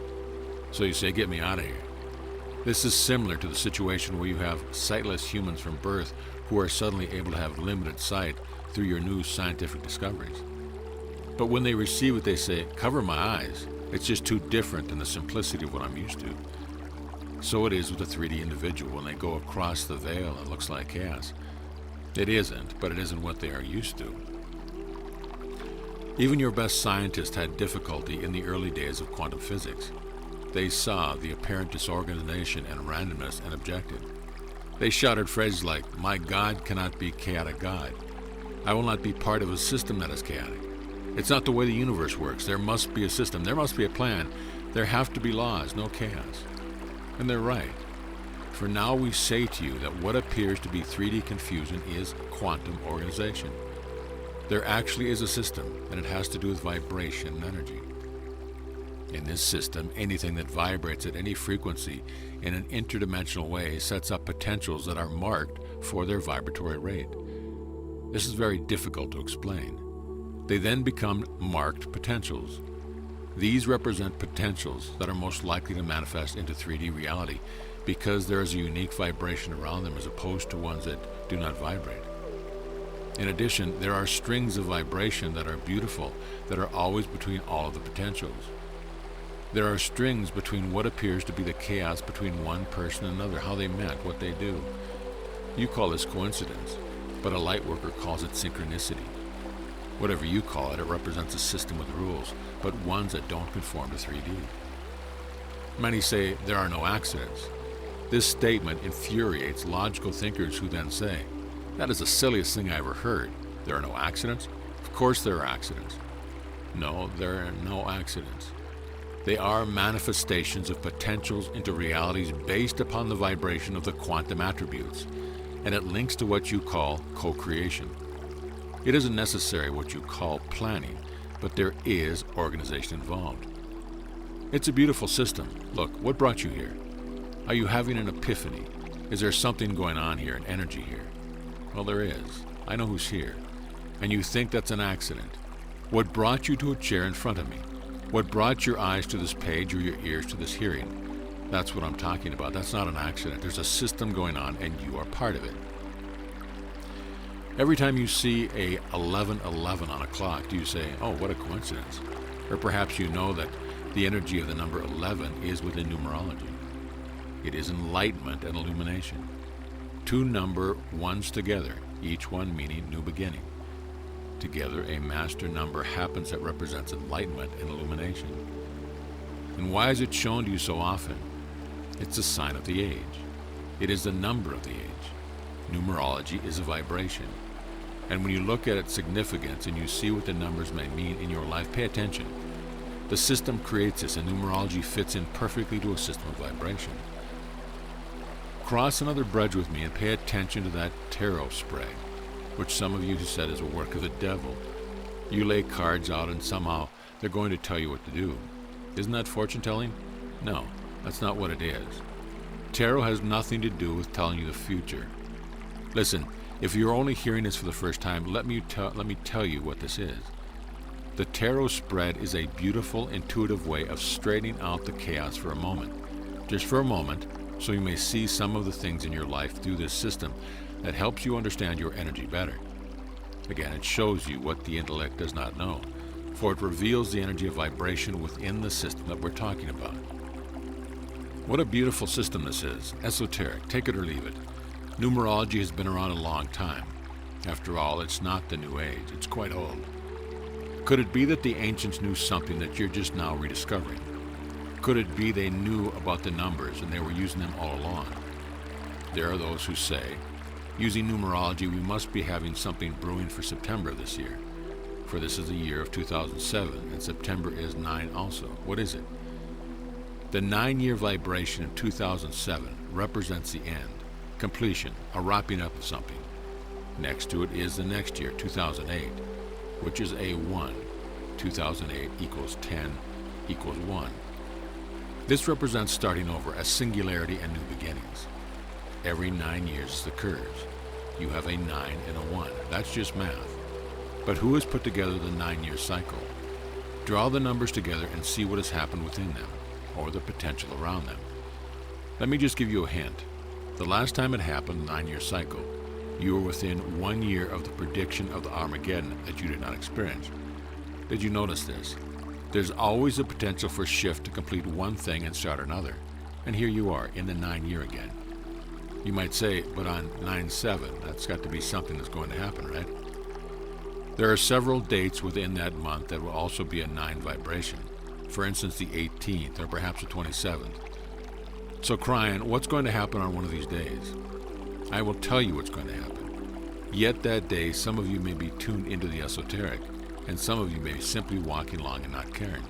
So you say, get me out of here. This is similar to the situation where you have sightless humans from birth who are suddenly able to have limited sight through your new scientific discoveries. But when they receive it, they say, cover my eyes. It's just too different than the simplicity of what I'm used to. So it is with a 3D individual. When they go across the veil, it looks like chaos. It isn't, but it isn't what they are used to. Even your best scientists had difficulty in the early days of quantum physics. They saw the apparent disorganization and randomness and objected. They shouted phrases like, my God cannot be chaotic God. I will not be part of a system that is chaotic. It's not the way the universe works. There must be a system. There must be a plan. There have to be laws, no chaos. And they're right. For now we say to you that what appears to be 3D confusion is quantum organization. There actually is a system, and it has to do with vibration and energy. In this system, anything that vibrates at any frequency in an interdimensional way sets up potentials that are marked for their vibratory rate. This is very difficult to explain. They then become marked potentials. These represent potentials that are most likely to manifest into 3D reality because there is a unique vibration around them as opposed to ones that do not vibrate. In addition, there are strings of vibration that are beautiful, that are always between all of the potentials. There are strings between what appears to be the chaos between one person and another, how they met, what they do. You call this coincidence, but a light worker calls it synchronicity. Whatever you call it, it represents a system with rules, but ones that don't conform to 3D. Many say there are no accidents. This statement infuriates logical thinkers who then say, that is the silliest thing I ever heard. There are no accidents? Of course there are accidents. No, there are no accidents. They are manifestations of potentials into realities based upon the vibration of the quantum attributes, and it links to what you call co-creation. It isn't necessary what you call planning, but there is organization involved. It's a beautiful system. Look, what brought you here? Are you having an epiphany? Is there something going on here, an energy here? Well, there is. I know who's here. And you think that's an accident. What brought you to a chair in front of me? What brought your eyes to this page or your ears to this hearing? That's what I'm talking about. That's not an accident. There's a system going on and you are part of it. Every time you see a 11:11 on a clock, do you say, oh, what a coincidence? Or perhaps you know that the energy of the number 11 is within numerology. It is enlightenment and illumination. Two number ones together, each one meaning new beginning. Together, a master number happens that represents enlightenment and illumination. And why is it shown to you so often? It's a sign of the age. It is the number of the age. Numerology is a vibration. And when you look at its significance and you see what the numbers may mean in your life, pay attention. The system creates this, and numerology fits in perfectly to a system of vibration. Cross another bridge with me and pay attention to that tarot spread, which some of you said is a work of the devil. You lay cards out and somehow they're going to tell you what to do. Isn't that fortune telling? No, that's not what it is. Tarot has nothing to do with telling you the future. Listen, if you're only hearing this for the first time, let me tell you what this is. The tarot spread is a beautiful, intuitive way of straightening out the chaos for a moment. Just for a moment, so you may see some of the things in your life through this system that helps you understand your energy better. Again, it shows you what the intellect does not know, for it reveals the energy of vibration within the system that we're talking about. What a beautiful system this is. Esoteric, take it or leave it. Numerology has been around a long time. After all, it's not the new age, it's quite old. Could it be that the ancients knew something that you're just now rediscovering? Could it be they knew about the numbers and they were using them all along? There are those who say, using numerology, we must be having something brewing for September this year. For this is the year of 2007, and September is 9 also. What is it? The 9-year vibration in 2007 represents the end, completion, a wrapping up of something. Next to it is the next year, 2008, which is a 1. 2008 equals 10 equals 1. This represents starting over, a singularity and new beginnings. Every 9 years occurs. You have a 9 and a 1. That's just math. But who has put together the 9-year cycle? Draw the numbers together and see what has happened within them, or the potential around them. Let me just give you a hint. The last time it happened, the 9-year cycle, you were within 1 year of the prediction of the Armageddon that you did not experience. Did you notice this? There's always a potential for shift to complete one thing and start another. And here you are in the 9-year again. You might say, but on 9/7, that's got to be something that's going to happen, right? There are several dates within that month that will also be a 9 vibration. For instance, the 18th or perhaps the 27th. So KRYON, what's going to happen on one of these days? I will tell you what's going to happen. Yet that day, some of you may be tuned into the esoteric, and some of you may be simply walking along and not caring.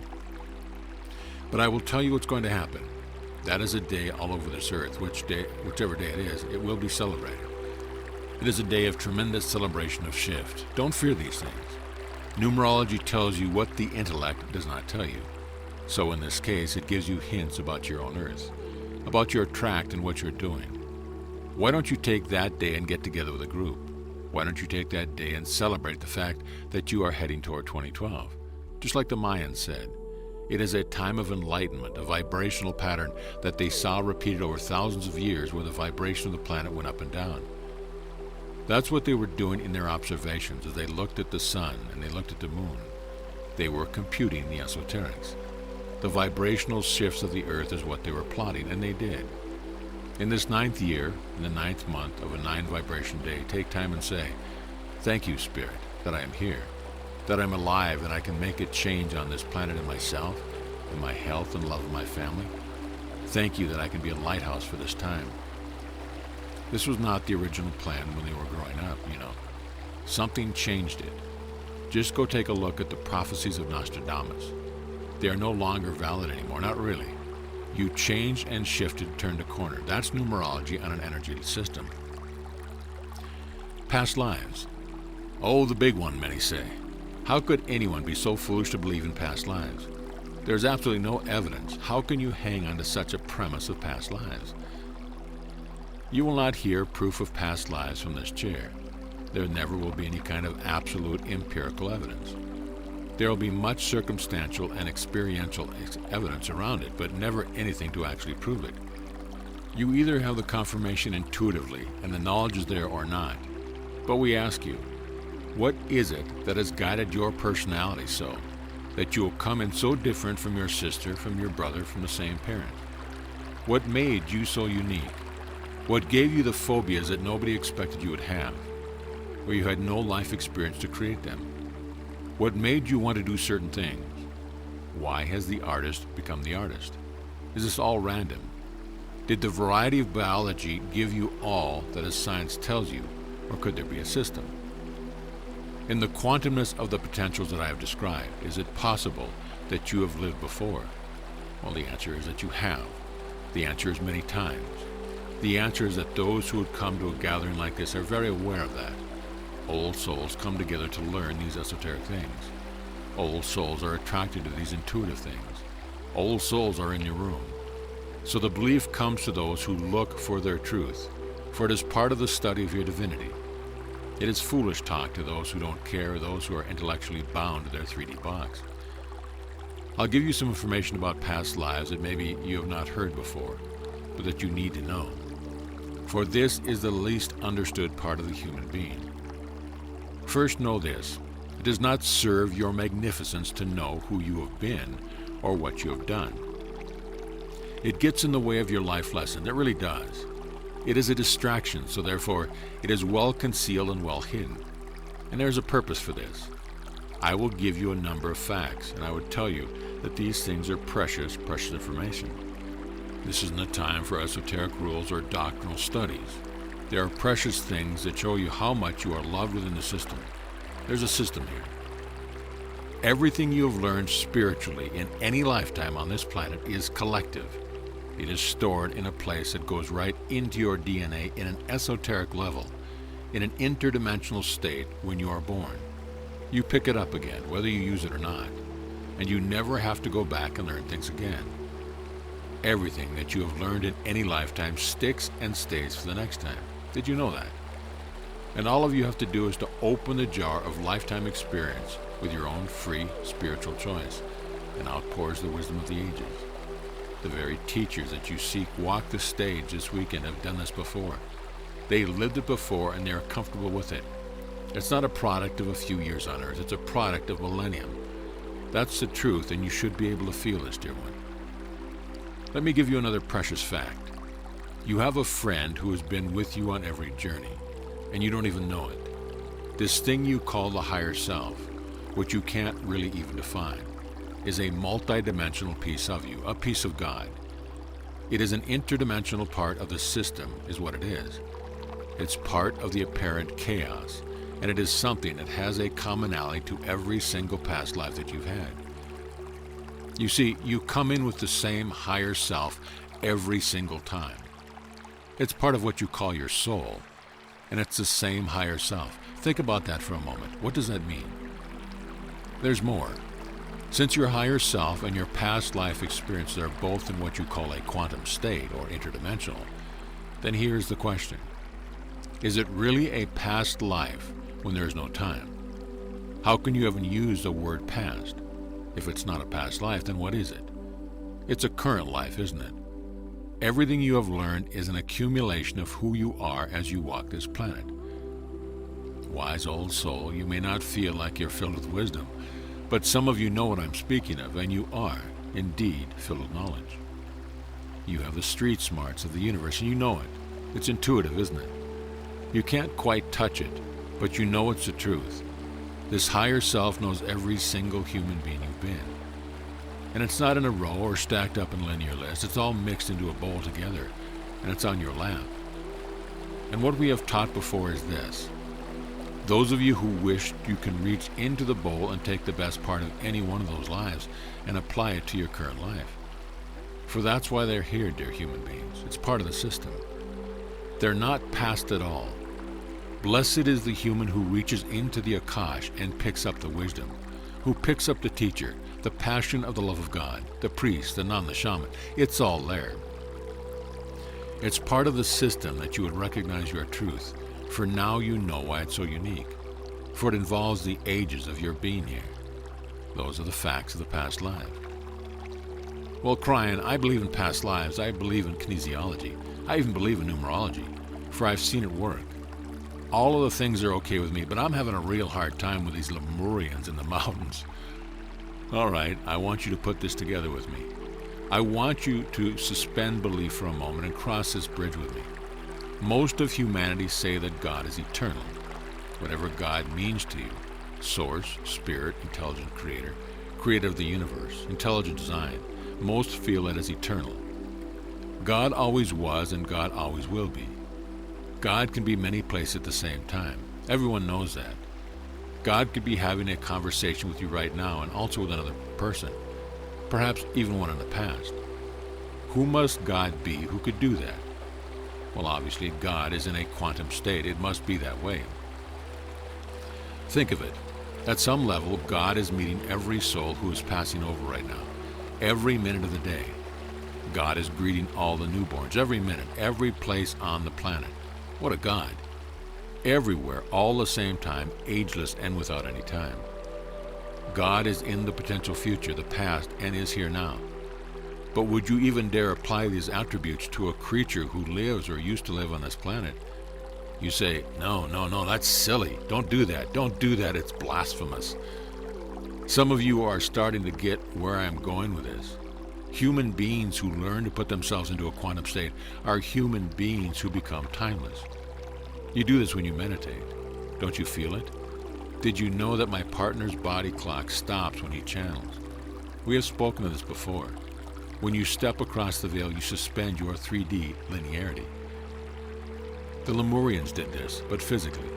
But I will tell you what's going to happen. That is a day all over this earth, whichever day it is, it will be celebrated. It is a day of tremendous celebration of shift. Don't fear these things. Numerology tells you what the intellect does not tell you. So in this case, it gives you hints about your own earth, about your tract and what you're doing. Why don't you take that day and get together with a group? Why don't you take that day and celebrate the fact that you are heading toward 2012? Just like the Mayans said, it is a time of enlightenment, a vibrational pattern that they saw repeated over thousands of years where the vibration of the planet went up and down. That's what they were doing in their observations as they looked at the sun and they looked at the moon. They were computing the esoterics. The vibrational shifts of the earth is what they were plotting, and they did. In this 9th year, in the 9th month of a 9 vibration day, take time and say, thank you, Spirit, that I am here, that I'm alive and I can make a change on this planet in myself, in my health and love of my family. Thank you that I can be a lighthouse for this time. This was not the original plan when they were growing up, you know. Something changed it. Just go take a look at the prophecies of Nostradamus. They are no longer valid anymore, not really. You changed and shifted, turned a corner. That's numerology on an energy system. Past lives. Oh, the big one, many say. How could anyone be so foolish to believe in past lives? There's absolutely no evidence. How can you hang on to such a premise of past lives? You will not hear proof of past lives from this chair. There never will be any kind of absolute empirical evidence. There will be much circumstantial and experiential evidence around it, but never anything to actually prove it. You either have the confirmation intuitively and the knowledge is there or not. But we ask you, what is it that has guided your personality so that you will come in so different from your sister, from your brother, from the same parent? What made you so unique? What gave you the phobias that nobody expected you would have, where you had no life experience to create them? What made you want to do certain things? Why has the artist become the artist? Is this all random? Did the variety of biology give you all that as science tells you, or could there be a system? In the quantumness of the potentials that I have described, is it possible that you have lived before? Well, the answer is that you have. The answer is many times. The answer is that those who would come to a gathering like this are very aware of that. Old souls come together to learn these esoteric things. Old souls are attracted to these intuitive things. Old souls are in your room. So the belief comes to those who look for their truth, for it is part of the study of your divinity. It is foolish talk to those who don't care, or those who are intellectually bound to their 3D box. I'll give you some information about past lives that maybe you have not heard before, but that you need to know. For this is the least understood part of the human being. First, know this. It does not serve your magnificence to know who you have been or what you have done. It gets in the way of your life lesson. It really does. It is a distraction, so therefore it is well concealed and well hidden. And there is a purpose for this. I will give you a number of facts, and I would tell you that these things are precious information. This isn't a time for esoteric rules or doctrinal studies. There are precious things that show you how much you are loved within the system. There's a system here. Everything you have learned spiritually in any lifetime on this planet is collective. It is stored in a place that goes right into your DNA in an esoteric level, in an interdimensional state when you are born. You pick it up again, whether you use it or not, and you never have to go back and learn things again. Everything that you have learned in any lifetime sticks and stays for the next time. Did you know that? And all of you have to do is to open the jar of lifetime experience with your own free spiritual choice, and out pours the wisdom of the ages. The very teachers that you seek walk the stage this weekend have done this before. They lived it before and they are comfortable with it. It's not a product of a few years on earth, it's a product of millennium. That's the truth, and you should be able to feel this, dear one. Let me give you another precious fact. You have a friend who has been with you on every journey, and you don't even know it. This thing you call the higher self, which you can't really even define, is a multidimensional piece of you, a piece of God. It is an interdimensional part of the system, is what it is. It's part of the apparent chaos, and it is something that has a commonality to every single past life that you've had. You see, you come in with the same higher self every single time. It's part of what you call your soul, and it's the same higher self. Think about that for a moment. What does that mean? There's more. Since your higher self and your past life experiences are both in what you call a quantum state or interdimensional, then here's the question. Is it really a past life when there is no time? How can you even use the word past? If it's not a past life, then what is it? It's a current life, isn't it? Everything you have learned is an accumulation of who you are as you walk this planet. Wise old soul, you may not feel like you're filled with wisdom, but some of you know what I'm speaking of, and you are, indeed, filled with knowledge. You have the street smarts of the universe, and you know it. It's intuitive, isn't it? You can't quite touch it, but you know it's the truth. This higher self knows every single human being you've been. And it's not in a row or stacked up in linear lists. It's all mixed into a bowl together, and it's on your lap. And what we have taught before is this. Those of you who wish, you can reach into the bowl and take the best part of any one of those lives and apply it to your current life. For that's why they're here, dear human beings. It's part of the system. They're not past at all. Blessed is the human who reaches into the Akash and picks up the wisdom, who picks up the teacher, the passion of the love of God, the priest, the nun, the shaman. It's all there. It's part of the system that you would recognize your truth, for now you know why it's so unique, for it involves the ages of your being here. Those are the facts of the past life. Well, KRYON, I believe in past lives. I believe in kinesiology. I even believe in numerology, for I've seen it work. All of the things are okay with me, but I'm having a real hard time with these Lemurians in the mountains. All right, I want you to put this together with me. I want you to suspend belief for a moment and cross this bridge with me. Most of humanity say that God is eternal. Whatever God means to you, source, spirit, intelligent creator, creator of the universe, intelligent design, most feel it as eternal. God always was and God always will be. God can be many places at the same time. Everyone knows that. God could be having a conversation with you right now and also with another person, perhaps even one in the past. Who must God be who could do that? Well, obviously, God is in a quantum state. It must be that way. Think of it. At some level, God is meeting every soul who is passing over right now, every minute of the day. God is greeting all the newborns, every minute, every place on the planet. What a God. Everywhere, all the same time, ageless and without any time. God is in the potential future, the past, and is here now. But would you even dare apply these attributes to a creature who lives or used to live on this planet? You say, no, that's silly. Don't do that. Don't do that. It's blasphemous. Some of you are starting to get where I'm going with this. Human beings who learn to put themselves into a quantum state are human beings who become timeless. You do this when you meditate. Don't you feel it? Did you know that my partner's body clock stops when he channels? We have spoken of this before. When you step across the veil, you suspend your 3D linearity. The Lemurians did this, but physically.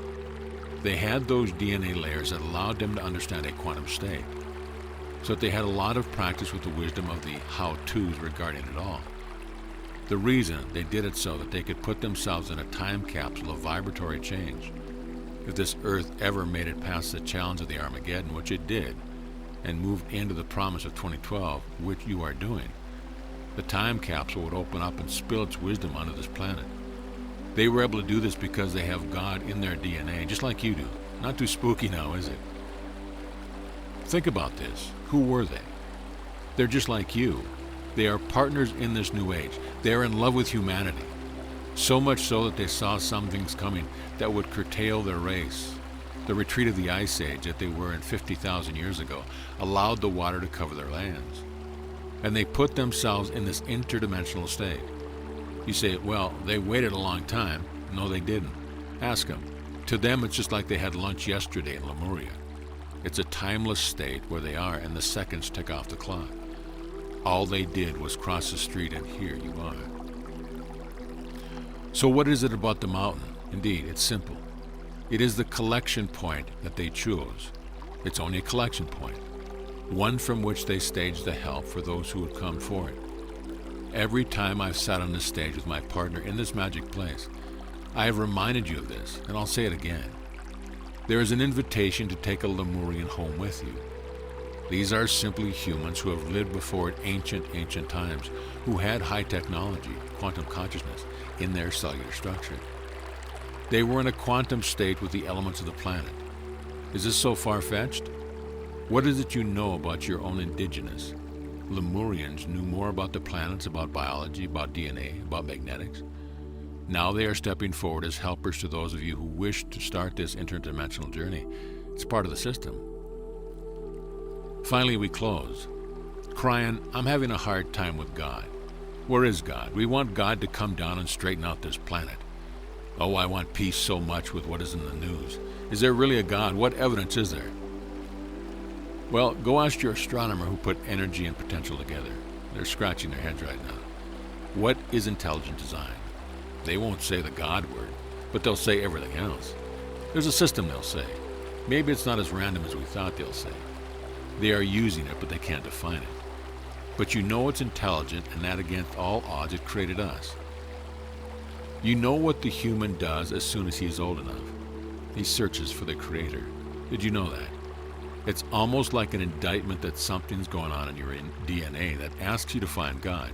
They had those DNA layers that allowed them to understand a quantum state, so that they had a lot of practice with the wisdom of the how-tos regarding it all. The reason they did it so that they could put themselves in a time capsule of vibratory change. If this Earth ever made it past the challenge of the Armageddon, which it did, and moved into the promise of 2012, which you are doing, the time capsule would open up and spill its wisdom onto this planet. They were able to do this because they have God in their DNA, just like you do. Not too spooky now, is it? Think about this. Who were they? They're just like you. They are partners in this new age. They are in love with humanity. So much so that they saw some things coming that would curtail their race. The retreat of the Ice Age that they were in 50,000 years ago allowed the water to cover their lands. And they put themselves in this interdimensional state. You say, well, they waited a long time. No, they didn't. Ask them. To them, it's just like they had lunch yesterday in Lemuria. It's a timeless state where they are, and the seconds tick off the clock. All they did was cross the street, and here you are. So what is it about the mountain? Indeed, it's simple. It is the collection point that they chose. It's only a collection point, one from which they stage the help for those who would come for it. Every time I've sat on this stage with my partner in this magic place, I have reminded you of this, and I'll say it again. There is an invitation to take a Lemurian home with you. These are simply humans who have lived before in ancient times, who had high technology, quantum consciousness, in their cellular structure. They were in a quantum state with the elements of the planet. Is this so far-fetched? What is it you know about your own indigenous? Lemurians knew more about the planets, about biology, about DNA, about magnetics. Now they are stepping forward as helpers to those of you who wish to start this interdimensional journey. It's part of the system. Finally, we close. KRYON, I'm having a hard time with God. Where is God? We want God to come down and straighten out this planet. Oh, I want peace so much with what is in the news. Is there really a God? What evidence is there? Well, go ask your astronomer who put energy and potential together. They're scratching their heads right now. What is intelligent design? They won't say the God word, but they'll say everything else. There's a system, they'll say. Maybe it's not as random as we thought, they'll say. They are using it, but they can't define it. But you know it's intelligent, and that against all odds it created us. You know what the human does as soon as he is old enough. He searches for the Creator. Did you know that? It's almost like an indictment that something's going on in your DNA that asks you to find God.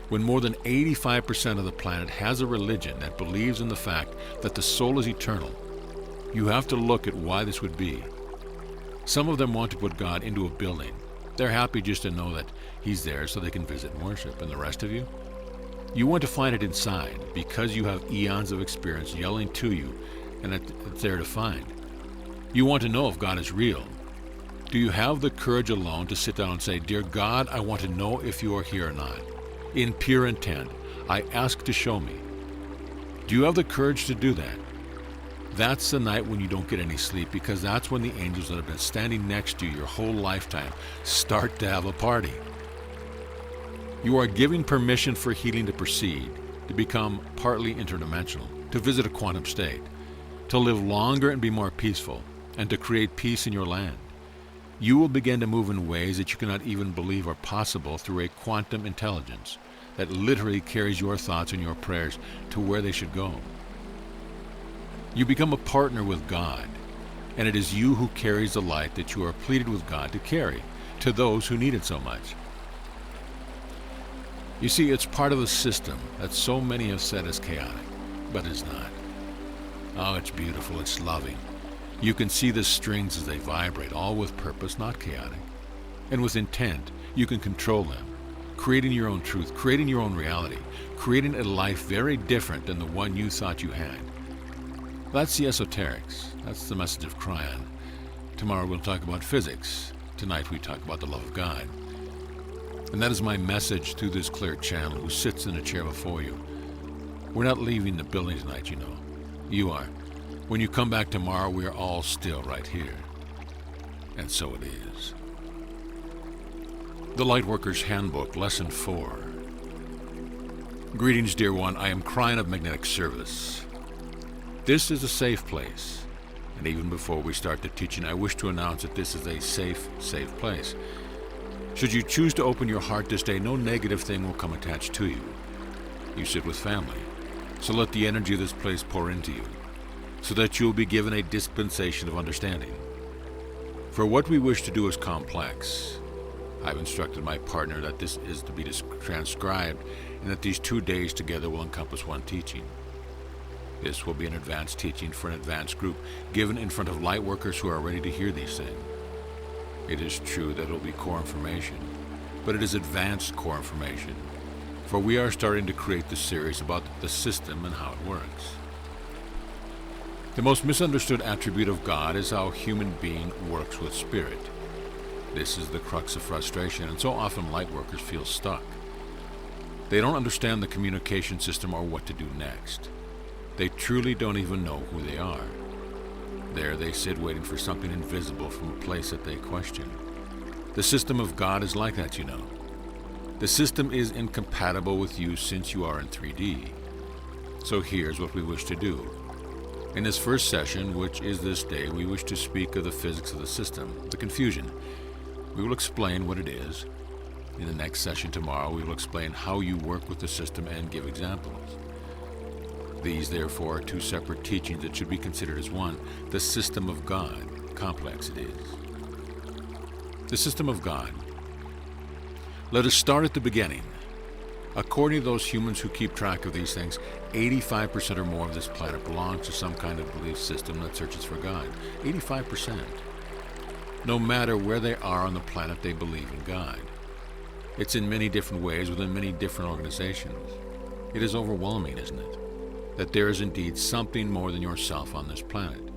When more than 85% of the planet has a religion that believes in the fact that the soul is eternal, you have to look at why this would be. Some of them want to put God into a building. They're happy just to know that He's there so they can visit and worship. And the rest of you? You want to find it inside because you have eons of experience yelling to you and it's there to find. You want to know if God is real. Do you have the courage alone to sit down and say, Dear God, I want to know if you are here or not? In pure intent, I ask to show me. Do you have the courage to do that? That's the night when you don't get any sleep, because that's when the angels that have been standing next to you your whole lifetime start to have a party. You are giving permission for healing to proceed, to become partly interdimensional, to visit a quantum state, to live longer and be more peaceful, and to create peace in your land. You will begin to move in ways that you cannot even believe are possible through a quantum intelligence that literally carries your thoughts and your prayers to where they should go. You become a partner with God, and it is you who carries the light that you are pleaded with God to carry to those who need it so much. You see, it's part of the system that so many have said is chaotic, but is not. Oh, it's beautiful, it's loving. You can see the strings as they vibrate, all with purpose, not chaotic. And with intent, you can control them, creating your own truth, creating your own reality, creating a life very different than the one you thought you had. That's the esoterics. That's the message of KRYON. Tomorrow we'll talk about physics. Tonight we talk about the love of God. And that is my message through this clear channel who sits in a chair before you. We're not leaving the building tonight, you know. You are. When you come back tomorrow, we are all still right here. And so it is. The Lightworker's Handbook, Lesson 4. Greetings, dear one. I am KRYON of Magnetic Service. This is a safe place. And even before we start the teaching, I wish to announce that this is a safe place. Should you choose to open your heart this day, no negative thing will come attached to you. You sit with family, so let the energy of this place pour into you, so that you will be given a dispensation of understanding. For what we wish to do is complex. I've instructed my partner that this is to be transcribed, and that these 2 days together will encompass one teaching. This will be an advanced teaching for an advanced group, given in front of light workers who are ready to hear these things. It is true that it will be core information, but it is advanced core information, for we are starting to create the series about the system and how it works. The most misunderstood attribute of God is how a human being works with spirit. This is the crux of frustration, and so often light workers feel stuck. They don't understand the communication system or what to do next. They truly don't even know who they are. There they sit waiting for something invisible from a place that they question. The system of God is like that, you know. The system is incompatible with you since you are in 3D. So here's what we wish to do. In this first session, which is this day, we wish to speak of the physics of the system, the confusion. We will explain what it is. In the next session tomorrow, we will explain how you work with the system and give examples. These, therefore, are 2 separate teachings that should be considered as one. The system of God. Complex it is. The system of God. Let us start at the beginning. According to those humans who keep track of these things, 85% or more of this planet belongs to some kind of belief system that searches for God. 85%. No matter where they are on the planet, they believe in God. It's in many different ways within many different organizations. It is overwhelming, isn't it? That there is indeed something more than yourself on this planet.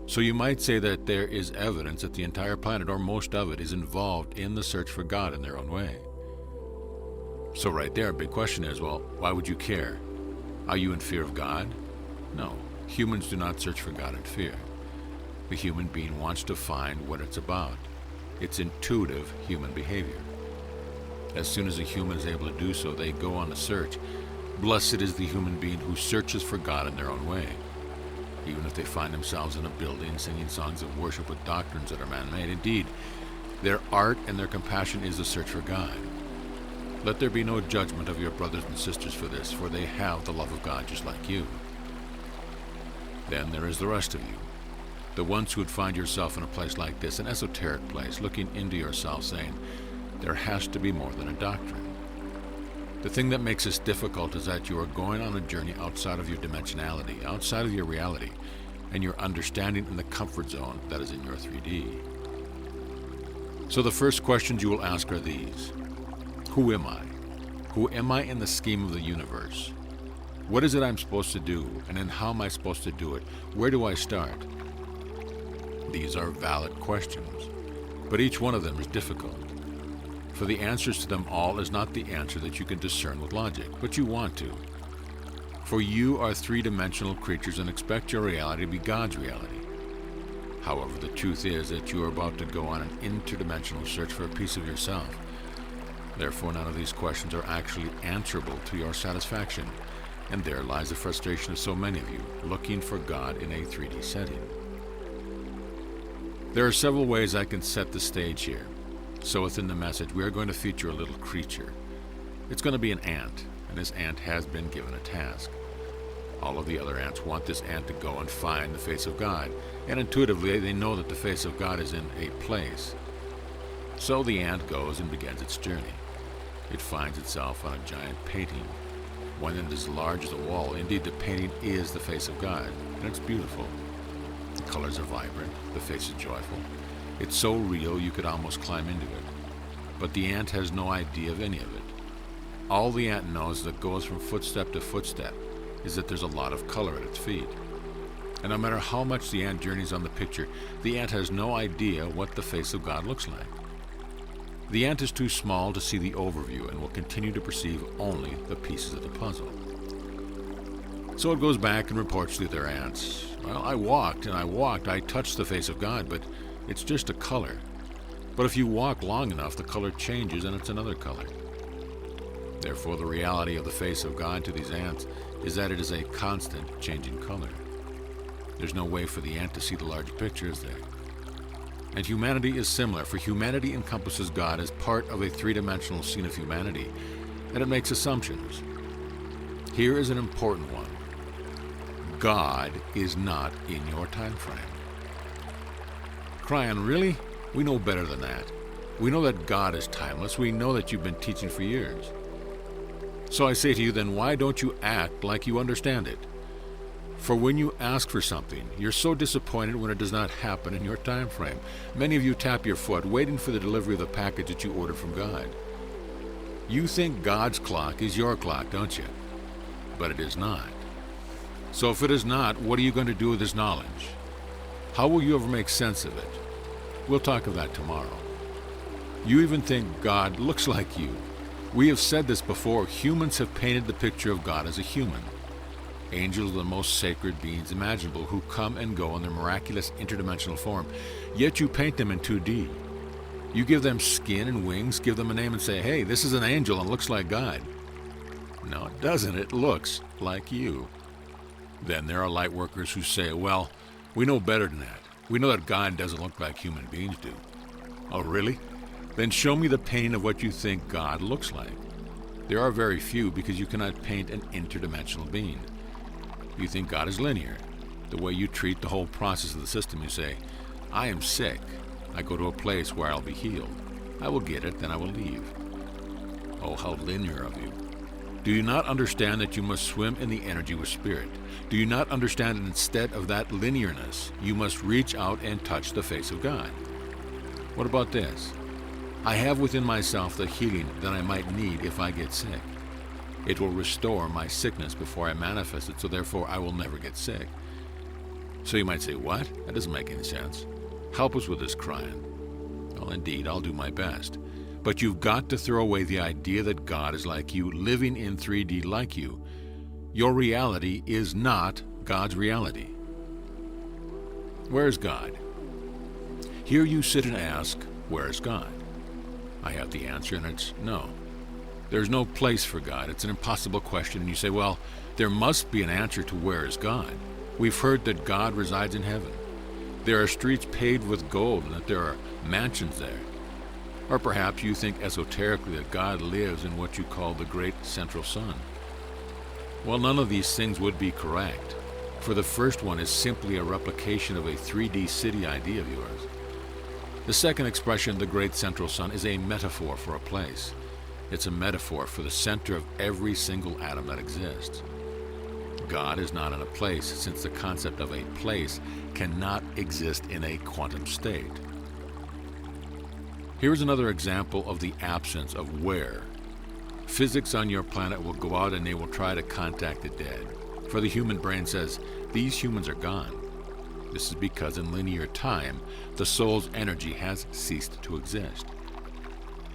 So you might say that there is evidence that the entire planet, or most of it, is involved in the search for God in their own way. So right there, a big question is, well, why would you care? Are you in fear of God? No. Humans do not search for God in fear. The human being wants to find what it's about. It's intuitive human behavior. As soon as a human is able to do so, they go on a search. Blessed is the human being who searches for God in their own way. Even if they find themselves in a building singing songs of worship with doctrines that are man-made. Indeed, their art and their compassion is the search for God. Let there be no judgment of your brothers and sisters for this, for they have the love of God just like you. Then there is the rest of you, the ones who would find yourself in a place like this, an esoteric place, looking into yourself saying, there has to be more than a doctrine. The thing that makes this difficult is that you are going on a journey outside of your dimensionality, outside of your reality, and your understanding in the comfort zone that is in your 3D. So the first questions you will ask are these. Who am I? Who am I in the scheme of the universe? What is it I'm supposed to do, and then how am I supposed to do it? Where do I start? These are valid questions, but each one of them is difficult. For the answers to them all is not the answer that you can discern with logic, but you want to. For you are 3-dimensional creatures and expect your reality to be God's reality. However, the truth is that you are about to go on an interdimensional search for a piece of yourself. Therefore, none of these questions are actually answerable to your satisfaction, and there lies the frustration of so many of you, looking for God in a 3D setting. There are several ways I can set the stage here. So within the message, we are going to feature a little creature. It's going to be an ant, and this ant has been given a task. All of the other ants want this ant to go and find the face of God, and intuitively they know that the face of God is in a place. So the ant goes and begins its journey. It finds itself on a giant painting, one that is as large as a wall. Indeed, the painting is the face of God, and it's beautiful. The colors are vibrant, the face is joyful. It's so real you could almost climb into it. But the ant has no idea of any of it. All the ant knows that goes from footstep to footstep is that there's a lot of color at its feet. And no matter how much the ant journeys on the picture, the ant has no idea what the face of God looks like. The ant is too small to see the overview and will continue to perceive only the pieces of the puzzle. So it goes back and reports to their ants. Well, I walked and I walked. I touched the face of God, but it's just a color. But if you walk long enough, the color changes and it's another color. Therefore, the reality of the face of God to these ants is that it is a constant changing color. There's no way for the ant to see the large picture, is there? And humanity is similar, for humanity encompasses God as part of a three-dimensional scene of humanity, and it makes assumptions. Here is an important one. God is not in your time frame. KRYON, really? We know better than that. We know that God is timeless. We know that you've been teaching for years. So I say to you, then why don't you act like you understand it? For when you ask for something, you're so disappointed when it does not happen in your time frame. Many of you tap your foot, waiting for the delivery of the package that you ordered from God. You think God's clock is your clock, don't you? But it is not. So if it is not, what are you going to do with this knowledge? How will you ever make sense of it? We'll talk of that tomorrow. You even think God looks like you. We have said this before. Humans have painted the picture of God as a human. Angels are the most sacred beings imaginable who come and go in their miraculous interdimensional form. Yet you paint them in 2D. You give them skin and wings, give them a name and say, hey, this is an angel and looks like God. No, it doesn't. It looks like you. Then there are light workers who say, well, we know better than that. We know that God doesn't look like human beings do. Oh, really? Then show me the painting of what you think God looks like. There are very few because you cannot paint an interdimensional being. You think God is linear. The way you treat the whole process of the system, you say, I am sick. I go to a place where I'll be healed. I will get it, then I will leave. Oh, how linear of you. Do you not understand that you must swim in the energy with spirit? Do you not understand that instead of that linearness, you must reach out and touch the face of God? What about this? I have within myself the healing that I might need if I get sick. It will restore my sickness before I manifest it, so therefore I will never get sick. So you might say, what? That doesn't make any sense. Help us with this, KRYON. Well, indeed, I'll do my best. But you've got to throw away the idea that God is like you, living in 3D like you. Your reality is not God's reality. Where is God? Here you sit and ask, where is God? I have the answer, and it's no. There's no place for God. It's an impossible question. And you say, well, there must be an answer to where is God. We've heard that God resides in heaven. There are streets paved with gold and that there are mansions there. Or perhaps you think esoterically that God lives in what you call the great central sun. Well, none of these things would be correct, for the first one is simply a replication of a 3D city idea of yours. The second expression, the great central sun, is a metaphor for a place. It's a metaphor for the center of every single atom that exists. God is not in a place, since the concept of a place cannot exist in a quantum state. Here's another example of the absence of where. Physics on your planet will go out and they will try to contact the dead. For the human brain says, these humans are gone. This is because in linear time, the soul's energy has ceased to exist.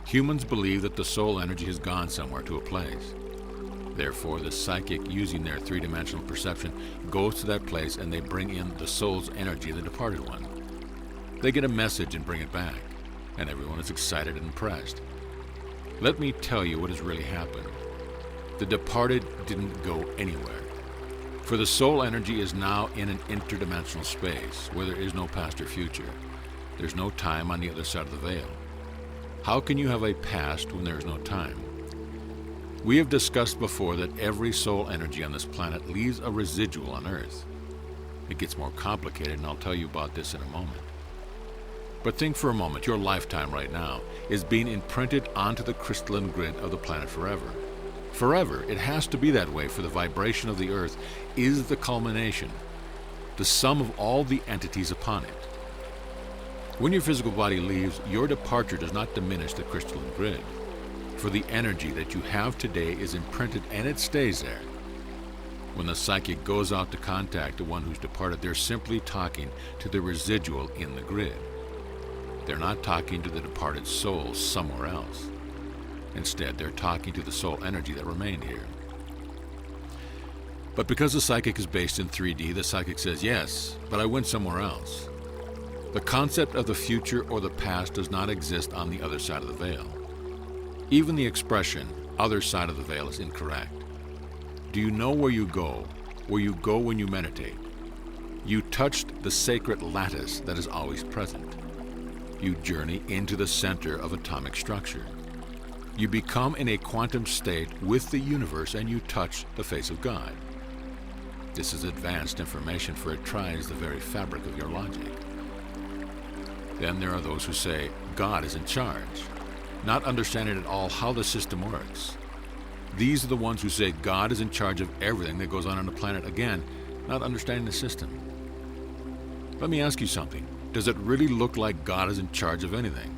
Humans believe that the soul energy has gone somewhere to a place. Therefore, the psychic, using their three-dimensional perception, goes to that place and they bring in the soul's energy of the departed one. They get a message and bring it back, and everyone is excited and impressed. Let me tell you what has really happened. The departed didn't go anywhere. For the soul energy is now in an interdimensional space where there is no past or future. There's no time on the other side of the veil. How can you have a past when there is no time? We have discussed before that every soul energy on this planet leaves a residual on Earth. It gets more complicated, and I'll tell you about this in a moment. But think for a moment, your lifetime right now is being imprinted onto the crystalline grid of the planet forever. Forever, it has to be that way, for the vibration of the Earth is the culmination, the sum of all the entities upon it. When your physical body leaves, your departure does not diminish the crystalline grid, for the energy that you have today is imprinted and it stays there. When the psychic goes out to contact the one who's departed, they're simply talking to the residual in the grid. They're not talking to the departed soul somewhere else. Instead, they're talking to the soul energy that remained here. But because the psychic is based in 3D, the psychic says, yes, but I went somewhere else. The concept of the future or the past does not exist on the other side of the veil. Even the expression, other side of the veil, is incorrect. Do you know where you go when you meditate? You touched the sacred lattice that is always present. You journey into the center of atomic structure. You become in a quantum state with the universe and you touch the face of God. This is advanced information, for it tries the very fabric of your logic. Then there are those who say God is in charge, not understanding at all how the system works. These are the ones who say God is in charge of everything that goes on the planet, again, not understanding the system. Let me ask you something. Does it really look like God is in charge of anything?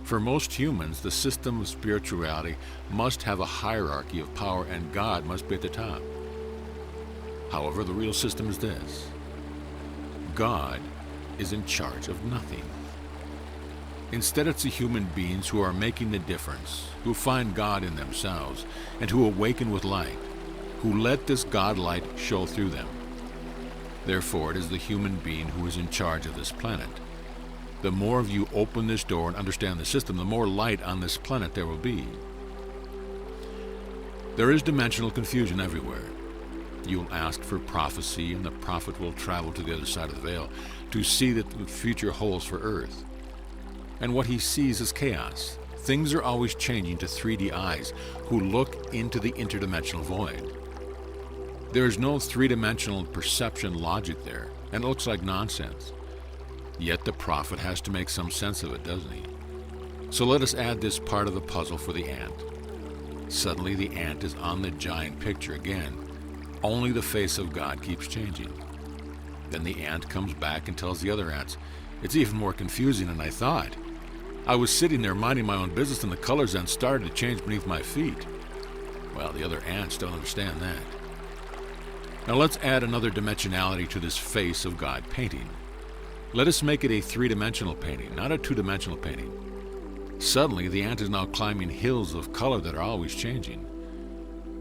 For most humans, the system of spirituality must have a hierarchy of power, and God must be at the top. However, the real system is this. God is in charge of nothing. Instead, it's the human beings who are making the difference, who find God in themselves, and who awaken with light, who let this God light show through them. Therefore, it is the human being who is in charge of this planet. The more of you open this door and understand the system, the more light on this planet there will be. There is dimensional confusion everywhere. You'll ask for prophecy, and the prophet will travel to the other side of the veil to see that the future holds for Earth. And what he sees is chaos. Things are always changing to 3D eyes who look into the interdimensional void. There is no three-dimensional perception logic there, and it looks like nonsense. Yet the prophet has to make some sense of it, doesn't he? So let us add this part of the puzzle for the ant. Suddenly the ant is on the giant picture again. Only the face of God keeps changing. Then the ant comes back and tells the other ants, it's even more confusing than I thought. I was sitting there minding my own business and the colors then started to change beneath my feet. Well, the other ants don't understand that. Now let's add another dimensionality to this face of God painting. Let us make it a three-dimensional painting, not a two-dimensional painting. Suddenly, the ant is now climbing hills of color that are always changing.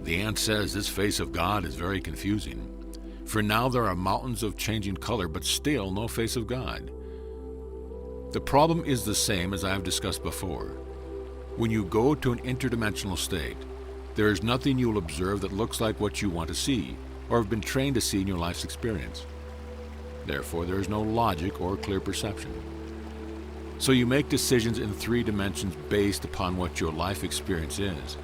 The ant says this face of God is very confusing. For now there are mountains of changing color, but still no face of God. The problem is the same as I have discussed before. When you go to an interdimensional state, there is nothing you will observe that looks like what you want to see, or have been trained to see in your life's experience. Therefore, there is no logic or clear perception. So you make decisions in 3 dimensions based upon what your life experience is.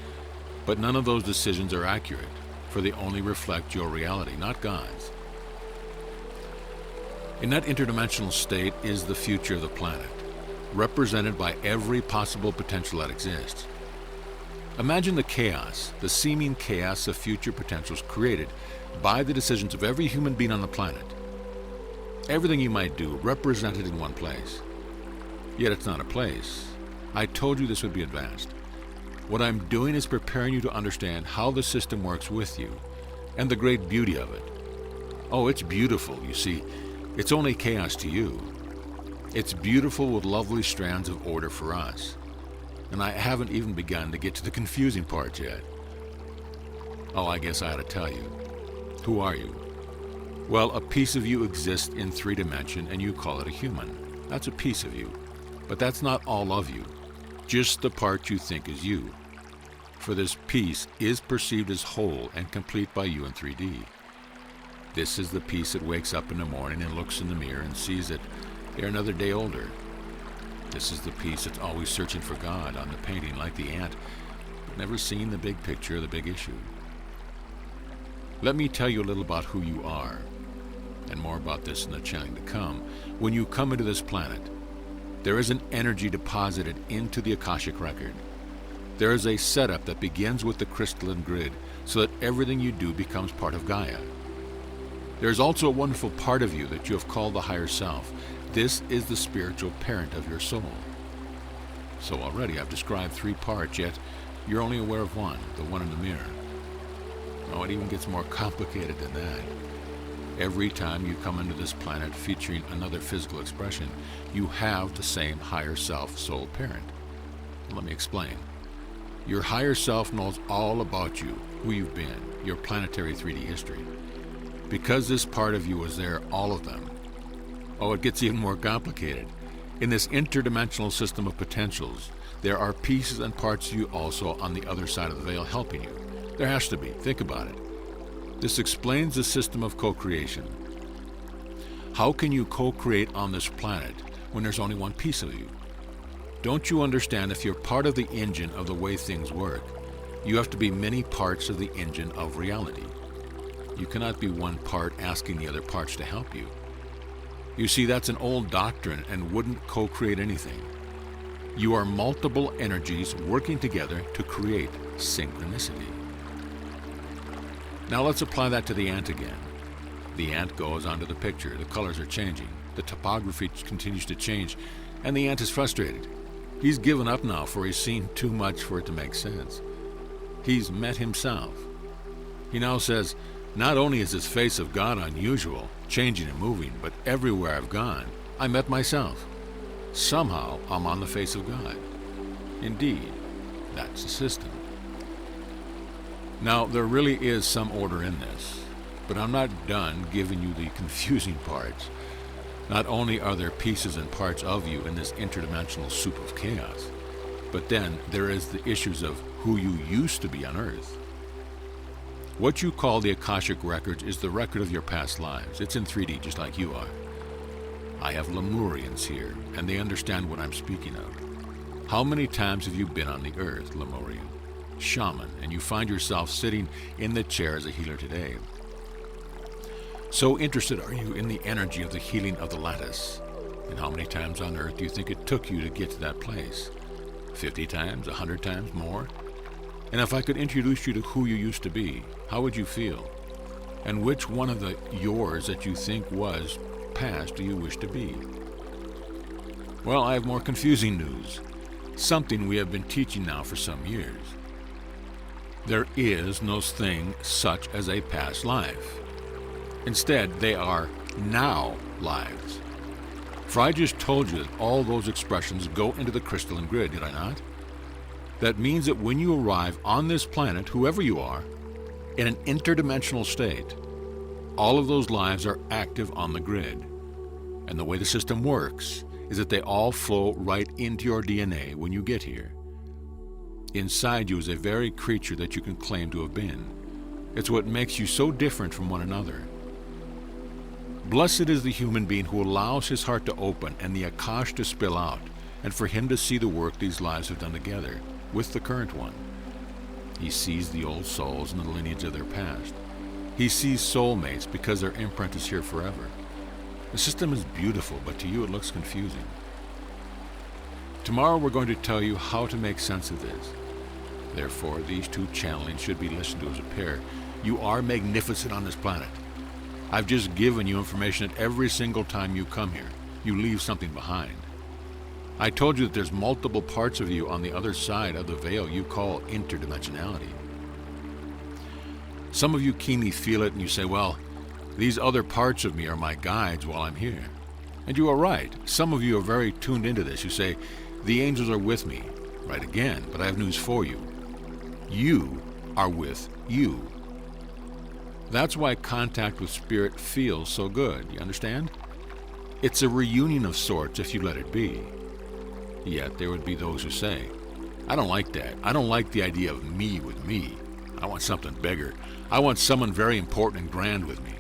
But none of those decisions are accurate, for they only reflect your reality, not God's. In that interdimensional state is the future of the planet, represented by every possible potential that exists. Imagine the chaos, the seeming chaos of future potentials created by the decisions of every human being on the planet. Everything you might do represented in one place. Yet it's not a place. I told you this would be advanced. What I'm doing is preparing you to understand how the system works with you, and the great beauty of it. Oh, it's beautiful, you see. It's only chaos to you. It's beautiful with lovely strands of order for us. And I haven't even begun to get to the confusing part yet. Oh, I guess I ought to tell you. Who are you? Well, a piece of you exists in 3 dimensions, and you call it a human. That's a piece of you. But that's not all of you. Just the part you think is you. For this piece is perceived as whole and complete by you in 3D. This is the piece that wakes up in the morning and looks in the mirror and sees that they're another day older. This is the piece that's always searching for God on the painting like the ant, but never seen the big picture, the big issue. Let me tell you a little about who you are, and more about this in the channeling to come. When you come into this planet, there is an energy deposited into the Akashic record. There is a setup that begins with the crystalline grid so that everything you do becomes part of Gaia. There is also a wonderful part of you that you have called the higher self. This is the spiritual parent of your soul. So already I've described 3 parts, yet you're only aware of one, the one in the mirror. No, it even gets more complicated than that. Every time you come into this planet featuring another physical expression, you have the same higher self soul parent. Let me explain. Your higher self knows all about you, who you've been, your planetary 3D history. Because this part of you was there, all of them. Oh, it gets even more complicated. In this interdimensional system of potentials, there are pieces and parts of you also on the other side of the veil helping you. There has to be. Think about it. This explains the system of co-creation. How can you co-create on this planet when there's only one piece of you? Don't you understand, if you're part of the engine of the way things work, you have to be many parts of the engine of reality. You cannot be one part asking the other parts to help you. You see, that's an old doctrine and wouldn't co-create anything. You are multiple energies working together to create synchronicity. Now let's apply that to the ant again. The ant goes onto the picture, the colors are changing, the topography continues to change, and the ant is frustrated. He's given up now, for he's seen too much for it to make sense. He's met himself. He now says, not only is this face of God unusual, changing and moving, but everywhere I've gone, I met myself. Somehow, I'm on the face of God. Indeed, that's the system. Now, there really is some order in this, but I'm not done giving you the confusing parts. Not only are there pieces and parts of you in this interdimensional soup of chaos, but then there is the issues of who you used to be on Earth. What you call the Akashic Records is the record of your past lives. It's in 3D, just like you are. I have Lemurians here, and they understand what I'm speaking of. How many times have you been on the Earth, Lemurian? Shaman, and you find yourself sitting in the chair as a healer today. So interested are you in the energy of the healing of the lattice? And how many times on Earth do you think it took you to get to that place? 50 times? 100 times? More? And if I could introduce you to who you used to be, how would you feel? And which one of the yours that you think was past do you wish to be? Well, I have more confusing news. Something we have been teaching now for some years. There is no thing such as a past life. Instead, they are now lives. For I just told you that all those expressions go into the crystalline grid, did I not? That means that when you arrive on this planet, whoever you are, in an interdimensional state, all of those lives are active on the grid. And the way the system works is that they all flow right into your DNA when you get here. Inside you is a very creature that you can claim to have been. It's what makes you so different from one another. Blessed is the human being who allows his heart to open and the Akash to spill out, and for him to see the work these lives have done together with the current one. He sees the old souls and the lineage of their past. He sees soulmates because their imprint is here forever. The system is beautiful, but to you it looks confusing. Tomorrow we're going to tell you how to make sense of this. Therefore, these two channelings should be listened to as a pair. You are magnificent on this planet. I've just given you information that every single time you come here, you leave something behind. I told you that there's multiple parts of you on the other side of the veil you call interdimensionality. Some of you keenly feel it and you say, well, these other parts of me are my guides while I'm here. And you are right. Some of you are very tuned into this. You say, the angels are with me. Right again, but I have news for you. You are with you. That's why contact with spirit feels so good, you understand? It's a reunion of sorts if you let it be. Yet there would be those who say, I don't like that. I don't like the idea of me with me. I want something bigger. I want someone very important and grand with me.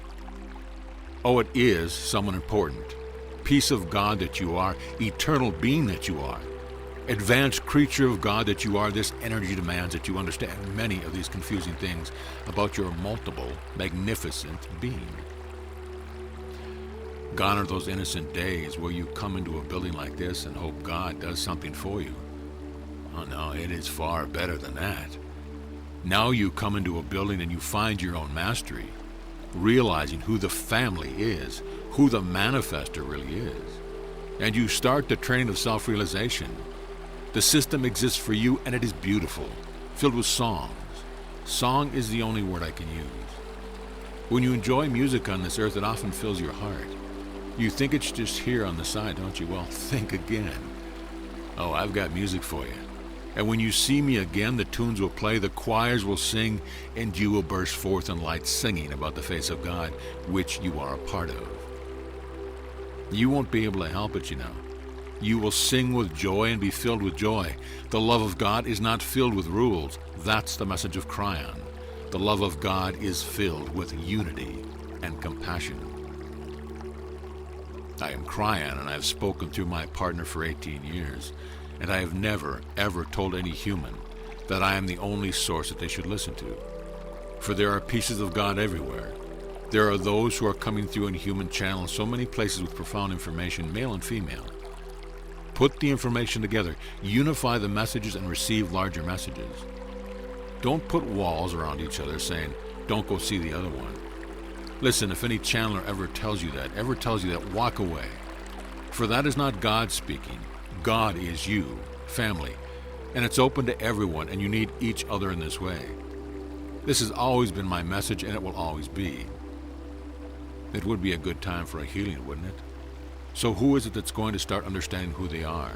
Oh, it is someone important. Piece of God that you are, eternal being that you are, advanced creature of God that you are. This energy demands that you understand many of these confusing things about your multiple, magnificent being. Gone are those innocent days where you come into a building like this and hope God does something for you. Oh no, it is far better than that. Now you come into a building and you find your own mastery, realizing who the family is, who the manifester really is. And you start the training of self-realization. The system exists for you, and it is beautiful, filled with songs. Song is the only word I can use. When you enjoy music on this earth, it often fills your heart. You think it's just here on the side, don't you? Well, think again. Oh, I've got music for you. And when you see me again, the tunes will play, the choirs will sing, and you will burst forth in light singing about the face of God, which you are a part of. You won't be able to help it, you know. You will sing with joy and be filled with joy. The love of God is not filled with rules. That's the message of KRYON. The love of God is filled with unity and compassion. I am KRYON, and I have spoken through my partner for 18 years, and I have never, ever told any human that I am the only source that they should listen to. For there are pieces of God everywhere. There are those who are coming through in human channels, so many places with profound information, male and female. Put the information together, unify the messages, and receive larger messages. Don't put walls around each other saying, don't go see the other one. Listen, if any channeler ever tells you that, walk away. For that is not God speaking. God is you, family, and it's open to everyone, and you need each other in this way. This has always been my message, and it will always be. It would be a good time for a healing, wouldn't it? So who is it that's going to start understanding who they are?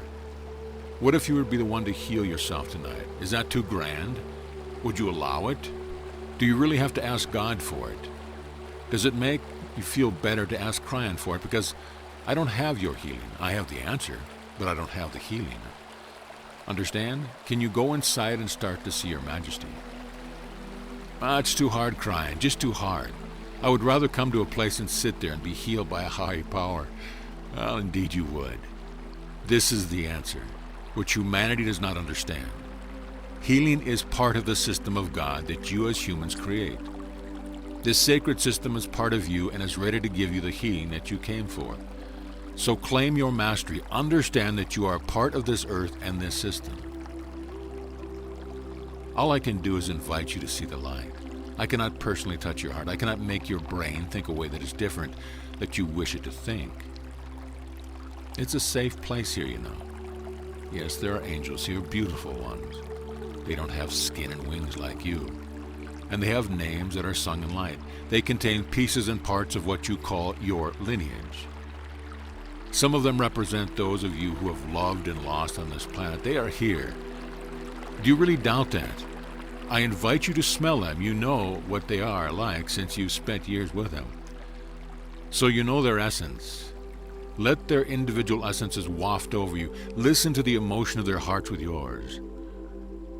What if you would be the one to heal yourself tonight? Is that too grand? Would you allow it? Do you really have to ask God for it? Does it make you feel better to ask KRYON for it? Because I don't have your healing. I have the answer, but I don't have the healing. Understand? Can you go inside and start to see your majesty? It's too hard, KRYON, just too hard. I would rather come to a place and sit there and be healed by a higher power. Well, indeed you would. This is the answer, which humanity does not understand. Healing is part of the system of God that you as humans create. This sacred system is part of you and is ready to give you the healing that you came for. So claim your mastery. Understand that you are a part of this earth and this system. All I can do is invite you to see the light. I cannot personally touch your heart. I cannot make your brain think a way that is different, that you wish it to think. It's a safe place here, you know. Yes, there are angels here, beautiful ones. They don't have skin and wings like you. And they have names that are sung in light. They contain pieces and parts of what you call your lineage. Some of them represent those of you who have loved and lost on this planet. They are here. Do you really doubt that? I invite you to smell them. You know what they are like since you've spent years with them. So you know their essence. Let their individual essences waft over you. Listen to the emotion of their hearts with yours.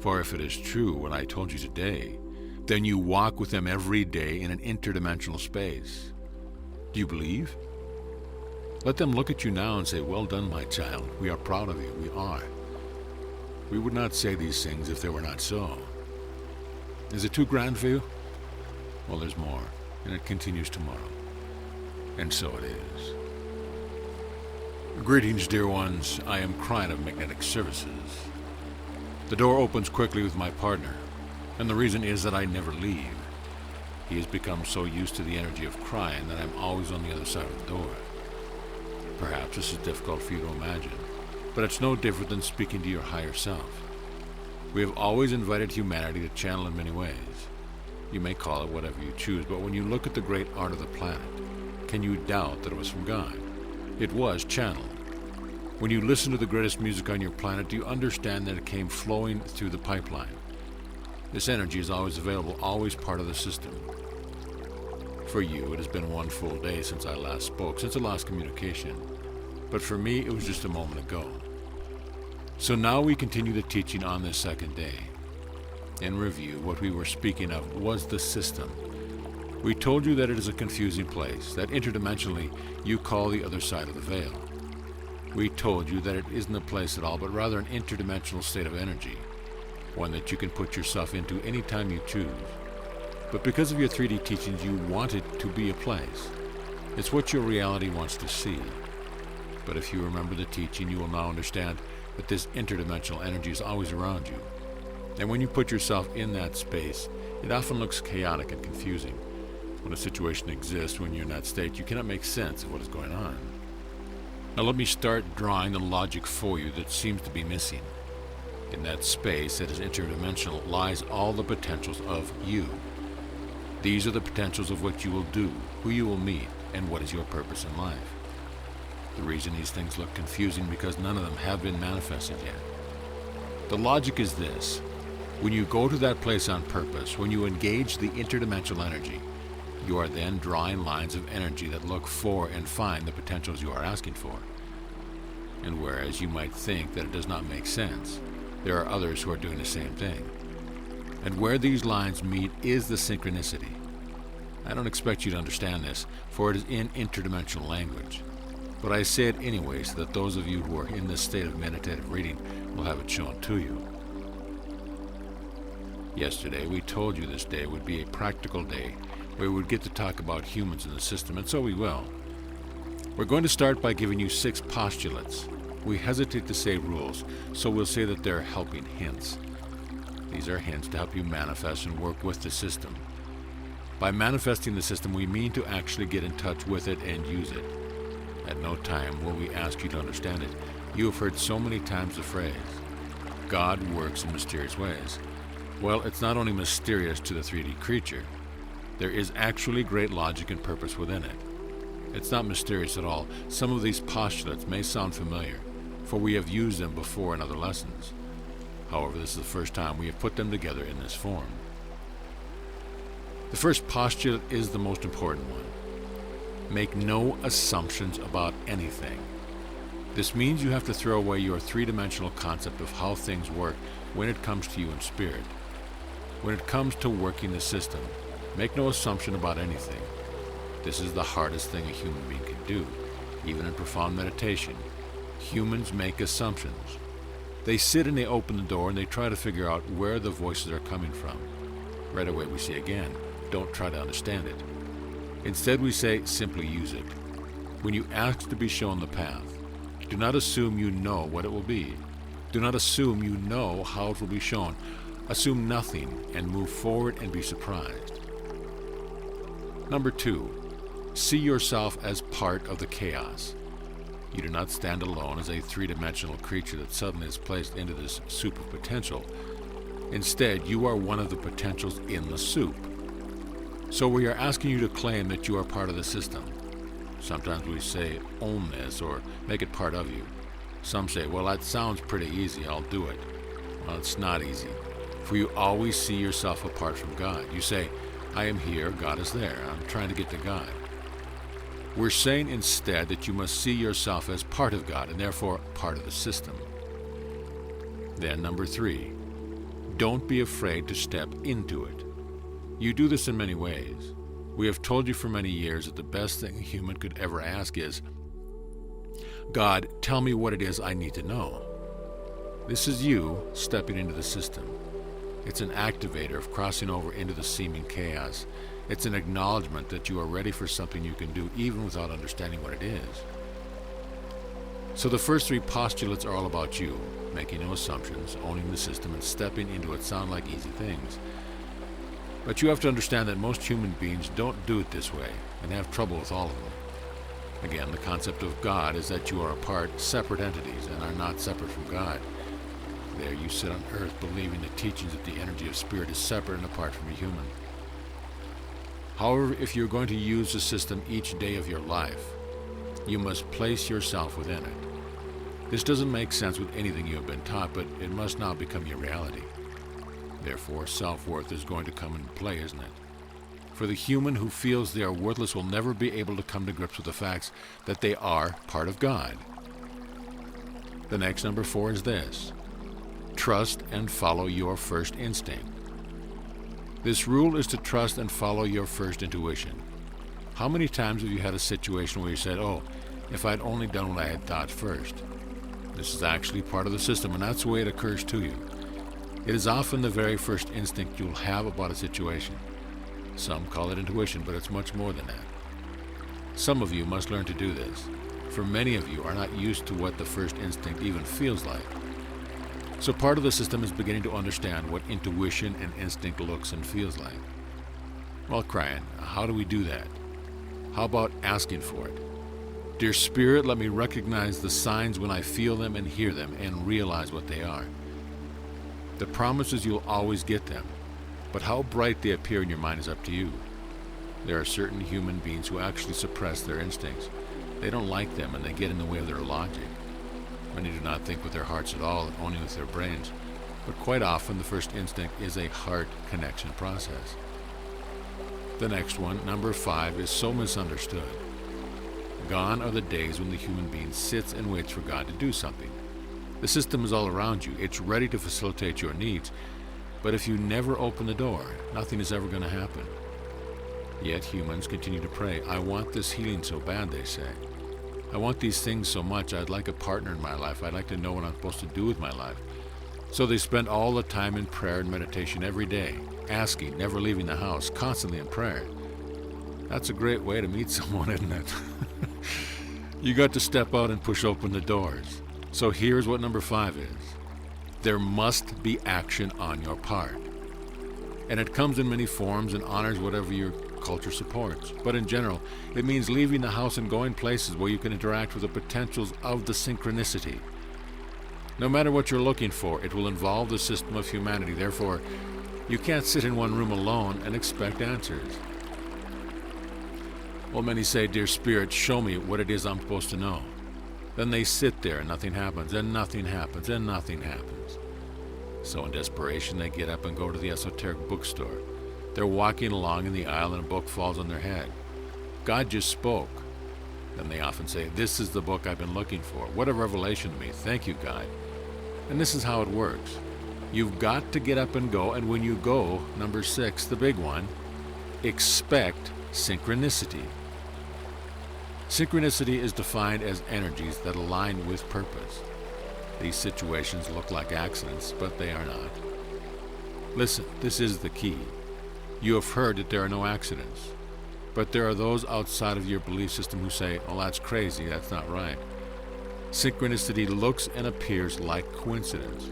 For if it is true what I told you today, then you walk with them every day in an interdimensional space. Do you believe? Let them look at you now and say, well done, my child. We are proud of you. We are. We would not say these things if they were not so. Is it too grand for you? Well, there's more, and it continues tomorrow. And so it is. Greetings, dear ones. I am KRYON of Magnetic Services. The door opens quickly with my partner, and the reason is that I never leave. He has become so used to the energy of KRYON that I'm always on the other side of the door. Perhaps this is difficult for you to imagine, but it's no different than speaking to your higher self. We have always invited humanity to channel in many ways. You may call it whatever you choose, but when you look at the great art of the planet, can you doubt that it was from God? It was channeled. When you listen to the greatest music on your planet, do you understand that it came flowing through the pipeline? This energy is always available, always part of the system. For you, it has been one full day since I last spoke, since I lost communication. But for me, it was just a moment ago. So now we continue the teaching on this second day. In review, what we were speaking of was the system. We told you that it is a confusing place, that interdimensionally you call the other side of the veil. We told you that it isn't a place at all, but rather an interdimensional state of energy, one that you can put yourself into anytime you choose. But because of your 3D teachings, you want it to be a place. It's what your reality wants to see. But if you remember the teaching, you will now understand that this interdimensional energy is always around you. And when you put yourself in that space, it often looks chaotic and confusing. When a situation exists, when you're in that state, you cannot make sense of what is going on. Now let me start drawing the logic for you that seems to be missing. In that space that is interdimensional lies all the potentials of you. These are the potentials of what you will do, who you will meet, and what is your purpose in life. The reason these things look confusing because none of them have been manifested yet. The logic is this. When you go to that place on purpose, when you engage the interdimensional energy, you are then drawing lines of energy that look for and find the potentials you are asking for. And whereas you might think that it does not make sense, there are others who are doing the same thing. And where these lines meet is the synchronicity. I don't expect you to understand this, for it is in interdimensional language. But I say it anyway so that those of you who are in this state of meditative reading will have it shown to you. Yesterday, we told you this day would be a practical day where we would get to talk about humans in the system, and so we will. We're going to start by giving you 6 postulates. We hesitate to say rules, so we'll say that they're helping hints. These are hints to help you manifest and work with the system. By manifesting the system, we mean to actually get in touch with it and use it. At no time will we ask you to understand it. You have heard so many times the phrase, God works in mysterious ways. Well, it's not only mysterious to the 3D creature, there is actually great logic and purpose within it. It's not mysterious at all. Some of these postulates may sound familiar, for we have used them before in other lessons. However, this is the first time we have put them together in this form. The first postulate is the most important one. Make no assumptions about anything. This means you have to throw away your 3-dimensional concept of how things work when it comes to you in spirit. When it comes to working the system, make no assumption about anything. This is the hardest thing a human being can do. Even in profound meditation, humans make assumptions. They sit and they open the door and they try to figure out where the voices are coming from. Right away we say again, don't try to understand it. Instead we say, simply use it. When you ask to be shown the path, do not assume you know what it will be. Do not assume you know how it will be shown. Assume nothing and move forward and be surprised. Number 2, see yourself as part of the chaos. You do not stand alone as a 3-dimensional creature that suddenly is placed into this soup of potential. Instead, you are one of the potentials in the soup. So we are asking you to claim that you are part of the system. Sometimes we say, own this, or make it part of you. Some say, well, that sounds pretty easy, I'll do it. Well, it's not easy, for you always see yourself apart from God. You say, I am here, God is there, I'm trying to get to God. We're saying instead that you must see yourself as part of God, and therefore part of the system. Then number 3, don't be afraid to step into it. You do this in many ways. We have told you for many years that the best thing a human could ever ask is, God, tell me what it is I need to know. This is you stepping into the system. It's an activator of crossing over into the seeming chaos. It's an acknowledgement that you are ready for something you can do even without understanding what it is. So the first 3 postulates are all about you, making no assumptions, owning the system, and stepping into it sound like easy things. But you have to understand that most human beings don't do it this way and have trouble with all of them. Again, the concept of God is that you are apart, separate entities and are not separate from God. There you sit on earth believing the teachings that the energy of spirit is separate and apart from a human. However, if you're going to use the system each day of your life, you must place yourself within it. This doesn't make sense with anything you have been taught, but it must now become your reality. Therefore, self-worth is going to come into play, isn't it? For the human who feels they are worthless will never be able to come to grips with the facts that they are part of God. The next number 4 is this. Trust and follow your first instinct. This rule is to trust and follow your first intuition. How many times have you had a situation where you said, oh, if I'd only done what I had thought first? This is actually part of the system, and that's the way it occurs to you. It is often the very first instinct you'll have about a situation. Some call it intuition, but it's much more than that. Some of you must learn to do this, for many of you are not used to what the first instinct even feels like. So part of the system is beginning to understand what intuition and instinct looks and feels like. Well, KRYON, how do we do that? How about asking for it? Dear Spirit, let me recognize the signs when I feel them and hear them and realize what they are. The promise is you'll always get them, but how bright they appear in your mind is up to you. There are certain human beings who actually suppress their instincts. They don't like them and they get in the way of their logic. Many do not think with their hearts at all and only with their brains. But quite often the first instinct is a heart connection process. The next one, number 5, is so misunderstood. Gone are the days when the human being sits and waits for God to do something. The system is all around you. It's ready to facilitate your needs. But if you never open the door, nothing is ever going to happen. Yet humans continue to pray. I want this healing so bad, they say. I want these things so much. I'd like a partner in my life. I'd like to know what I'm supposed to do with my life. So they spend all the time in prayer and meditation every day, asking, never leaving the house, constantly in prayer. That's a great way to meet someone, isn't it? You got to step out and push open the doors. So here's what number 5 is. There must be action on your part. And it comes in many forms and honors whatever your culture supports. But in general, it means leaving the house and going places where you can interact with the potentials of the synchronicity. No matter what you're looking for, it will involve the system of humanity. Therefore, you can't sit in one room alone and expect answers. Well, many say, Dear Spirit, show me what it is I'm supposed to know. Then they sit there and nothing happens, and nothing happens, and nothing happens. So in desperation, they get up and go to the esoteric bookstore. They're walking along in the aisle and a book falls on their head. God just spoke. Then they often say, this is the book I've been looking for. What a revelation to me. Thank you, God. And this is how it works. You've got to get up and go, and when you go, number 6, the big one, expect synchronicity. Synchronicity is defined as energies that align with purpose. These situations look like accidents, but they are not. Listen, this is the key. You have heard that there are no accidents, but there are those outside of your belief system who say, oh, that's crazy, that's not right. Synchronicity looks and appears like coincidence.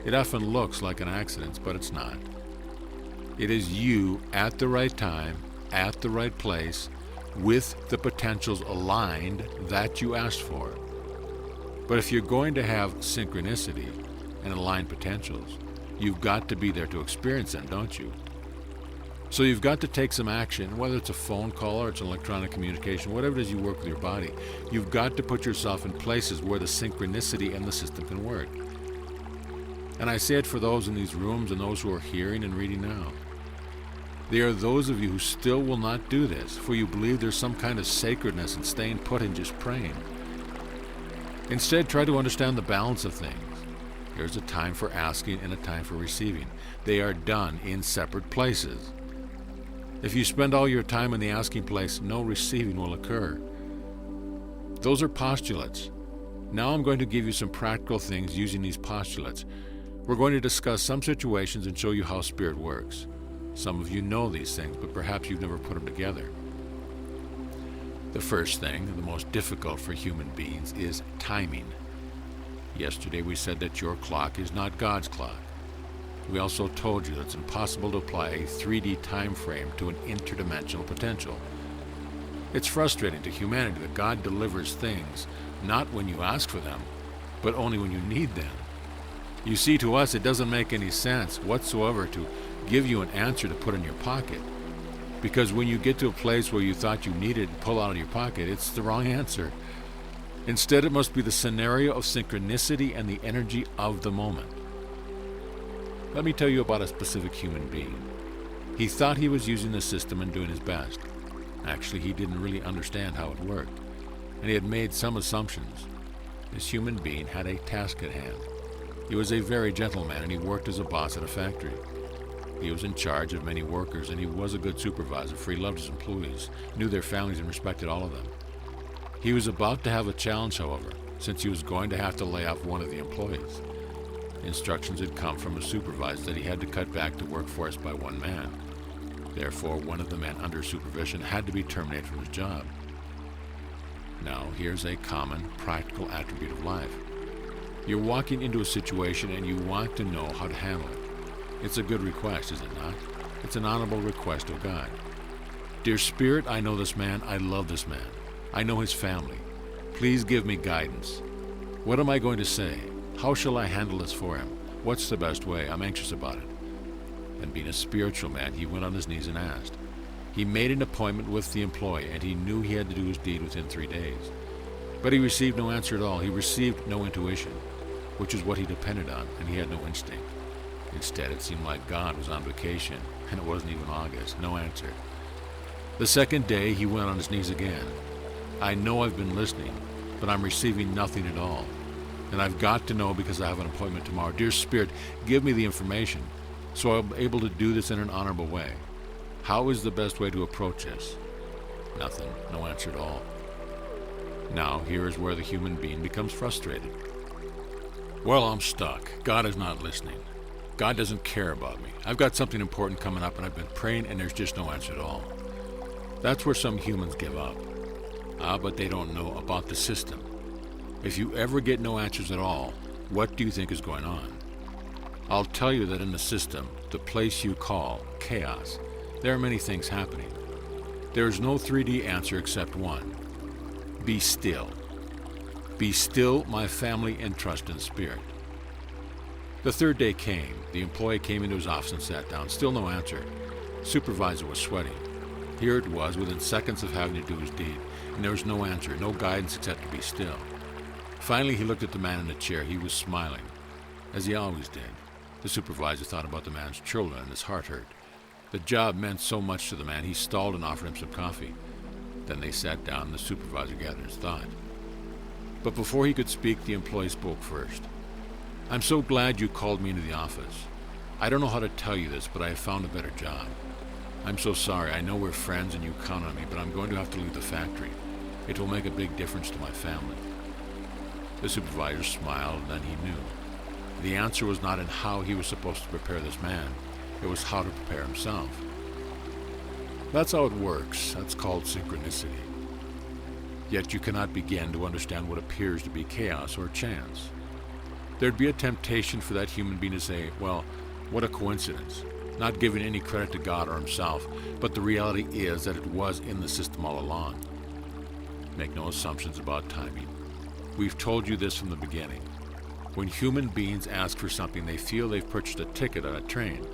It often looks like an accident, but it's not. It is you at the right time, at the right place, with the potentials aligned that you asked for. But if you're going to have synchronicity and aligned potentials, you've got to be there to experience them, don't you? So you've got to take some action, whether it's a phone call or it's an electronic communication, whatever it is you work with your body. You've got to put yourself in places where the synchronicity and the system can work. And I say it for those in these rooms and those who are hearing and reading now. There are those of you who still will not do this, for you believe there's some kind of sacredness in staying put and just praying. Instead, try to understand the balance of things. There's a time for asking and a time for receiving. They are done in separate places. If you spend all your time in the asking place, no receiving will occur. Those are postulates. Now I'm going to give you some practical things using these postulates. We're going to discuss some situations and show you how Spirit works. Some of you know these things, but perhaps you've never put them together. The first thing, and the most difficult for human beings, is timing. Yesterday we said that your clock is not God's clock. We also told you that it's impossible to apply a 3D time frame to an interdimensional potential. It's frustrating to humanity that God delivers things not when you ask for them, but only when you need them. You see, to us it doesn't make any sense whatsoever to give you an answer to put in your pocket. Because when you get to a place where you thought you needed it and pull out of your pocket, it's the wrong answer. Instead, it must be the scenario of synchronicity and the energy of the moment. Let me tell you about a specific human being. He thought he was using the system and doing his best. Actually, he didn't really understand how it worked, and he had made some assumptions. This human being had a task at hand. He was a very gentle man, and he worked as a boss at a factory. He was in charge of many workers, and he was a good supervisor, for he loved his employees, knew their families, and respected all of them. He was about to have a challenge, however, since he was going to have to lay off one of the employees. Instructions had come from his supervisor that he had to cut back the workforce by one man. Therefore, one of the men under supervision had to be terminated from his job. Now, here's a common, practical attribute of life. You're walking into a situation and you want to know how to handle it. It's a good request, is it not? It's an honorable request of God. Dear Spirit, I know this man. I love this man. I know his family. Please give me guidance. What am I going to say? How shall I handle this for him? What's the best way? I'm anxious about it. And being a spiritual man, he went on his knees and asked. He made an appointment with the employee, and he knew he had to do his deed within 3 days. But he received no answer at all. He received no intuition. which is what he depended on, and he had no instinct. Instead, it seemed like God was on vacation, and it wasn't even August. No answer. The second day, he went on his knees again. I know I've been listening, but I'm receiving nothing at all. And I've got to know because I have an appointment tomorrow. Dear Spirit, give me the information so I'll be able to do this in an honorable way. How is the best way to approach this? Nothing. No answer at all. Now, here is where the human being becomes frustrated. Well, I'm stuck. God is not listening. God doesn't care about me. I've got something important coming up, and I've been praying, and there's just no answer at all. That's where some humans give up. But they don't know about the system. If you ever get no answers at all, what do you think is going on? I'll tell you that in the system, the place you call chaos, there are many things happening. There is no 3D answer except one. Be still. Be still, my family, and trust in Spirit. The third day came. The employee came into his office and sat down. Still no answer. Supervisor was sweating. Here it was, within seconds of having to do his deed, and there was no answer, no guidance except to be still. Finally, he looked at the man in the chair. He was smiling, as he always did. The supervisor thought about the man's children, and his heart hurt. The job meant so much to the man, he stalled and offered him some coffee. Then they sat down, and the supervisor gathered his thought. But before he could speak, the employee spoke first. I'm so glad you called me into the office. I don't know how to tell you this, but I have found a better job. I'm so sorry. I know we're friends and you count on me, but I'm going to have to leave the factory. It will make a big difference to my family. The supervisor smiled, and then he knew. The answer was not in how he was supposed to prepare this man. It was how to prepare himself. That's how it works. That's called synchronicity. Yet you cannot begin to understand what appears to be chaos or chance. There'd be a temptation for that human being to say, well, what a coincidence, not giving any credit to God or himself, but the reality is that it was in the system all along. Make no assumptions about timing. We've told you this from the beginning. When human beings ask for something, they feel they've purchased a ticket on a train.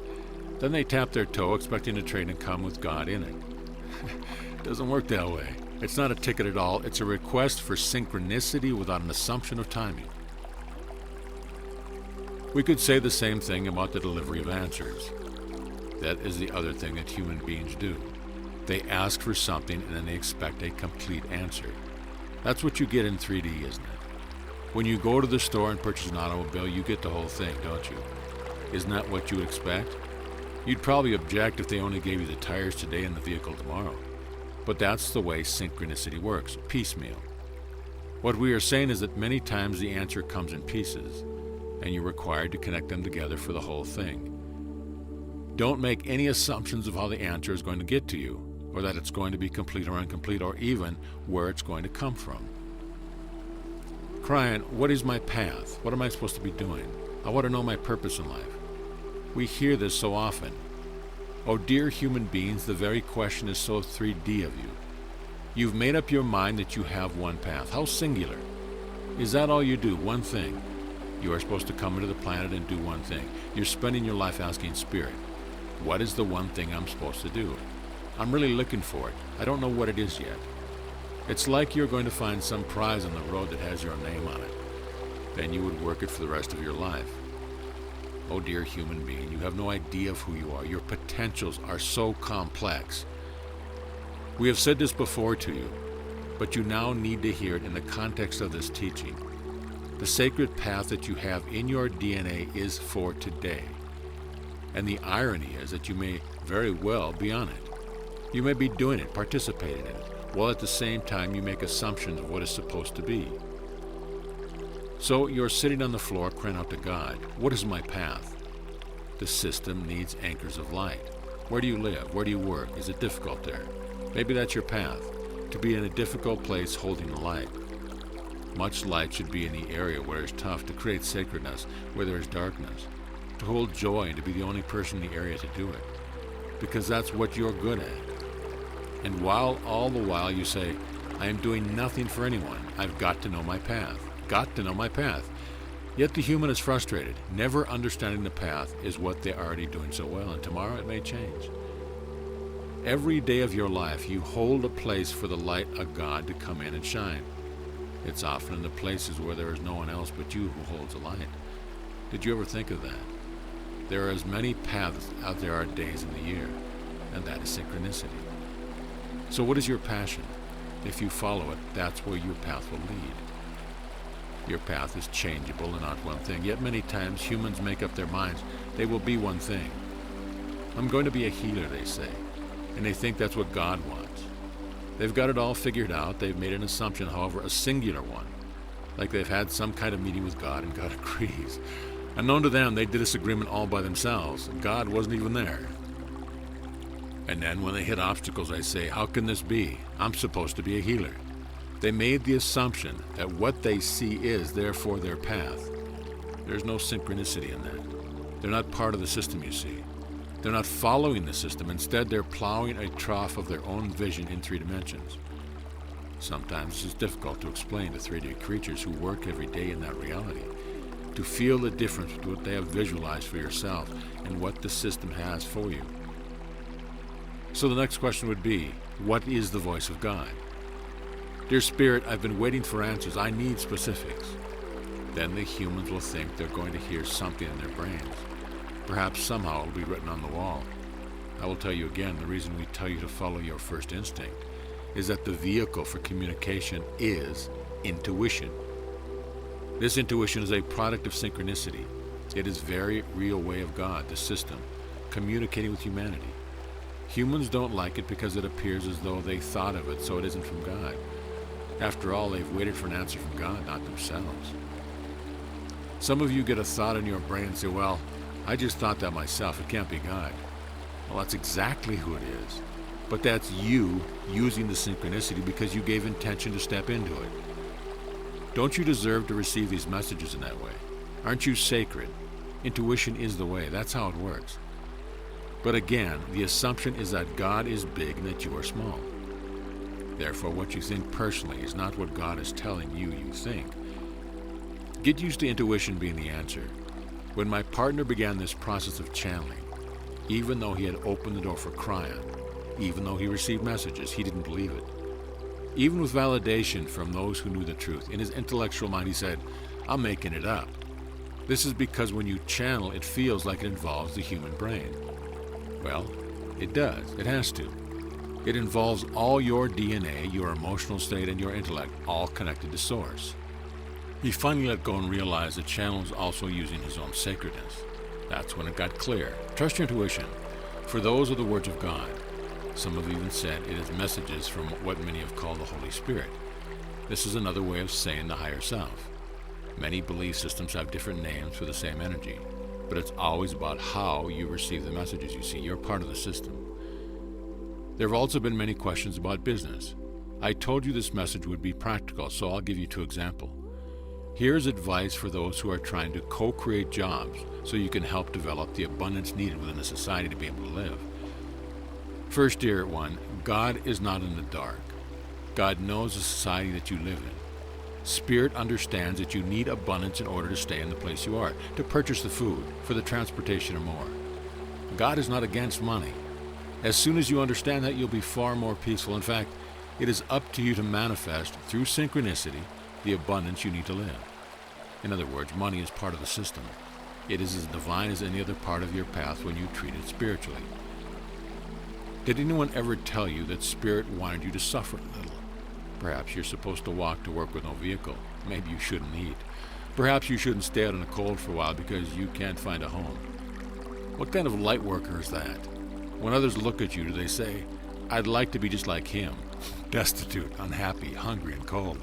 Then they tap their toe, expecting the train to come with God in it. It doesn't work that way. It's not a ticket at all. It's a request for synchronicity without an assumption of timing. We could say the same thing about the delivery of answers. That is the other thing that human beings do. They ask for something and then they expect a complete answer. That's what you get in 3D, isn't it? When you go to the store and purchase an automobile, you get the whole thing, don't you? Isn't that what you would expect? You'd probably object if they only gave you the tires today and the vehicle tomorrow. But that's the way synchronicity works, piecemeal. What we are saying is that many times the answer comes in pieces, and you're required to connect them together for the whole thing. Don't make any assumptions of how the answer is going to get to you, or that it's going to be complete or incomplete, or even where it's going to come from. KRYON, what is my path? What am I supposed to be doing? I want to know my purpose in life. We hear this so often. Oh, dear human beings, the very question is so 3D of you. You've made up your mind that you have one path. How singular. Is that all you do? One thing. You are supposed to come into the planet and do one thing. You're spending your life asking Spirit, what is the one thing I'm supposed to do? I'm really looking for it. I don't know what it is yet. It's like you're going to find some prize on the road that has your name on it. Then you would work it for the rest of your life. Oh, dear human being, you have no idea of who you are. Your potentials are so complex. We have said this before to you, but you now need to hear it in the context of this teaching. The sacred path that you have in your DNA is for today. And the irony is that you may very well be on it. You may be doing it, participating in it, while at the same time you make assumptions of what is supposed to be. So you're sitting on the floor crying out to God, what is my path? The system needs anchors of light. Where do you live? Where do you work? Is it difficult there? Maybe that's your path, to be in a difficult place holding the light. Much light should be in the area where it's tough, to create sacredness where there is darkness, to hold joy and to be the only person in the area to do it, because that's what you're good at. And all the while you say, I am doing nothing for anyone. I've got to know my path. Got to know my path. Yet the human is frustrated. Never understanding the path is what they're already doing so well, and tomorrow it may change. Every day of your life, you hold a place for the light of God to come in and shine. It's often in the places where there is no one else but you who holds the light. Did you ever think of that? There are as many paths as there are days in the year, and that is synchronicity. So what is your passion? If you follow it, that's where your path will lead. Your path is changeable and not one thing, yet many times humans make up their minds they will be one thing. I'm going to be a healer, they say, and they think that's what God wants. They've got it all figured out. They've made an assumption, however, a singular one, like they've had some kind of meeting with God and God agrees. Unknown to them, they did this agreement all by themselves. God wasn't even there. And then when they hit obstacles, they say, how can this be? I'm supposed to be a healer. They made the assumption that what they see is, therefore, their path. There's no synchronicity in that. They're not part of the system, you see. They're not following the system. Instead, they're plowing a trough of their own vision in 3 dimensions. Sometimes it's difficult to explain to 3D creatures who work every day in that reality, to feel the difference between what they have visualized for yourself and what the system has for you. So the next question would be, what is the voice of God? Dear Spirit, I've been waiting for answers. I need specifics. Then the humans will think they're going to hear something in their brains. Perhaps somehow it will be written on the wall. I will tell you again, the reason we tell you to follow your first instinct is that the vehicle for communication is intuition. This intuition is a product of synchronicity. It is very real way of God, the system, communicating with humanity. Humans don't like it because it appears as though they thought of it, so it isn't from God. After all, they've waited for an answer from God, not themselves. Some of you get a thought in your brain and say, well, I just thought that myself. It can't be God. Well, that's exactly who it is. But that's you using the synchronicity because you gave intention to step into it. Don't you deserve to receive these messages in that way? Aren't you sacred? Intuition is the way. That's how it works. But again, the assumption is that God is big and that you are small. Therefore, what you think personally is not what God is telling you think. Get used to intuition being the answer. When my partner began this process of channeling, even though he had opened the door for KRYON, even though he received messages, he didn't believe it. Even with validation from those who knew the truth, in his intellectual mind he said, I'm making it up. This is because when you channel, it feels like it involves the human brain. Well, it does. It has to. It involves all your DNA, your emotional state, and your intellect, all connected to Source. He finally let go and realized the channel is also using his own sacredness. That's when it got clear. Trust your intuition, for those are the words of God. Some have even said it is messages from what many have called the Holy Spirit. This is another way of saying the higher self. Many belief systems have different names for the same energy, but it's always about how you receive the messages. You see, you're part of the system. There have also been many questions about business. I told you this message would be practical, so I'll give you 2 examples. Here's advice for those who are trying to co-create jobs so you can help develop the abundance needed within a society to be able to live. First, dear one, God is not in the dark. God knows the society that you live in. Spirit understands that you need abundance in order to stay in the place you are, to purchase the food, for the transportation or more. God is not against money. As soon as you understand that, you'll be far more peaceful. In fact, it is up to you to manifest, through synchronicity, the abundance you need to live. In other words, money is part of the system. It is as divine as any other part of your path when you treat it spiritually. Did anyone ever tell you that Spirit wanted you to suffer a little? Perhaps you're supposed to walk to work with no vehicle. Maybe you shouldn't eat. Perhaps you shouldn't stay out in the cold for a while because you can't find a home. What kind of light worker is that? When others look at you, do they say, I'd like to be just like him, destitute, unhappy, hungry, and cold?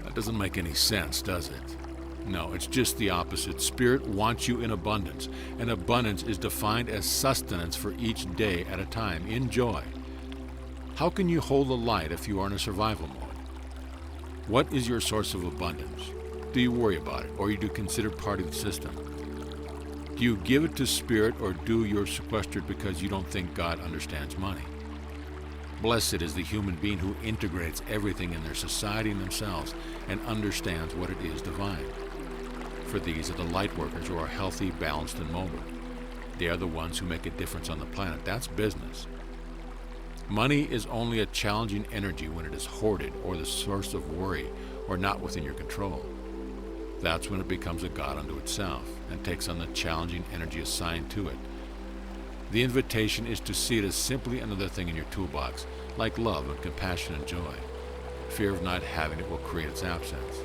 That doesn't make any sense, does it? No, it's just the opposite. Spirit wants you in abundance, and abundance is defined as sustenance for each day at a time, in joy. How can you hold the light if you are in a survival mode? What is your source of abundance? Do you worry about it, or do you consider part of the system? Do you give it to Spirit, or do you're sequestered because you don't think God understands money? Blessed is the human being who integrates everything in their society and themselves and understands what it is divine. For these are the light workers who are healthy, balanced, and mobile. They are the ones who make a difference on the planet. That's business. Money is only a challenging energy when it is hoarded or the source of worry or not within your control. That's when it becomes a god unto itself and takes on the challenging energy assigned to it. The invitation is to see it as simply another thing in your toolbox, like love and compassion and joy. Fear of not having it will create its absence.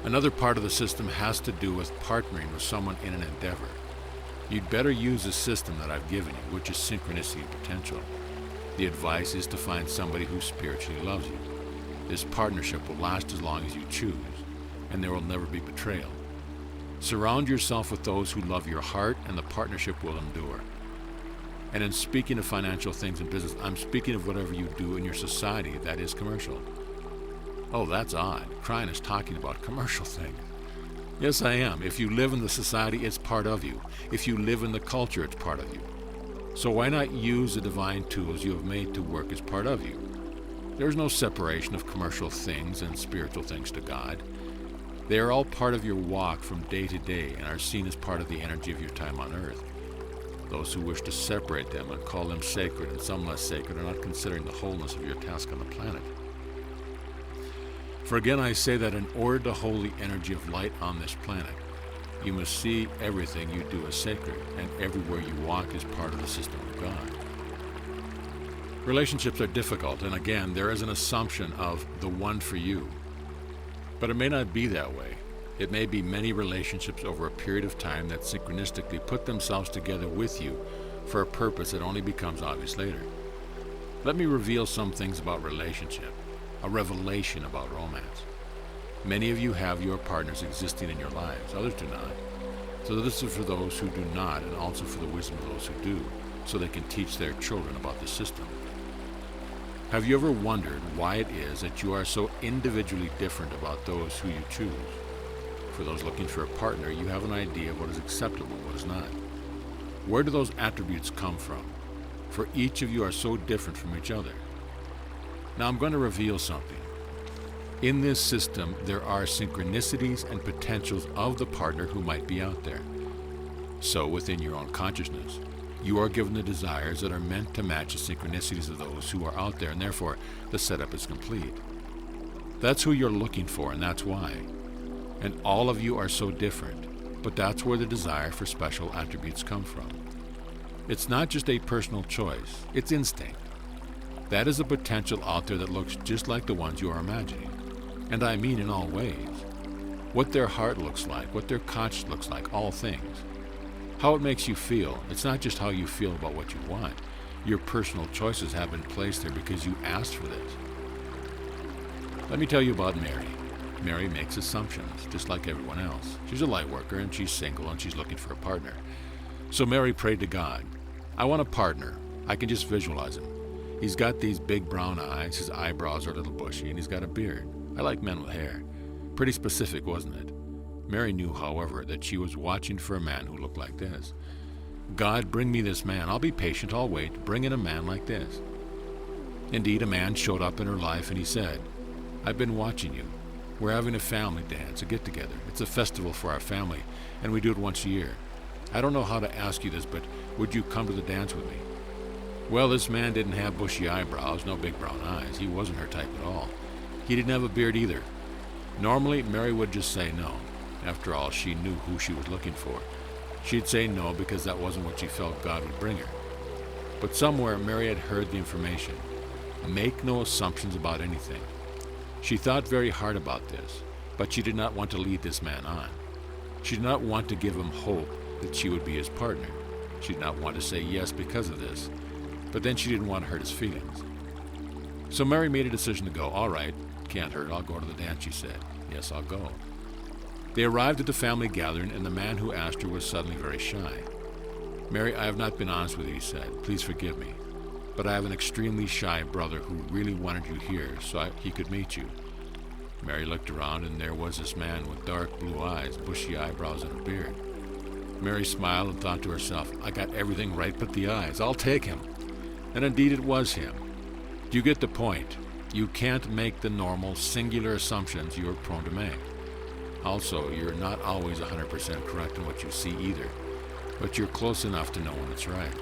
Another part of the system has to do with partnering with someone in an endeavor. You'd better use the system that I've given you, which is synchronicity potential. The advice is to find somebody who spiritually loves you. This partnership will last as long as you choose, and there will never be betrayal. Surround yourself with those who love your heart, and the partnership will endure. And in speaking of financial things in business, I'm speaking of whatever you do in your society that is commercial. Oh, that's odd. KRYON is talking about commercial things. Yes, I am. If you live in the society, it's part of you. If you live in the culture, it's part of you. So why not use the divine tools you have made to work as part of you? There's no separation of commercial things and spiritual things to God. They are all part of your walk from day to day and are seen as part of the energy of your time on earth. Those who wish to separate them and call them sacred and some less sacred are not considering the wholeness of your task on the planet. For again I say that in order to hold the energy of light on this planet, you must see everything you do as sacred, and everywhere you walk is part of the system of God. Relationships are difficult, and again, there is an assumption of the one for you. But it may not be that way. It may be many relationships over a period of time that synchronistically put themselves together with you for a purpose that only becomes obvious later. Let me reveal some things about relationship, a revelation about romance. Many of you have your partners existing in your lives, others do not. So this is for those who do not, and also for the wisdom of those who do, so they can teach their children about the system. Have you ever wondered why it is that you are so individually different about those who you choose? For those looking for a partner, you have an idea of what is acceptable and what is not. Where do those attributes come from? For each of you are so different from each other. Now I'm going to reveal something. In this system, there are synchronicities and potentials of the partner who might be out there. So within your own consciousness, you are given the desires that are meant to match the synchronicities of those who are out there, and therefore the setup is complete. That's who you're looking for, and that's why. And all of you are so different, but that's where the desire for special attributes come from. It's not just a personal choice, it's instinct. That is a potential out there that looks just like the ones you are imagining. And I mean in all ways. What their heart looks like, what their conscience looks like, all things. How it makes you feel. It's not just how you feel about what you want. Your personal choices have been placed there because you asked for this. Let me tell you about Mary. Mary makes assumptions, just like everyone else. She's a light worker, and she's single, and she's looking for a partner. So Mary prayed to God. I want a partner. I can just visualize him. He's got these big brown eyes, his eyebrows are a little bushy, and he's got a beard. I like men with hair. Pretty specific, wasn't it? Mary knew, however, that she was watching for a man who looked like this. God, bring me this man. I'll be patient, I'll wait. Bring in a man like this. Indeed, a man showed up in her life, and he said, I've been watching you. We're having a family dance, a get-together. It's a festival for our family, and we do it once a year. I don't know how to ask you this, but would you come to the dance with me? Well, this man didn't have bushy eyebrows, no big brown eyes. He wasn't her type at all. He didn't have a beard either. Normally, Mary would just say no. After all, she knew who she was looking for. She'd say no because that wasn't what she felt God would bring her. But somewhere, Mary had heard the information. Make no assumptions about anything. She thought very hard about this, but she did not want to lead this man on. She did not want to give him hope that she would be his partner. She did not want to say yes because of this, but then she didn't want to hurt his feelings. So Mary made a decision to go. All right, can't hurt, I'll go to the dance, she said. Yes, I'll go. They arrived at the family gathering, and the man who asked her was suddenly very shy. Mary, I have not been honest with you, he said. Please forgive me. But I have an extremely shy brother who really wanted you here so he could meet you. Mary looked around, and there was this man with dark blue eyes, bushy eyebrows, and a beard. Mary smiled and thought to herself, I got everything right but the eyes. I'll take him. And indeed it was him. Do you get the point? You can't make the normal, singular assumptions you are prone to make. Also, you're not always 100% correct in what you see either, but you're close enough to know when it's right.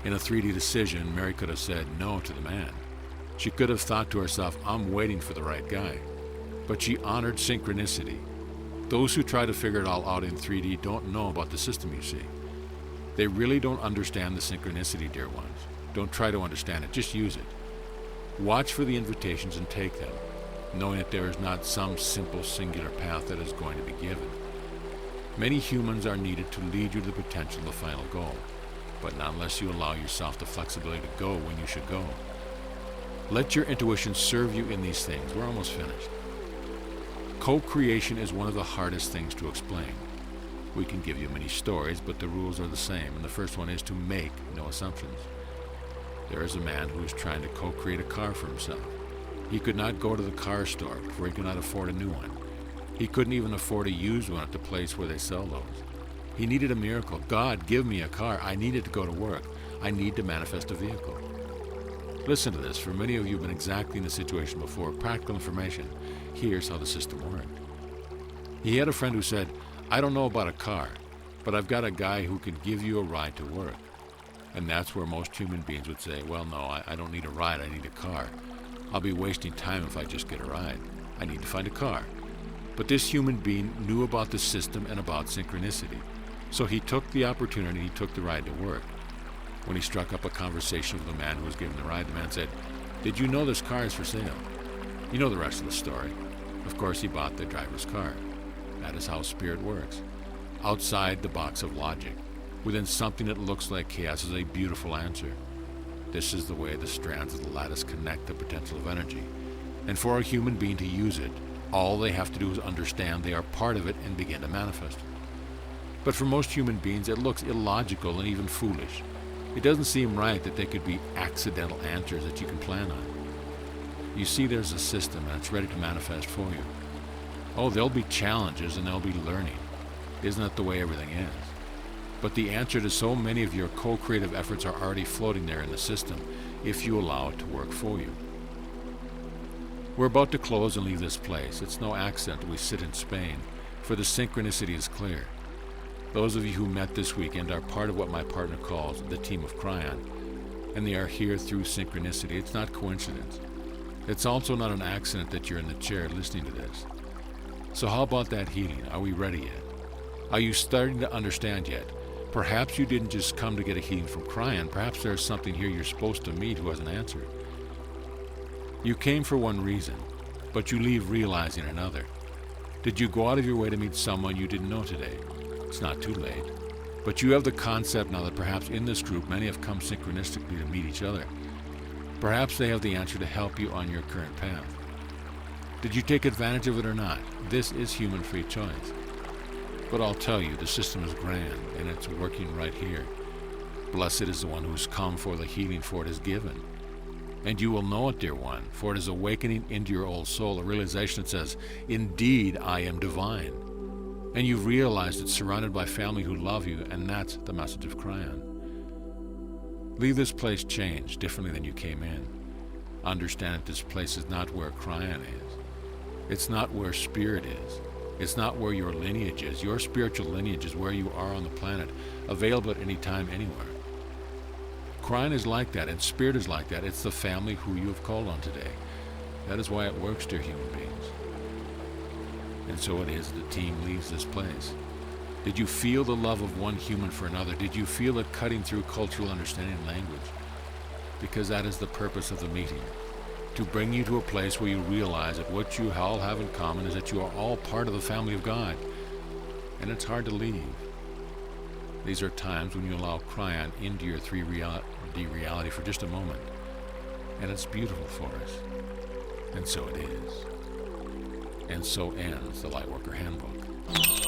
In a 3D decision, Mary could have said no to the man. She could have thought to herself, I'm waiting for the right guy. But she honored synchronicity. Those who try to figure it all out in 3D don't know about the system, you see. They really don't understand the synchronicity, dear ones. Don't try to understand it, just use it. Watch for the invitations and take them, knowing that there is not some simple singular path that is going to be given. Many humans are needed to lead you to the potential of the final goal, but not unless you allow yourself the flexibility to go when you should go. Let your intuition serve you in these things. We're almost finished. Co-creation is one of the hardest things to explain. We can give you many stories, but the rules are the same, and the first one is to make no assumptions. There is a man who is trying to co-create a car for himself. He could not go to the car store, for he could not afford a new one. He couldn't even afford a used one at the place where they sell those. He needed a miracle. God, give me a car. I need it to go to work. I need to manifest a vehicle. Listen to this. For many of you have been exactly in the situation before. Practical information. Here's how the system worked. He had a friend who said, I don't know about a car, but I've got a guy who can give you a ride to work. And that's where most human beings would say, well, no, I don't need a ride, I need a car. I'll be wasting time if I just get a ride. I need to find a car. But this human being knew about the system and about synchronicity. So he took the opportunity, he took the ride to work. When he struck up a conversation with the man who was giving the ride, the man said, did you know this car is for sale? You know the rest of the story. Of course, he bought the driver's car. That is how spirit works. Outside the box of logic, within something that looks like chaos, is a beautiful answer. This is the way the strands of the lattice connect the potential of energy. And for a human being to use it, all they have to do is understand they are part of it and begin to manifest. But for most human beings, it looks illogical and even foolish. It doesn't seem right that they could be accidental answers that you can plan on. You see, there's a system and it's ready to manifest for you. Oh, there'll be challenges and there'll be learning. Isn't that the way everything is? But the answer to so many of your co-creative efforts are already floating there in the system if you allow it to work for you. We're about to close and leave this place. It's no accident that we sit in Spain, for the synchronicity is clear. Those of you who met this weekend are part of what my partner calls the team of KRYON, and they are here through synchronicity. It's not coincidence. It's also not an accident that you're in the chair listening to this. So how about that healing? Are we ready yet? Are you starting to understand yet? Perhaps you didn't just come to get a healing from KRYON. Perhaps there's something here you're supposed to meet who hasn't answered. You came for one reason, but you leave realizing another. Did you go out of your way to meet someone you didn't know today? It's not too late. But you have the concept now that perhaps in this group many have come synchronistically to meet each other. Perhaps they have the answer to help you on your current path. Did you take advantage of it or not? This is human free choice. But I'll tell you, the system is grand, and it's working right here. Blessed is the one who's come, for the healing for it is given. And you will know it, dear one, for it is awakening into your old soul, a realization that says, indeed, I am divine. And you've realized it's surrounded by family who love you, and that's the message of KRYON. Leave this place changed, differently than you came in. Understand that this place is not where KRYON is. It's not where spirit is. It's not where your lineage is. Your spiritual lineage is where you are on the planet, available at any time, anywhere. KRYON is like that, and spirit is like that. It's the family who you have called on today. That is why it works, dear human beings. And so it is the team leaves this place. Did you feel the love of one human for another? Did you feel it cutting through cultural understanding and language? Because that is the purpose of the meeting. To bring you to a place where you realize that what you all have in common is that you are all part of the family of God. And it's hard to leave. These are times when you allow KRYON into your 3D reality for just a moment. And it's beautiful for us. And so it is. And so ends the Lightworker Handbook.